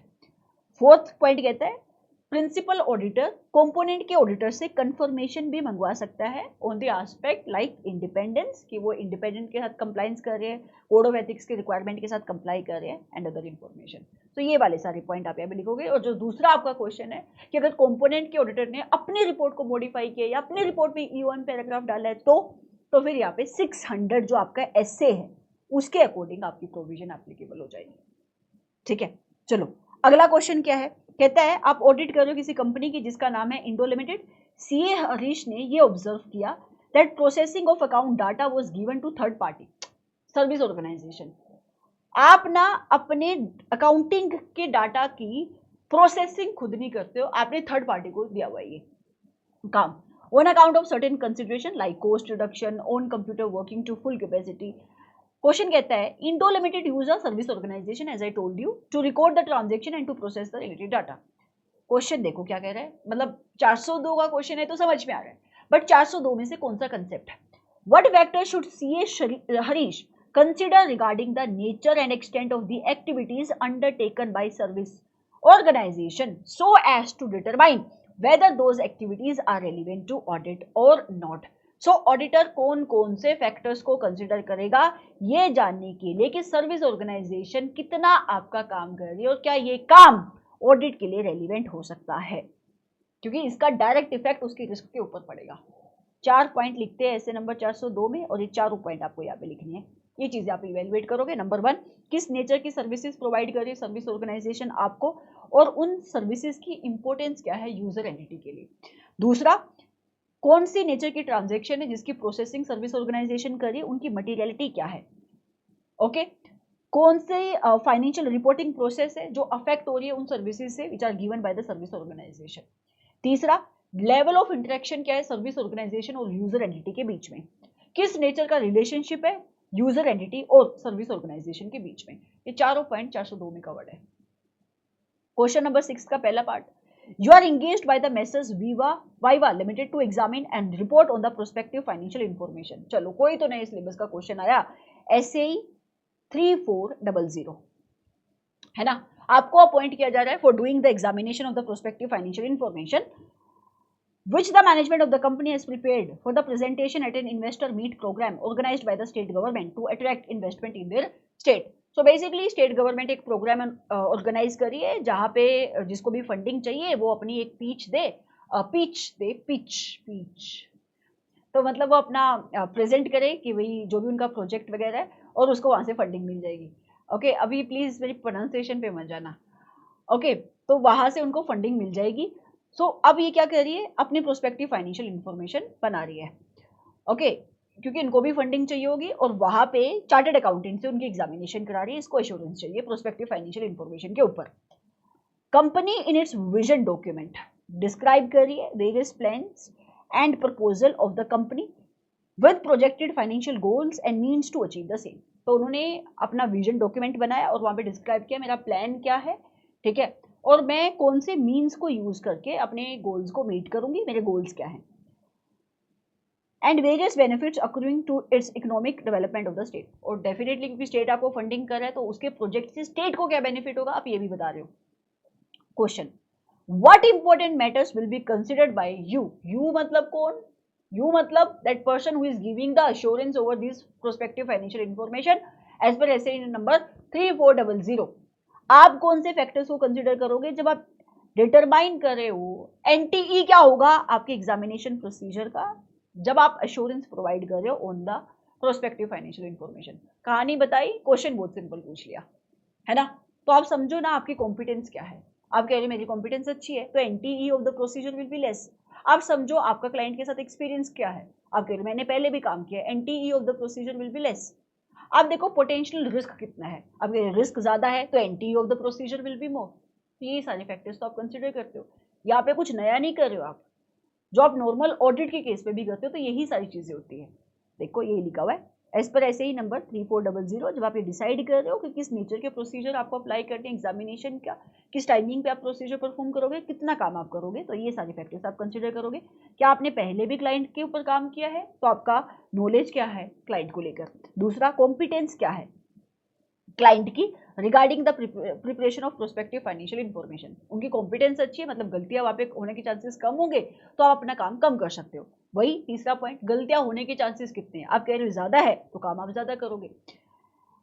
Fourth point कहता है प्रिंसिपल ऑडिटर कंपोनेंट के ऑडिटर से कंफर्मेशन भी मंगवा सकता है on the aspect like independence, कि वो इंडिपेंडेंट के साथ कंप्लायंस कर रहे हैं, कोड ऑफ एथिक्स के रिक्वायरमेंट के साथ कंप्लाई कर रहे हैं एंड अदर इंफॉर्मेशन। तो ये वाले सारे पॉइंट आप यहाँ पे लिखोगे। और जो दूसरा आपका क्वेश्चन है कि अगर कंपोनेंट के ऑडिटर ने अपनी रिपोर्ट को मॉडिफाई किया या अपनी रिपोर्ट में EOM पैराग्राफ डाला है तो फिर यहाँ पे 600 जो आपका एसए है उसके अकॉर्डिंग आपकी प्रोविजन एप्लीकेबल हो जाएगी, ठीक है। चलो अगला क्वेश्चन क्या है, कहता है आप ऑडिट कर रहे हो किसी कंपनी की जिसका नाम है इंडो लिमिटेड। CA हरीश ने ये ऑब्जर्व किया that processing of account data was given to third party service organisation. आप ना अपने अकाउंटिंग के डाटा की प्रोसेसिंग खुद नहीं करते हो, आपने थर्ड पार्टी को दिया हुआ ये काम on account of certain consideration like cost reduction on computer working to full capacity. Question कहता है Indo limited use a service organisation as I told you to record the transaction and to process the related data. Question देखो क्या कह रहा है, मतलब 402 का question है तो समझ में आ रहा है, बट 402 में से कौन सा कंसेप्ट है। What factor should CA Harish consider regarding the nature and extent of the activities undertaken by service organisation so as to determine whether those activities are relevant to audit और नॉट। सो ऑडिटर कौन कौन से factors को consider करेगा ये जानने के लिए कि सर्विस ऑर्गेनाइजेशन कितना आपका काम कर रही है और क्या ये काम ऑडिट के लिए रेलिवेंट हो सकता है, क्योंकि इसका डायरेक्ट इफेक्ट उसके रिस्क के ऊपर पड़ेगा। 4 पॉइंट लिखते हैं ऐसे नंबर 402 में और ये चारों पॉइंट आपको यहाँ पे लिखनी है। ये चीजें आप इवेल्युएट करोगे। नंबर 1, किस नेचर की सर्विसेज प्रोवाइड कर रही है सर्विस ऑर्गेनाइजेशन आपको, और उन सर्विसेज की इंपॉर्टेंस क्या है यूजर एंटिटी के लिए। दूसरा, कौन सी नेचर की ट्रांजैक्शन है जिसकी प्रोसेसिंग सर्विस ऑर्गेनाइजेशन कर रही है, उनकी मटीरियलिटी क्या है। ओके, कौन से फाइनेंशियल रिपोर्टिंग प्रोसेस है जो अफेक्ट हो रही है उन सर्विसेज से which are given by the service organisation. तीसरा, लेवल ऑफ इंटरेक्शन क्या है सर्विस ऑर्गेनाइजेशन और यूजर एंटिटी के बीच में, किस नेचर का रिलेशनशिप है यूजर एंटिटी और सर्विस ऑर्गेनाइजेशन के बीच में। ये चारों पॉइंट 402 में कवर्ड है। क्वेश्चन नंबर 6 का पहला part, you are engaged by the Messrs Viva Limited to examine and report on the prospective financial information। चलो कोई तो नए सिलेबस का क्वेश्चन आया, SAE 3400 है ना, आपको अपॉइंट किया जा रहा है for doing the examination of the prospective financial information which the management of the company has prepared for the presentation at an investor meet program organized by the state government to attract investment in their state। So basically state government एक programme organise करी है जहाँ पे जिसको भी funding चाहिए वो अपनी एक पिच तो मतलब वो अपना प्रेजेंट करे कि भाई जो भी उनका प्रोजेक्ट वगैरह है और उसको वहाँ से फंडिंग मिल जाएगी। ओके, अभी प्लीज मेरी प्रोनाउंसिएशन पे मत जाना। ओके, तो वहाँ से उनको फंडिंग मिल जाएगी। सो अब ये क्या कर रही है, अपनी प्रोस्पेक्टिव फाइनेंशियल इंफॉर्मेशन बना रही है। ओके, क्योंकि इनको भी फंडिंग चाहिए होगी और वहां पे चार्टर्ड अकाउंटेंट से उनकी एग्जामिनेशन करा रही है, इसको एश्योरेंस चाहिए प्रोस्पेक्टिव फाइनेंशियल इंफॉर्मेशन के ऊपर। Company in its vision document describe कर रही है various plans and proposal of the company with projected financial goals and means to achieve the same. तो उन्होंने अपना विजन डॉक्यूमेंट बनाया और वहां पे डिस्क्राइब किया मेरा प्लान क्या है, ठीक है, और मैं कौन से मीन्स को यूज करके अपने गोल्स को मीट करूंगी, मेरे गोल्स क्या हैं, and various benefits accruing to its economic development of the state. और डेफिनेटली क्योंकि स्टेट आपको फंडिंग कर रहा है तो उसके प्रोजेक्ट से स्टेट को क्या बेनिफिट होगा आप ये भी बता रहे हो। Question, what important matters will be considered by you मतलब कौन, यू मतलब that person who is giving the assurance over this prospective financial information as per SA number 3400। आप कौन से फैक्टर्स को कंसिडर करोगे जब आप डिटरमाइन कर रहे हो एनटीई क्या होगा आपके एग्जामिनेशन प्रोसीजर का, जब आप अश्योरेंस प्रोवाइड कर रहे हो on the prospective financial information. कहानी बताई, क्वेश्चन बहुत सिंपल पूछ लिया है ना, तो आप समझो ना आपकी कॉम्पिटेंस क्या है। आप कह रहे हो मेरी कॉम्पिटेंस अच्छी है तो NTE of the procedure will be less. आप समझो आपका क्लाइंट के साथ एक्सपीरियंस क्या है, आप कह रहे हो मैंने पहले भी काम किया, NTE of the procedure will be less. आप देखो पोटेंशियल रिस्क कितना है, अब रिस्क ज्यादा है तो NTE of the procedure will be more. ये सारे फैक्टर्स तो आप कंसिडर करते हो, यहाँ पे कुछ नया नहीं कर रहे हो आप, जो आप नॉर्मल ऑडिट के केस पे भी करते हो तो यही सारी चीजें होती है। देखो यही लिखा हुआ है एज पर ऐसे ही नंबर 3400। जब आप ये डिसाइड कर रहे हो कि किस नेचर के प्रोसीजर आपको अप्लाई करते हैं एग्जामिनेशन का, किस टाइमिंग पे आप प्रोसीजर परफॉर्म करोगे, कितना काम आप करोगे, तो ये सारे फैक्टर्स आप कंसिडर करोगे। क्या आपने पहले भी क्लाइंट के ऊपर काम किया है तो आपका नॉलेज क्या है क्लाइंट को लेकर। दूसरा, कॉम्पिटेंस क्या है क्लाइंट की regarding the preparation of prospective financial information. उनकी कॉम्पिटेंस अच्छी है मतलब गलतियां वहां पे होने के चांसेस कम होंगे तो आप अपना काम कम कर सकते हो। वही तीसरा पॉइंट, गलतियां होने के चांसेस कितने हैं, आप कह रहे हो ज्यादा है तो काम आप ज्यादा करोगे।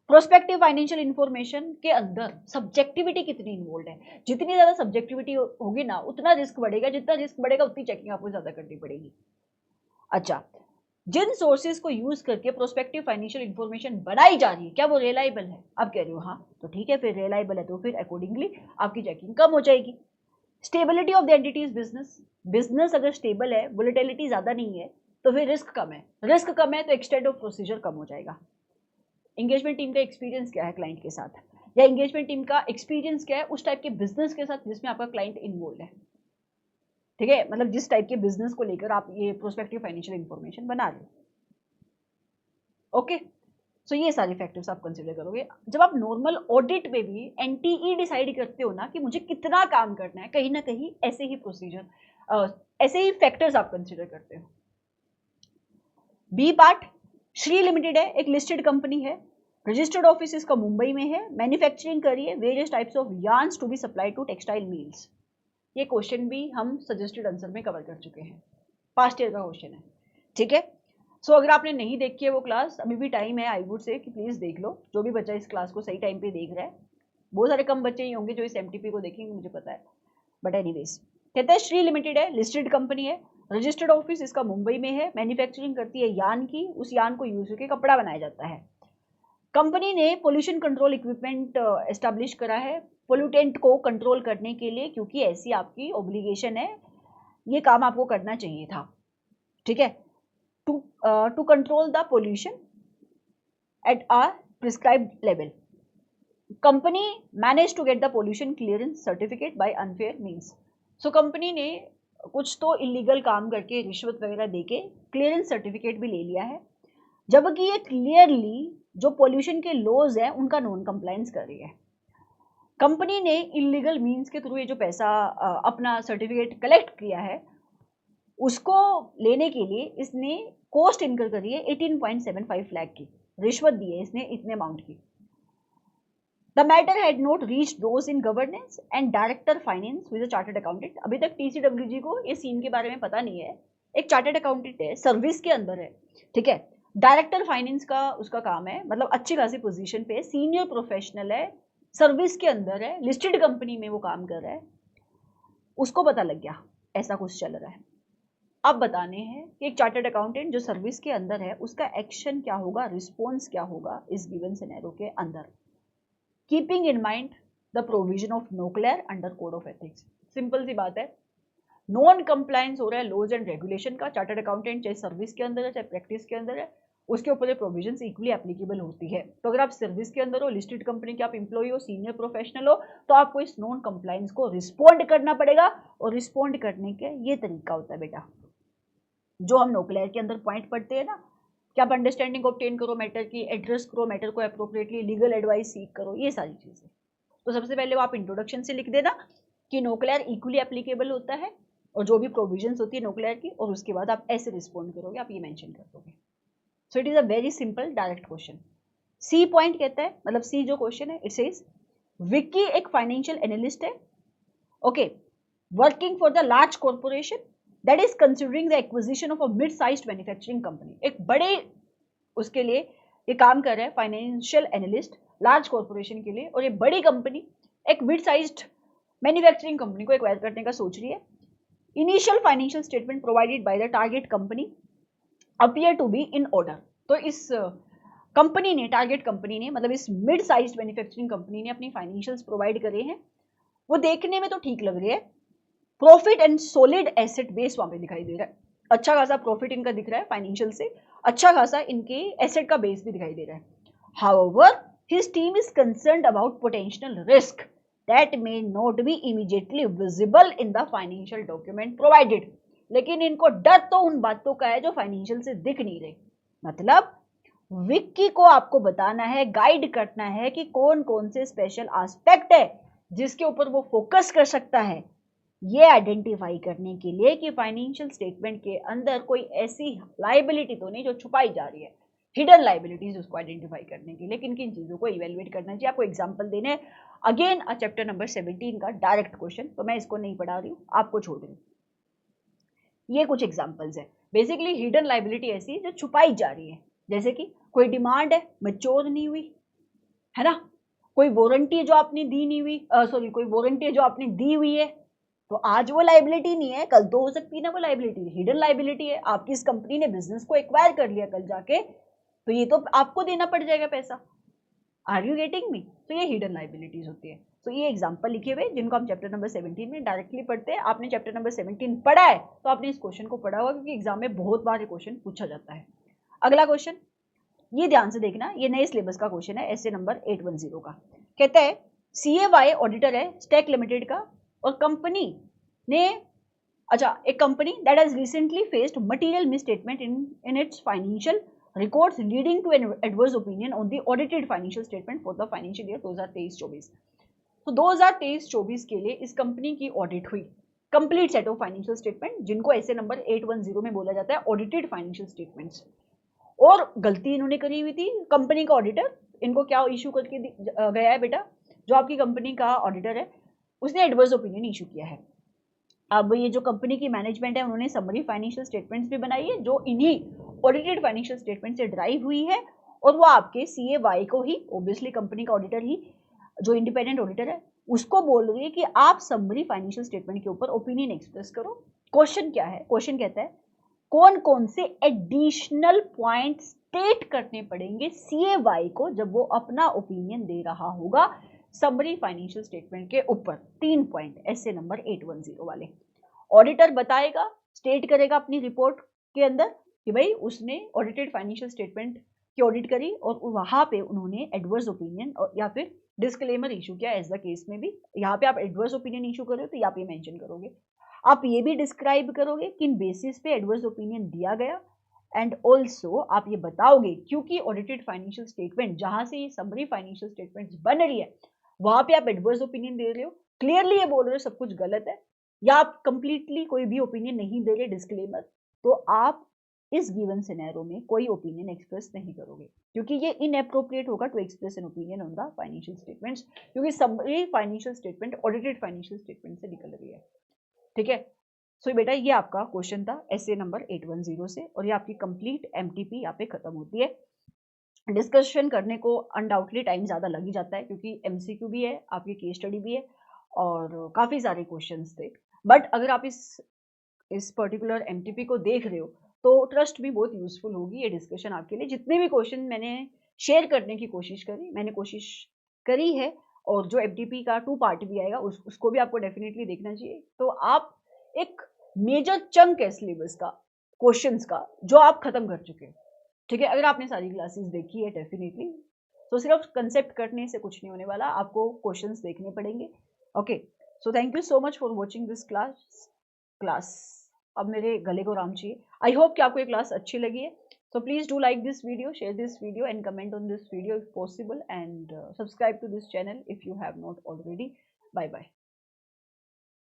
प्रोस्पेक्टिव फाइनेंशियल इंफॉर्मेशन के अंदर सब्जेक्टिविटी कितनी इन्वॉल्व है, जितनी ज्यादा सब्जेक्टिविटी होगी ना उतना रिस्क बढ़ेगा, जितना रिस्क बढ़ेगा उतनी चेकिंग आपको ज्यादा करनी पड़ेगी। अच्छा, जिन सोर्सेज को यूज करके प्रोस्पेक्टिव फाइनेंशियल इंफॉर्मेशन बनाई जा रही है क्या वो रिलायबल है, आप कह रहे हो हाँ तो ठीक है, फिर रिलायबल है तो फिर अकॉर्डिंगली आपकी चेकिंग कम हो जाएगी। Stability of the entities business अगर स्टेबल है, वोलेटिलिटी ज्यादा नहीं है तो फिर रिस्क कम है, रिस्क कम है तो एक्सटेंड ऑफ प्रोसीजर कम हो जाएगा। एंगेजमेंट टीम का एक्सपीरियंस क्या है क्लाइंट के साथ, या एंगेजमेंट टीम का एक्सपीरियंस क्या है उस टाइप के बिजनेस के साथ जिसमें आपका क्लाइंट इन्वॉल्व है, ठीक है, मतलब जिस टाइप के बिजनेस को लेकर आप ये प्रोस्पेक्टिव फाइनेंशियल इंफॉर्मेशन बना रहे हो। ओके, सो ये सारे फैक्टर्स आप कंसिडर करोगे। जब आप नॉर्मल ऑडिट में भी एनटीई डिसाइड करते हो ना कि मुझे कितना काम करना है, कहीं ना कहीं ऐसे ही प्रोसीजर ऐसे ही फैक्टर्स आप कंसिडर करते हो। बी पार्ट, श्री लिमिटेड है, एक लिस्टेड कंपनी है, रजिस्टर्ड ऑफिस इसका मुंबई में है, मैन्युफैक्चरिंग करिए various types of yarns to be supply to textile mills. ये क्वेश्चन भी हम सजेस्टेड आंसर में कवर कर चुके हैं, पास्ट ईयर का क्वेश्चन है, ठीक है। सो अगर आपने नहीं देखी है वो क्लास, अभी भी टाइम है, आई वुड से कि प्लीज देख लो। जो भी बच्चा इस क्लास को सही टाइम पे देख रहा है, बहुत सारे कम बच्चे ही होंगे जो इस एमटीपी को देखेंगे मुझे पता है, बट एनीवेज कहते हैं श्री लिमिटेड है, लिस्टेड कंपनी है, रजिस्टर्ड ऑफिस इसका मुंबई में है, मैन्युफैक्चरिंग करती है यान की, उस यान को यूज करके कपड़ा बनाया जाता है। कंपनी ने पोल्यूशन कंट्रोल इक्विपमेंट एस्टैब्लिश करा है पोल्यूटेंट को कंट्रोल करने के लिए, क्योंकि ऐसी आपकी ऑब्लिगेशन है, ये काम आपको करना चाहिए था, ठीक है। To control the pollution at a prescribed level, company manage to get the pollution clearance certificate by unfair means. So company ने कुछ तो इलीगल काम करके रिश्वत वगैरह देके क्लियरेंस सर्टिफिकेट भी ले लिया है, जबकि ये क्लियरली जो पोल्यूशन के लॉज है उनका नॉन कंप्लायंस कर रही है। कंपनी ने इलीगल मीन्स के थ्रू ये जो पैसा अपना सर्टिफिकेट कलेक्ट किया है उसको लेने के लिए इसने कॉस्ट इनकर करी है 18.75 लाख की, रिश्वत दी है इसने इतने अमाउंट की। The matter had not reached those in governance and director finance with a chartered accountant। अभी तक TCWG को ये सीन के बारे में पता नहीं है। एक चार्टर्ड अकाउंटेंट है, सर्विस के अंदर है, ठीक है। डायरेक्टर फाइनेंस का उसका काम है, मतलब अच्छी खासी पोजीशन पे, सीनियर प्रोफेशनल है, सर्विस के अंदर है, लिस्टेड कंपनी में वो काम कर रहा है। उसको पता लग गया ऐसा कुछ चल रहा है। अब बताने हैं कि एक चार्टर्ड अकाउंटेंट जो सर्विस के अंदर है उसका एक्शन क्या होगा, रिस्पॉन्स क्या होगा इस गिवन सिनेरियो के अंदर, keeping in mind the provision of NOCLAR under code of ethics. Simple सी बात है, नॉन कंप्लायंस हो रहा है लॉज एंड रेगुलेशन का, चार्टर्ड अकाउंटेंट चाहे सर्विस के अंदर है चाहे प्रैक्टिस के अंदर है, उसके ऊपर ये प्रोविजंस इक्वली एप्लीकेबल होती है। तो अगर आप सर्विस के अंदर हो, लिस्टेड कंपनी के आप एम्प्लॉय हो, सीनियर प्रोफेशनल हो, तो आपको इस नॉन कंप्लायंस को रिस्पॉन्ड करना पड़ेगा। और रिस्पॉन्ड करने के ये तरीका होता है बेटा, जो हम न्यूक्लियर के अंदर पॉइंट पढ़ते हैं ना, कि आप अंडरस्टैंडिंग ऑब्टेन करो मैटर की, एड्रेस करो मैटर को अप्रोप्रिएटली, लीगल एडवाइस सीख करो, ये सारी चीज़ें। तो सबसे पहले वो आप इंट्रोडक्शन से लिख देना कि न्यूक्लियर इक्वली एप्लीकेबल होता है और जो भी प्रोविजंस होती है न्यूक्लियर की, और उसके बाद आप ऐसे रिस्पॉन्ड करोगे, आप ये मेंशन कर दोगे। So it is a very simple direct question. C point कहता है, मतलब सी जो क्वेश्चन है, इट सेज विक्की एक फाइनेंशियल एनालिस्ट है, okay, working for the large corporation that is considering the acquisition of a mid-sized manufacturing company। एक बड़े उसके लिए ये काम कर रहा है, फाइनेंशियल एनालिस्ट लार्ज कॉर्पोरेशन के लिए, और ये बड़ी कंपनी एक मिड साइज्ड मैन्युफैक्चरिंग कंपनी को एक्वायर करने का सोच रही है। Initial financial statement provided by the target company appear to be in order. तो इस कंपनी ने, टारगेट कंपनी ने, मतलब इस मिड साइज्ड मैन्युफैक्चरिंग कंपनी ने अपनी फाइनेंशियल्स प्रोवाइड करे हैं, वो देखने में तो ठीक लग रही है। Profit and solid asset base वहां पे दिखाई दे रहा है, अच्छा खासा प्रॉफिट इनका दिख रहा है फाइनेंशियल से, अच्छा खासा इनके एसेट का बेस भी दिखाई दे रहा है। However his team is concerned about potential risk that may not be immediately visible in the financial document provided. लेकिन इनको डर तो उन बातों का है जो फाइनेंशियल से दिख नहीं रही। मतलब विक्की को आपको बताना है, गाइड करना है कि कौन कौन से स्पेशल एस्पेक्ट है जिसके ऊपर वो फोकस कर सकता है, ये आइडेंटिफाई करने के लिए कि फाइनेंशियल स्टेटमेंट के अंदर कोई ऐसी लाइबिलिटी तो नहीं जो छुपाई जा रही है, हिडन लाइबिलिटीज, उसको आइडेंटिफाई करने के लिए किन किन चीज़ों को इवेलुएट करना चाहिए। आपको एग्जांपल देने हैं, अगेन चैप्टर नंबर 17 का डायरेक्ट क्वेश्चन, तो मैं इसको नहीं पढ़ा रही हूँ, आपको छोड़ रही हूँ। ये कुछ एग्जाम्पल्स है। बेसिकली हिडन लाइबिलिटी ऐसी है जो छुपाई जा रही है, जैसे कि कोई डिमांड है मैच्योर नहीं हुई है ना, कोई वारंटी जो आपने दी नहीं हुई, सॉरी, कोई वारंटी जो आपने दी हुई है, तो आज वो लाइबिलिटी नहीं है, कल तो हो सकती है ना वो लाइबिलिटी, हिडन लाइबिलिटी है। आपकी इस कंपनी ने बिजनेस को एक्वायर कर लिया कल जाके, तो ये तो आपको देना पड़ जाएगा पैसा। Are you getting me? तो ये हिडन लाइबिलिटीज होती है। तो ये एग्जांपल लिखे हुए जिनको हम चैप्टर नंबर 17 में डायरेक्टली पढ़ते हैं। आपने चैप्टर नंबर 17 पढ़ा है तो आपने इस क्वेश्चन को पढ़ा होगा, क्योंकि एग्जाम में बहुत बार ये क्वेश्चन पूछा जाता है। अगला क्वेश्चन ये ध्यान से देखना, ये नए सिलेबस का क्वेश्चन है, एसए नंबर 810 का। कहता है CAY ऑडिटर है स्टेक लिमिटेड का, और कंपनी ने, अच्छा, एक company that has recently faced material misstatement in its financial records leading to an adverse opinion on the audited financial statement for the financial year 2023-24। तो 2023-24 के लिए इस कंपनी की ऑडिट हुई, complete set of financial statement, जिनको ऐसे number 810 में बोला जाता है ऑडिटेड फाइनेंशियल स्टेटमेंट्स। और गलती इन्होंने करी हुई थी, कंपनी का ऑडिटर इनको क्या इशू करके गया है बेटा, जो आपकी कंपनी का ऑडिटर है उसने एडवर्स ओपिनियन इशू किया है। अब ये जो कंपनी की मैनेजमेंट है उन्होंने समरी फाइनेंशियल स्टेटमेंट्स भी बनाई है जो इन्हीं ऑडिटेड फाइनेंशियल स्टेटमेंट से ड्राइव हुई है, और वो आपके CAY को ही, ऑब्वियसली कंपनी का ऑडिटर ही, जो इंडिपेंडेंट ऑडिटर है, उसको बोल रही है कि आप समरी फाइनेंशियल स्टेटमेंट के ऊपर ओपिनियन एक्सप्रेस करो। क्वेश्चन क्या है? क्वेश्चन कहता है कौन कौन से एडिशनल पॉइंट स्टेट करने पड़ेंगे CAY को जब वो अपना ओपिनियन दे रहा होगा समरी फाइनेंशियल स्टेटमेंट के ऊपर। 3 पॉइंट ऐसे नंबर 810 वाले। ऑडिटर बताएगा, स्टेट करेगा अपनी रिपोर्ट के अंदर कि भाई उसने ऑडिटेड फाइनेंशियल स्टेटमेंट की ऑडिट करी और वहां पे उन्होंने एडवर्स ओपिनियन या फिर डिस्क्लेमर इशू किया। एज द केस में भी यहाँ पे आप एडवर्स ओपिनियन इशू करो तो यहाँ पे मेंशन करोगे। आप ये भी डिस्क्राइब करोगे किन बेसिस पे एडवर्स ओपिनियन दिया गया, एंड ऑल्सो आप ये बताओगे क्योंकि ऑडिटेड फाइनेंशियल स्टेटमेंट जहां से ये समरी फाइनेंशियल स्टेटमेंट बन रही है वहां पे आप एडवर्स ओपिनियन दे रहे हो, क्लियरली ये बोल रहे हो सब कुछ गलत है, या आप कंप्लीटली कोई भी ओपिनियन नहीं दे रहे डिस्क्लेमर, तो आप इस गिवन सिनेरियो में कोई ओपिनियन एक्सप्रेस नहीं करोगे क्योंकि ये इनएप्रोप्रिएट होगा to express an opinion on the financial statements, क्योंकि summary financial statement audited financial statement से निकल रही है। ठीक है, सो बेटा ये आपका क्वेश्चन था ऐसे नंबर 810 से, और ये आपकी कंप्लीट MTP यहाँ पे खत्म होती है। डिस्कशन करने को अनडाउटली टाइम ज़्यादा लग ही जाता है क्योंकि MCQ भी है, आपकी केस स्टडी भी है और काफ़ी सारे क्वेश्चंस थे। बट अगर आप इस पर्टिकुलर MTP को देख रहे हो तो ट्रस्ट भी बहुत यूजफुल होगी ये डिस्कशन आपके लिए। जितने भी क्वेश्चन मैंने शेयर करने की कोशिश करी, मैंने कोशिश करी है, और जो MTP का 2 पार्ट भी आएगा उसको भी आपको डेफिनेटली देखना चाहिए। तो आप एक मेजर चंक है सिलेबस का, क्वेश्चंस का, जो आप खत्म कर चुके हैं। ठीक है, अगर आपने सारी क्लासेस देखी है डेफिनेटली, तो सिर्फ कंसेप्ट करने से कुछ नहीं होने वाला, आपको क्वेश्चंस देखने पड़ेंगे। Okay, so thank you so much for watching this class. अब मेरे गले को आराम चाहिए। आई होप कि आपको ये क्लास अच्छी लगी है। So please do like this video, share this video and comment on this video if possible, and subscribe to this channel if you have not already. Bye bye.